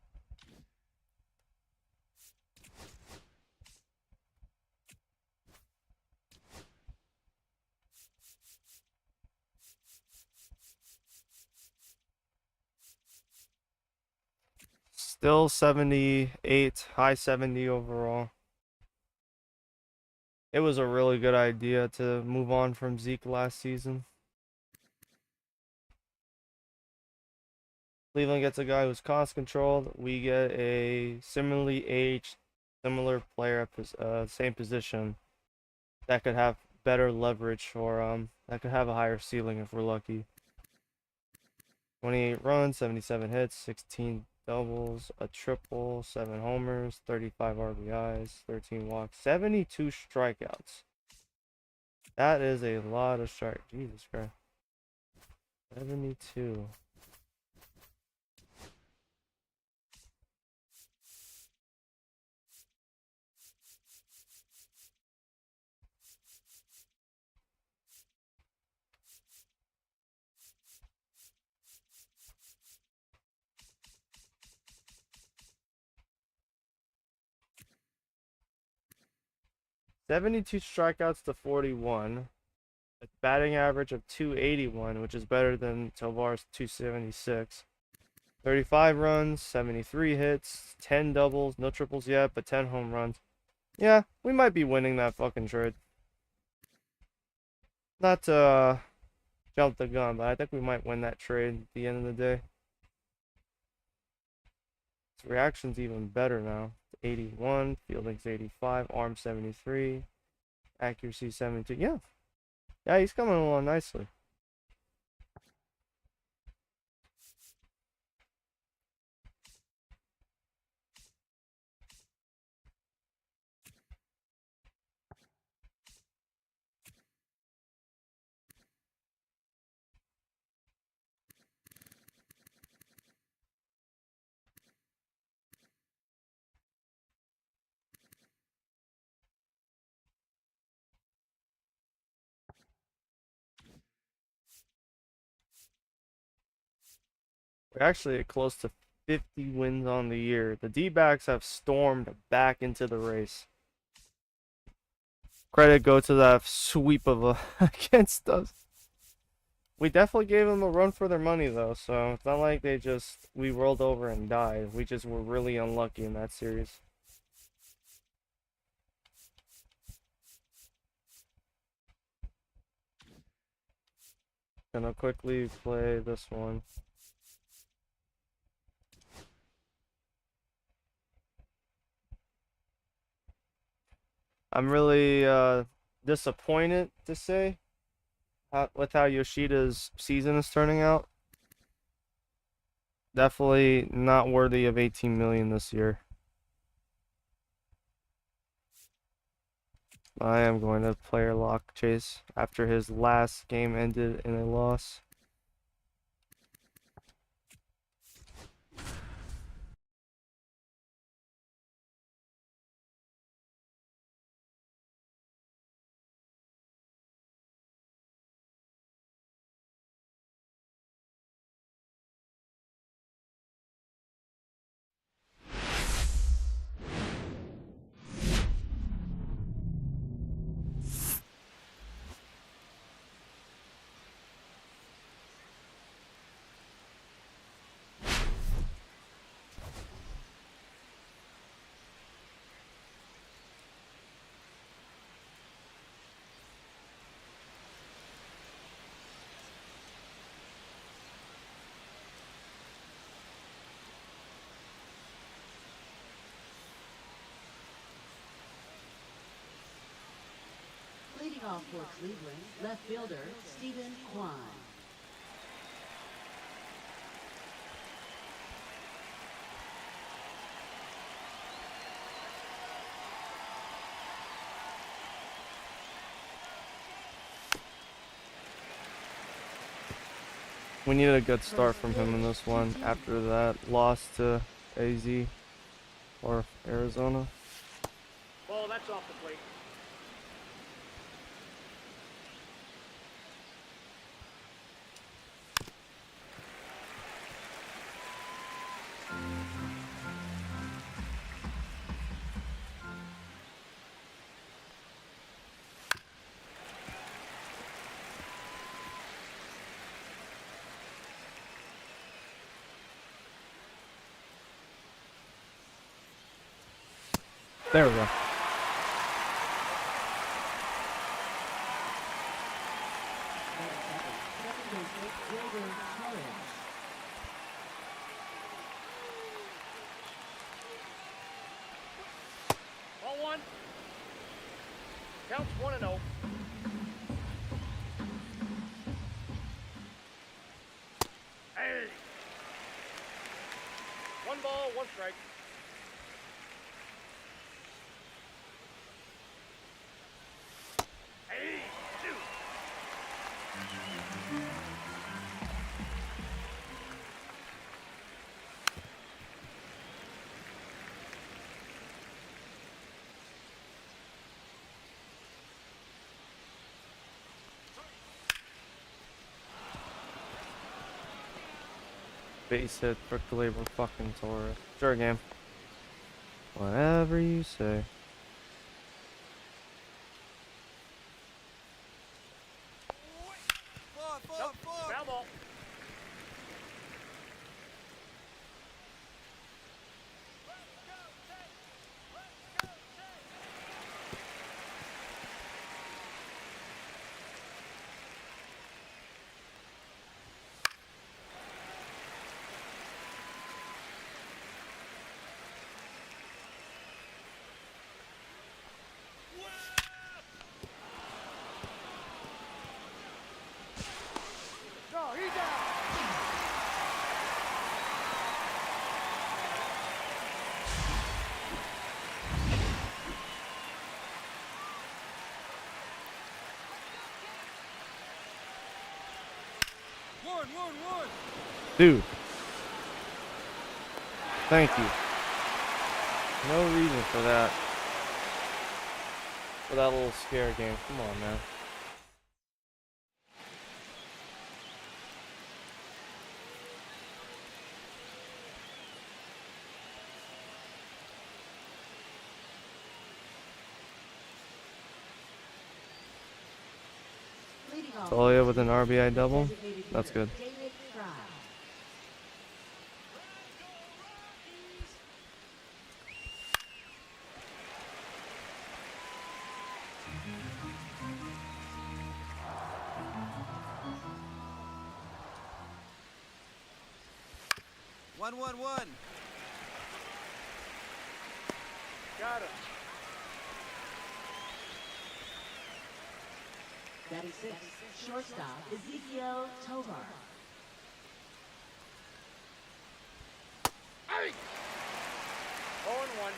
Still 78, high 70 overall. It was a really good idea to move on from Zeke last season. Cleveland gets a guy who's cost controlled. We get a similarly aged, similar player at same position that could have better leverage or that could have a higher ceiling if we're lucky. 28 runs, 77 hits, 16 doubles, a triple, 7 homers, 35 RBIs, 13 walks, 72 strikeouts. That is a lot of strike. Jesus Christ. 72. "72 strikeouts to 41. A batting average of 281, which is better than Tovar's 276. 35 runs, 73 hits, 10 doubles, no triples yet, but 10 home runs. Yeah, we might be winning that fucking trade. Not to jump the gun, but I think we might win that trade at the end of the day. His reaction's even better now. 81, fielding's 85, arm 73, accuracy 72. Yeah. Yeah, he's coming along nicely. We're actually close to 50 wins on the year. The D-backs have stormed back into the race. Credit go to that sweep of against us. We definitely gave them a run for their money though, so it's not like we rolled over and died. We just were really unlucky in that series. Gonna quickly play this one. I'm really disappointed to say with how Yoshida's season is turning out. Definitely not worthy of 18 million this year. I am going to player lock Chase after his last game ended in a loss. Leading off for Cleveland, left fielder Stephen Kwan. We needed a good start from him in this one after that loss to AZ or Arizona. Ball, that's off the plate. There we go. Second baseman, Wilder Torres. Ball one. Counts 1-0. Hey. One ball, one strike. Hey, two. Base hit for Glaber fucking Torres. Sure, game. Whatever you say. Forward, forward, Nope. forward. Foul ball. No, he's out. One. Dude. Thank you. No reason for that. For that little scare game. Come on, man. Leading off. Talia with an RBI double. Designated That's hitter, good. David Fry. One. Got him. Batting sixth, shortstop, Ezekiel Tovar. Hey. 0-1.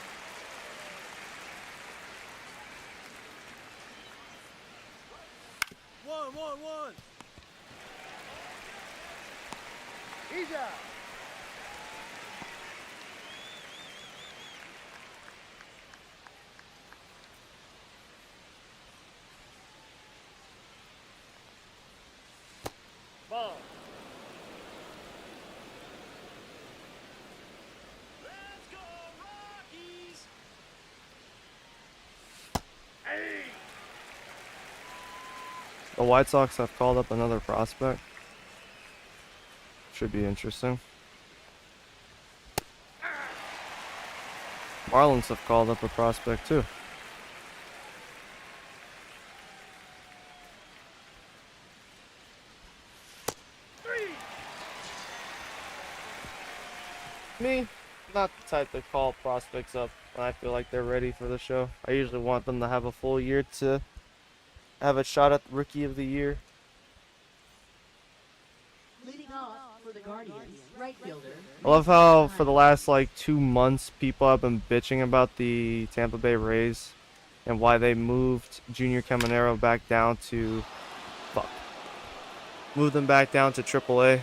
One. He's out. Ball. Let's go, Rockies. Hey. The White Sox have called up another prospect. Should be interesting. Marlins have called up a prospect too. Three. Me, not the type to call prospects up when I feel like they're ready for the show. I usually want them to have a full year to have a shot at Rookie of the Year. Leading off for the Guardians, right fielder. I love how for the last like 2 months people have been bitching about the Tampa Bay Rays and why they moved Junior Caminero back down to moved them back down to AAA.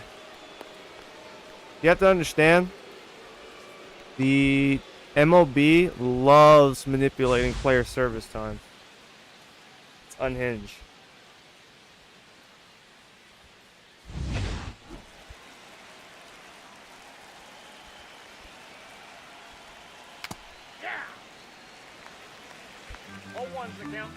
You have to understand, the MLB loves manipulating player service time. It's unhinged. Yeah. 0-1's the count.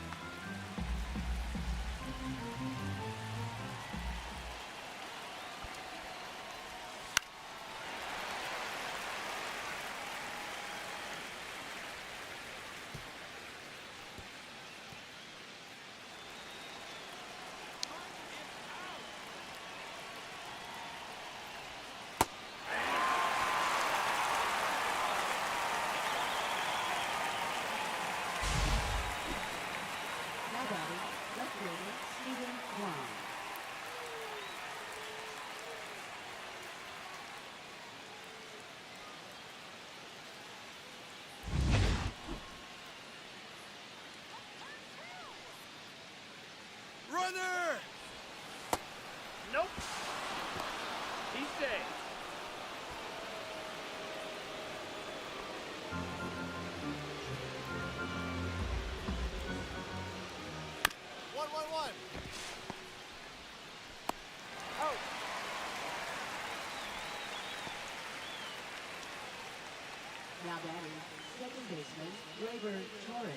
Now batting, second baseman, Gleyber Torres.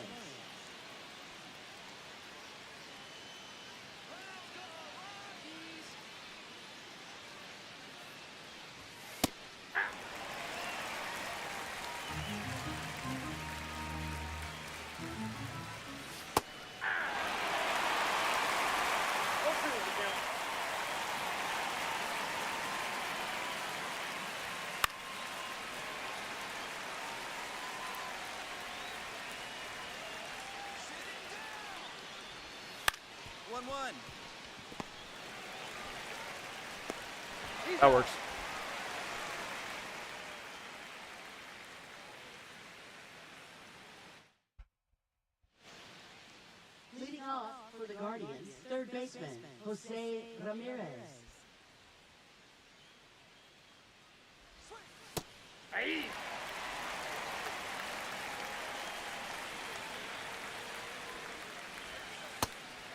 Let's go, Rockies! Go through the count. One, one. That works. Leading off for the Guardians, third baseman, Jose Ramirez. Ahí.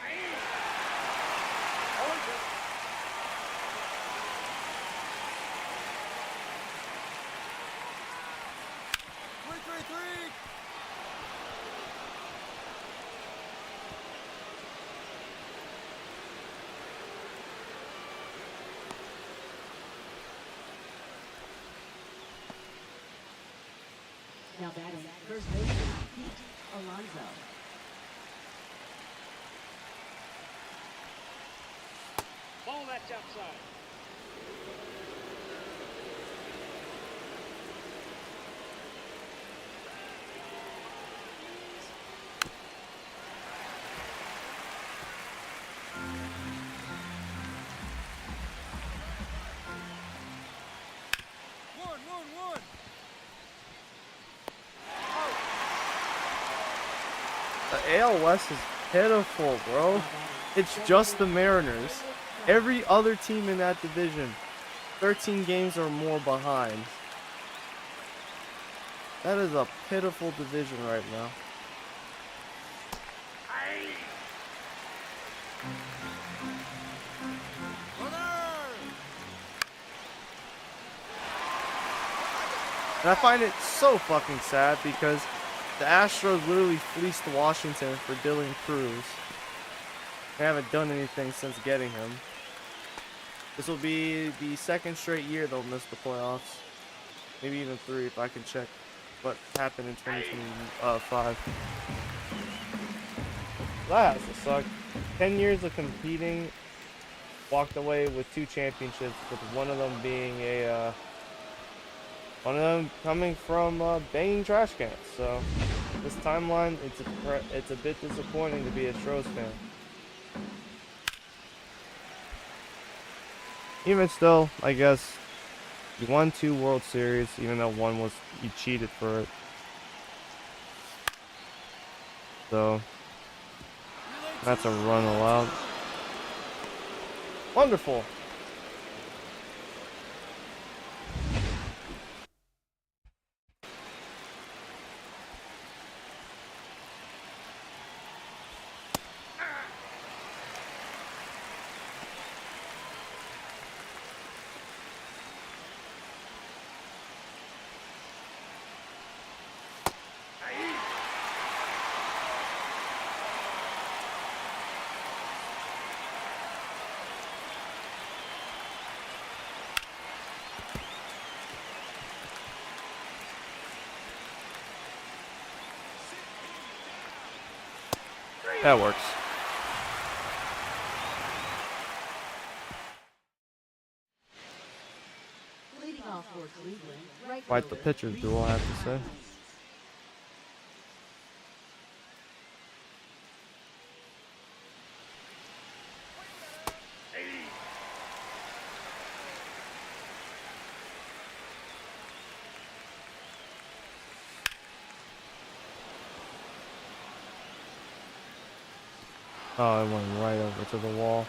Ahí. Orange. 3-3-3! Now batting, first baseman, Pete Alonso. Ball that's outside. One. The AL West is pitiful, bro. It's just the Mariners. Every other team in that division, 13 games or more behind. That is a pitiful division right now. And I find it so fucking sad because the Astros literally fleeced Washington for Dylan Cruz. They haven't done anything since getting him. This will be the second straight year they'll miss the playoffs. Maybe even 3 if I can check what happened in 2025. That has to suck. 10 years of competing, walked away with 2 championships, with one of them being a one of them coming from banging trash cans. So this timeline, it's a bit disappointing to be a Stros fan. Even still, I guess you won 2 World Series, even though one was you cheated for it. So that's a run allowed. Wonderful. That works. Leading off for Cleveland, right Quite the fielder, pitcher's duel, I have to say. Oh, it went right over to the wall.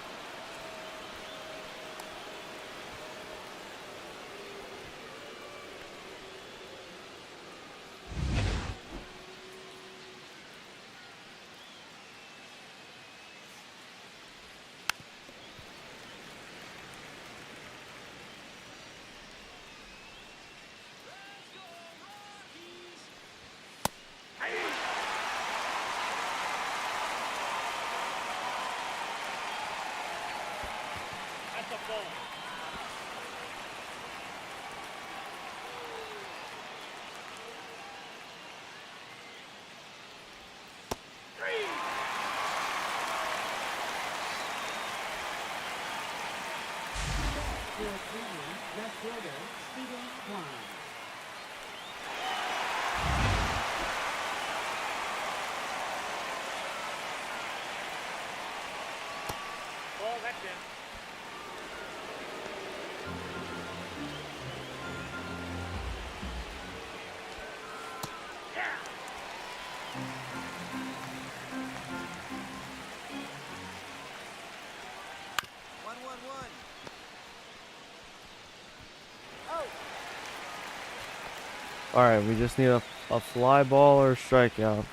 Alright, we just need a fly ball or a strikeout.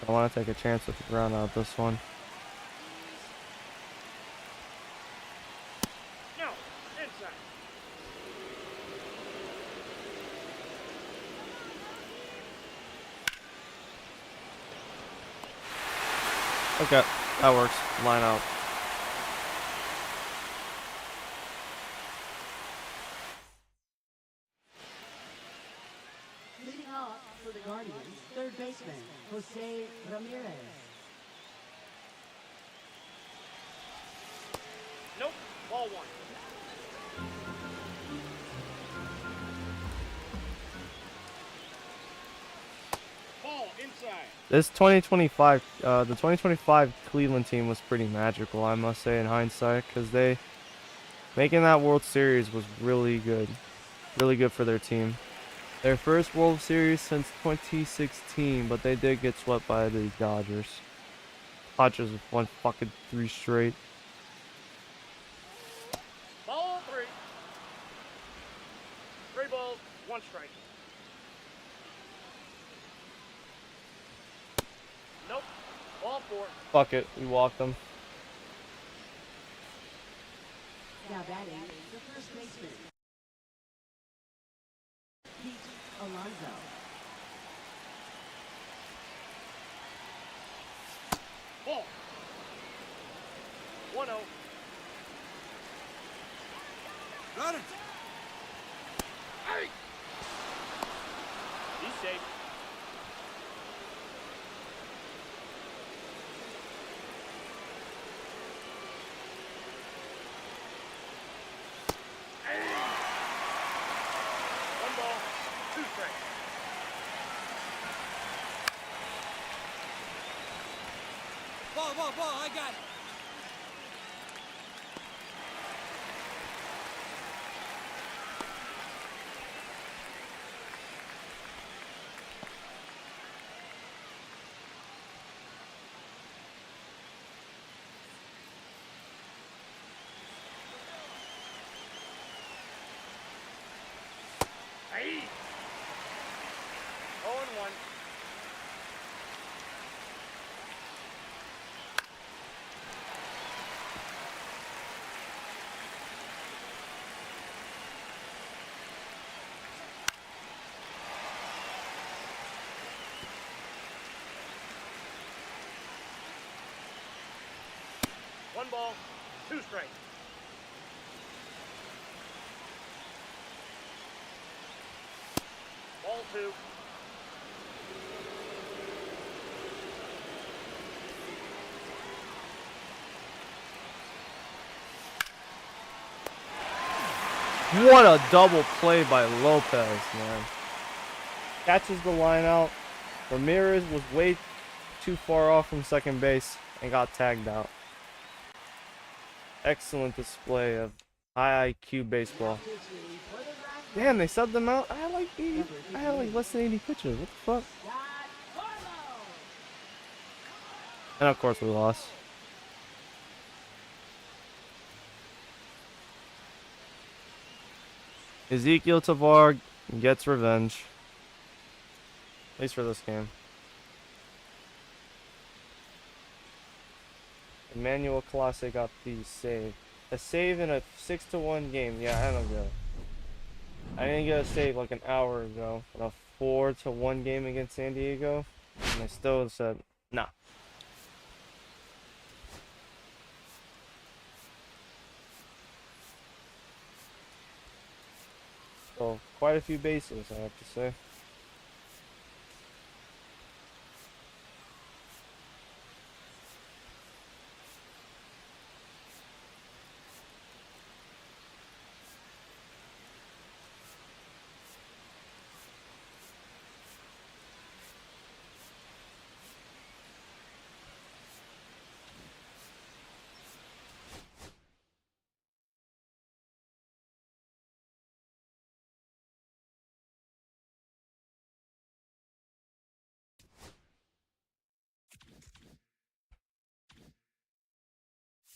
I want to take a chance with the ground out this one. No, inside. Okay, that works. Line out. Leading off for the Guardians, third baseman, Jose Ramirez. Nope, ball one. Ball inside. This the 2025 Cleveland team was pretty magical, I must say, in hindsight, because making that World Series was really good for their team. Their first World Series since 2016, but they did get swept by the Dodgers. Dodgers won fucking 3 straight. Ball three. 3 balls, 1 strike. Nope, ball 4. Fuck it, we walked them. Now batting, the first baseman, Pete Alonso. Ball. 1-0. Run it. Hey! He's safe. Hey! 1 ball, 2 strikes. Ball, I got it. Hey! 0-1. One ball, 2 strikes. Ball 2. What a double play by Lopez, man. Catches the line out. Ramirez was way too far off from second base and got tagged out. Excellent display of high IQ baseball. Damn, they subbed them out. I had like less than 80 pitches. What the fuck? And of course we lost. Ezekiel Tavar gets revenge. At least for this game. Emmanuel Clase got the save. A save in a 6-1 game. Yeah, I don't get it. I didn't get a save like an hour ago in a 4-1 game against San Diego, and I still said nah. So quite a few bases, I have to say.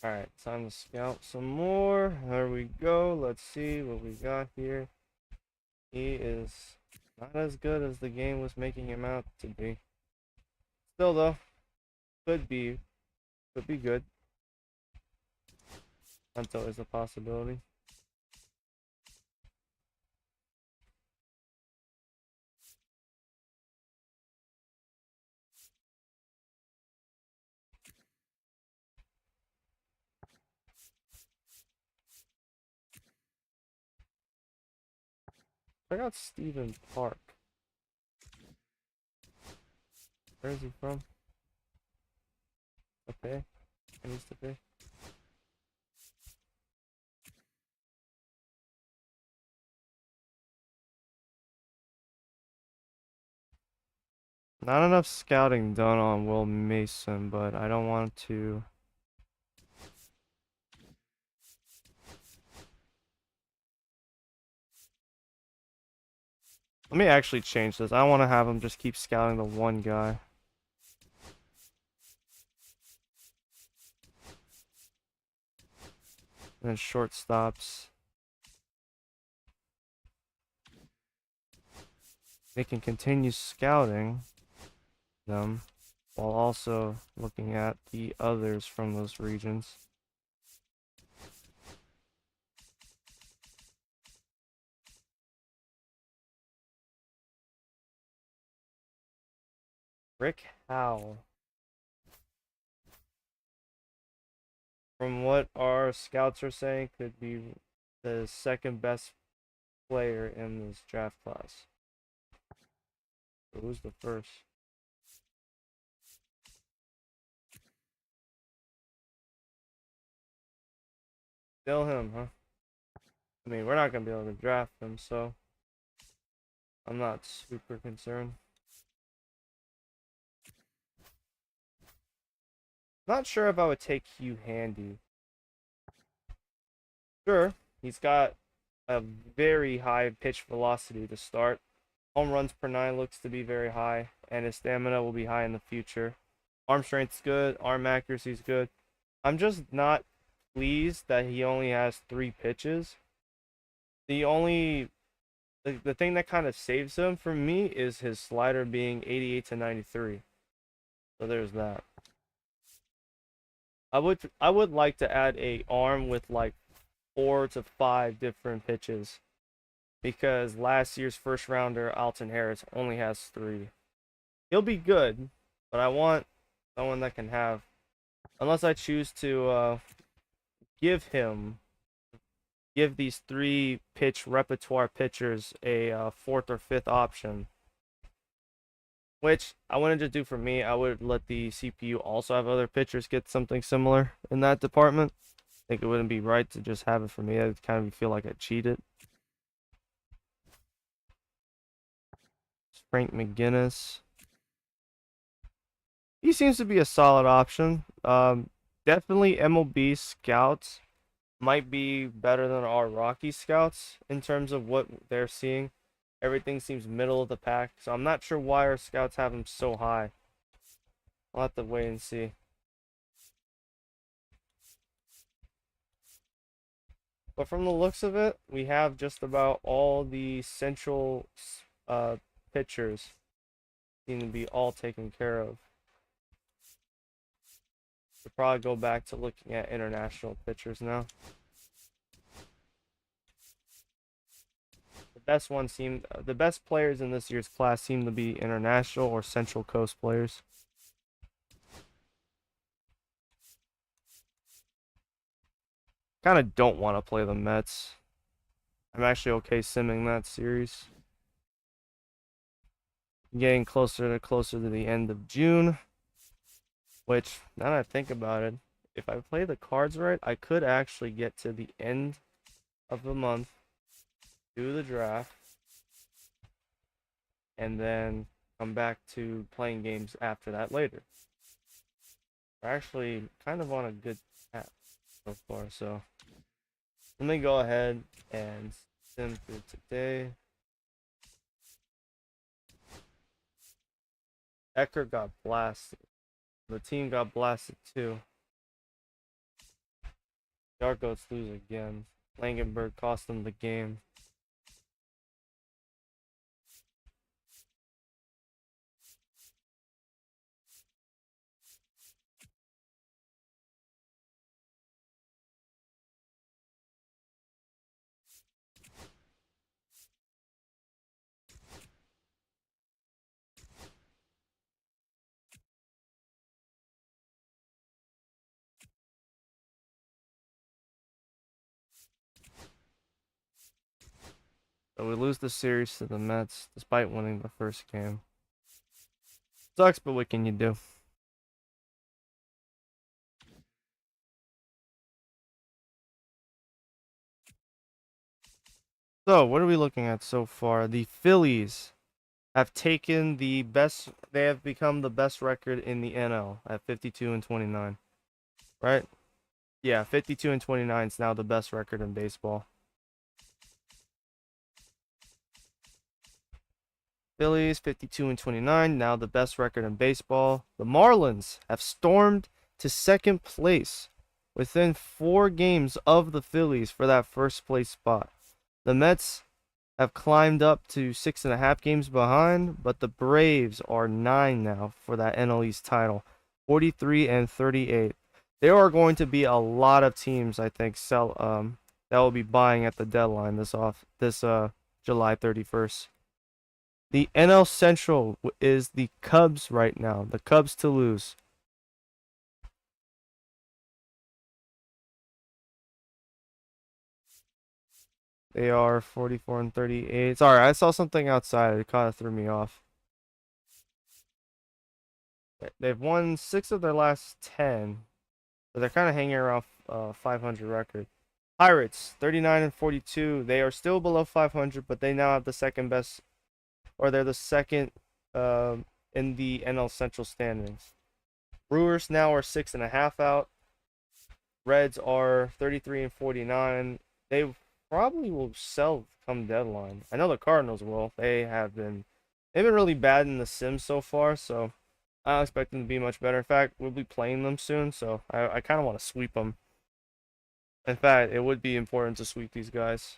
Alright, time to scout some more. There we go. Let's see what we got here. He is Not as good as the game was making him out to be. Still though, could be good. That's always a possibility. Check out Stephen Park. Where is he from? Okay. He needs to pay. Not enough scouting done on Will Mason, but I don't want to. Let me actually change this. I want to have him just keep scouting the one guy. And then shortstops. They can continue scouting them while also looking at the others from those regions. Rick Howe. From what our scouts are saying, could be the second best player in this draft class. So who's the first? Still him, huh? I mean, we're not going to be able to draft him, so I'm not super concerned. Not sure if I would take Hugh Handy. Sure, he's got a very high pitch velocity to start. Home runs per 9 looks to be very high, and his stamina will be high in the future. Arm strength's good, arm accuracy's good. I'm just not pleased that he only has 3 pitches. The thing that kind of saves him for me is his slider being 88 to 93. So there's that. I would like to add a arm with like 4 to 5 different pitches, because last year's first rounder Alton Harris only has 3. He'll be good, but I want someone that can have, unless I choose to give these 3 pitch repertoire pitchers a 4th or 5th option, which I wouldn't just do for me. I would let the CPU also have other pitchers get something similar in that department. I think it wouldn't be right to just have it for me. I'd kind of feel like I cheated. Frank McGinnis. He seems to be a solid option. Definitely MLB scouts might be better than our Rocky scouts in terms of what they're seeing. Everything seems middle of the pack, so I'm not sure why our scouts have him so high. I'll have to wait and see. But from the looks of it, we have just about all the central pitchers seem to be all taken care of. We'll probably go back to looking at international pitchers now. The best players in this year's class seem to be international or Central Coast players. Kind of don't want to play the Mets. I'm actually okay simming that series. Getting closer to the end of June, which, now that I think about it, if I play the cards right, I could actually get to the end of the month, do the draft, and then come back to playing games after that later. We're actually kind of on a good path so far, so let me go ahead and sim through today. Ecker got blasted. The team got blasted too. Yargoats lose again. Langenberg cost them the game. So we lose the series to the Mets despite winning the first game. Sucks, but what can you do? So, what are we looking at so far? The Phillies have taken the best, they have become the best record in the NL at 52 and 29. Right? Yeah, 52 and 29 is now the best record in baseball. Phillies 52 and 29, now the best record in baseball. The Marlins have stormed to second place within 4 games of the Phillies for that first place spot. The Mets have climbed up to 6.5 games behind, but the Braves are 9 now for that NL East title, 43 and 38. There are going to be a lot of teams, I think, that will be buying at the deadline this July 31st. The NL Central is the Cubs right now. The Cubs to lose. They are 44 and 38. Sorry, I saw something outside. It kind of threw me off. They've won 6 of their last 10. But they're kind of hanging around 500 record. Pirates 39 and 42. They are still below 500, but they now have the second best, or they're the second in the NL Central standings. Brewers now are 6.5 out. Reds are 33 and 49. They probably will sell come deadline. I know the Cardinals will. They've been really bad in the Sims so far, so I don't expect them to be much better. In fact, we'll be playing them soon, so I kind of want to sweep them. In fact, it would be important to sweep these guys,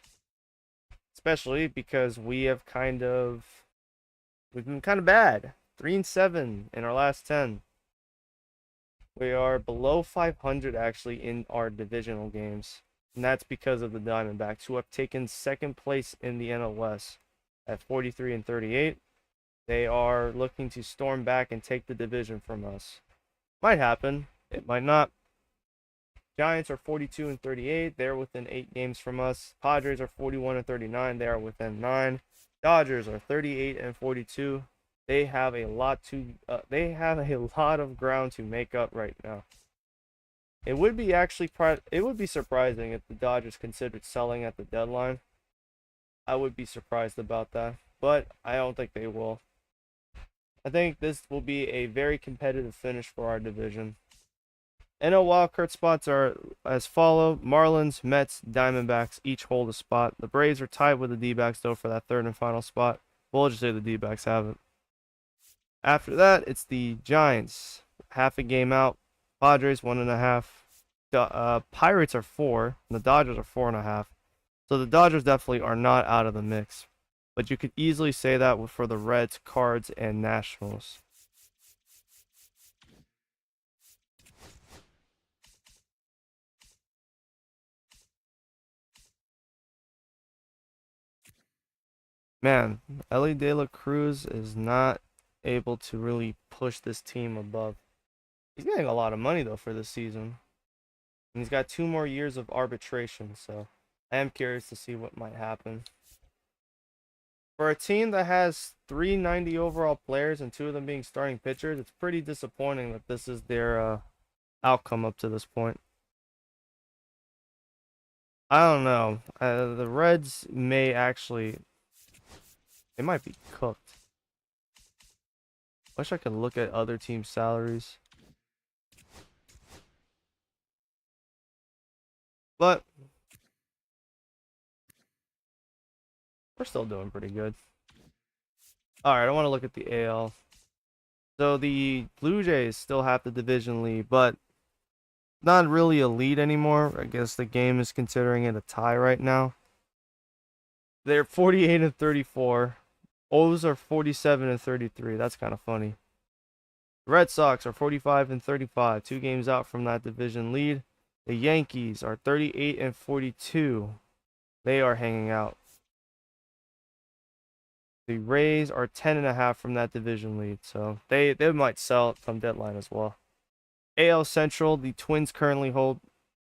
especially because we've been kind of bad. 3 and 7 in our last 10. We are below 500 actually in our divisional games. And that's because of the Diamondbacks, who have taken second place in the NL West at 43 and 38. They are looking to storm back and take the division from us. Might happen. It might not. Giants are 42 and 38. They're within 8 games from us. Padres are 41 and 39. They are within 9. Dodgers are 38 and 42. They have a lot of ground to make up right now. It would be surprising if the Dodgers considered selling at the deadline. I would be surprised about that, but I don't think they will. I think this will be a very competitive finish for our division. NL wildcard spots are as follow: Marlins, Mets, Diamondbacks each hold a spot. The Braves are tied with the D-backs though for that third and final spot. We'll just say the D-backs have it. After that, it's the Giants, half a game out. Padres 1.5. Pirates are 4. And the Dodgers are 4.5. So the Dodgers definitely are not out of the mix. But you could easily say that for the Reds, Cards, and Nationals. Man, Ellie De La Cruz is not able to really push this team above. He's getting a lot of money though for this season. And he's got 2 more years of arbitration, so I am curious to see what might happen. For a team that has 390 overall players and 2 of them being starting pitchers, it's pretty disappointing that this is their outcome up to this point. I don't know. The Reds may actually... They might be cooked. Wish I could look at other teams' salaries. But we're still doing pretty good. Alright, I want to look at the AL. So the Blue Jays still have the division lead, but not really a lead anymore. I guess the game is considering it a tie right now. They're 48 and 34. O's are 47 and 33. That's kind of funny. The Red Sox are 45 and 35, 2 games out from that division lead. The Yankees are 38 and 42. They are hanging out. The Rays are 10.5 from that division lead, so they might sell come deadline as well. AL Central, the Twins currently hold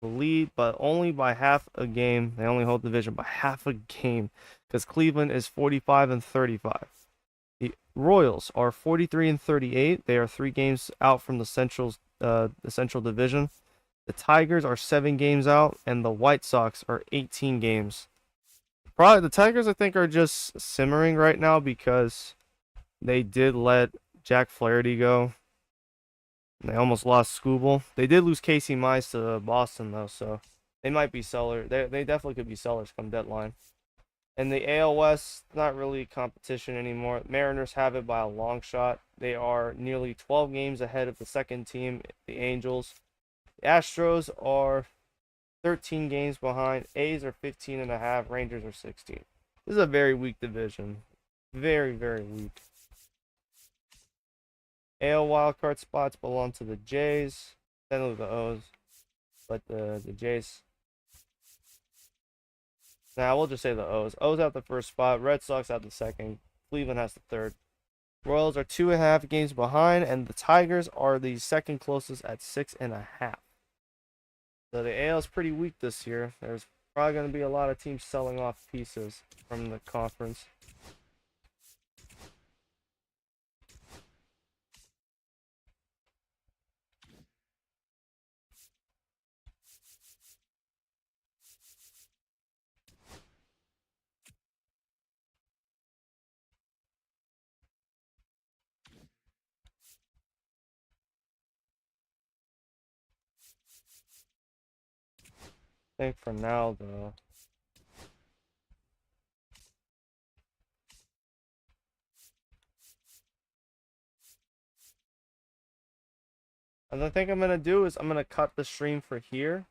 the lead, but only by half a game. They only hold the division by half a game. because Cleveland is 45 and 35. The Royals are 43 and 38. They are 3 games out from the Central Division. The Tigers are 7 games out, and the White Sox are 18 games. Probably the Tigers, I think, are just simmering right now because they did let Jack Flaherty go. They almost lost Scooble. They did lose Casey Mize to Boston, though, so they might be sellers. They definitely could be sellers come deadline. And the AL West, not really competition anymore. Mariners have it by a long shot. They are nearly 12 games ahead of the second team, the Angels. The Astros are 13 games behind. A's are 15 and a half. Rangers are 16. This is a very weak division. Very, very weak. AL wildcard spots belong to the Jays. Then the O's. But the Jays. Now, we'll just say the O's. O's have the first spot. Red Sox have the second. Cleveland has the third. Royals are 2.5 games behind, and the Tigers are the second closest at 6.5. So the AL is pretty weak this year. There's probably going to be a lot of teams selling off pieces from the conference. I think for now, though. And the thing I'm going to do is I'm going to cut the stream for here.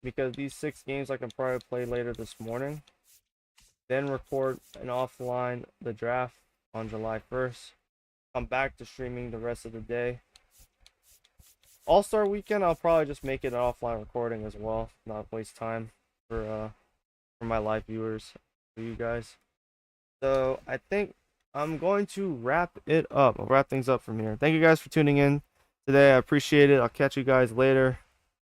Because these 6 games I can probably play later this morning. Then record an offline the draft on July 1st. Come back to streaming the rest of the day. All-Star Weekend, I'll probably just make it an offline recording as well. Not waste time for my live viewers, for you guys. So I think I'm going to wrap it up. I'll wrap things up from here. Thank you guys for tuning in today. I appreciate it. I'll catch you guys later.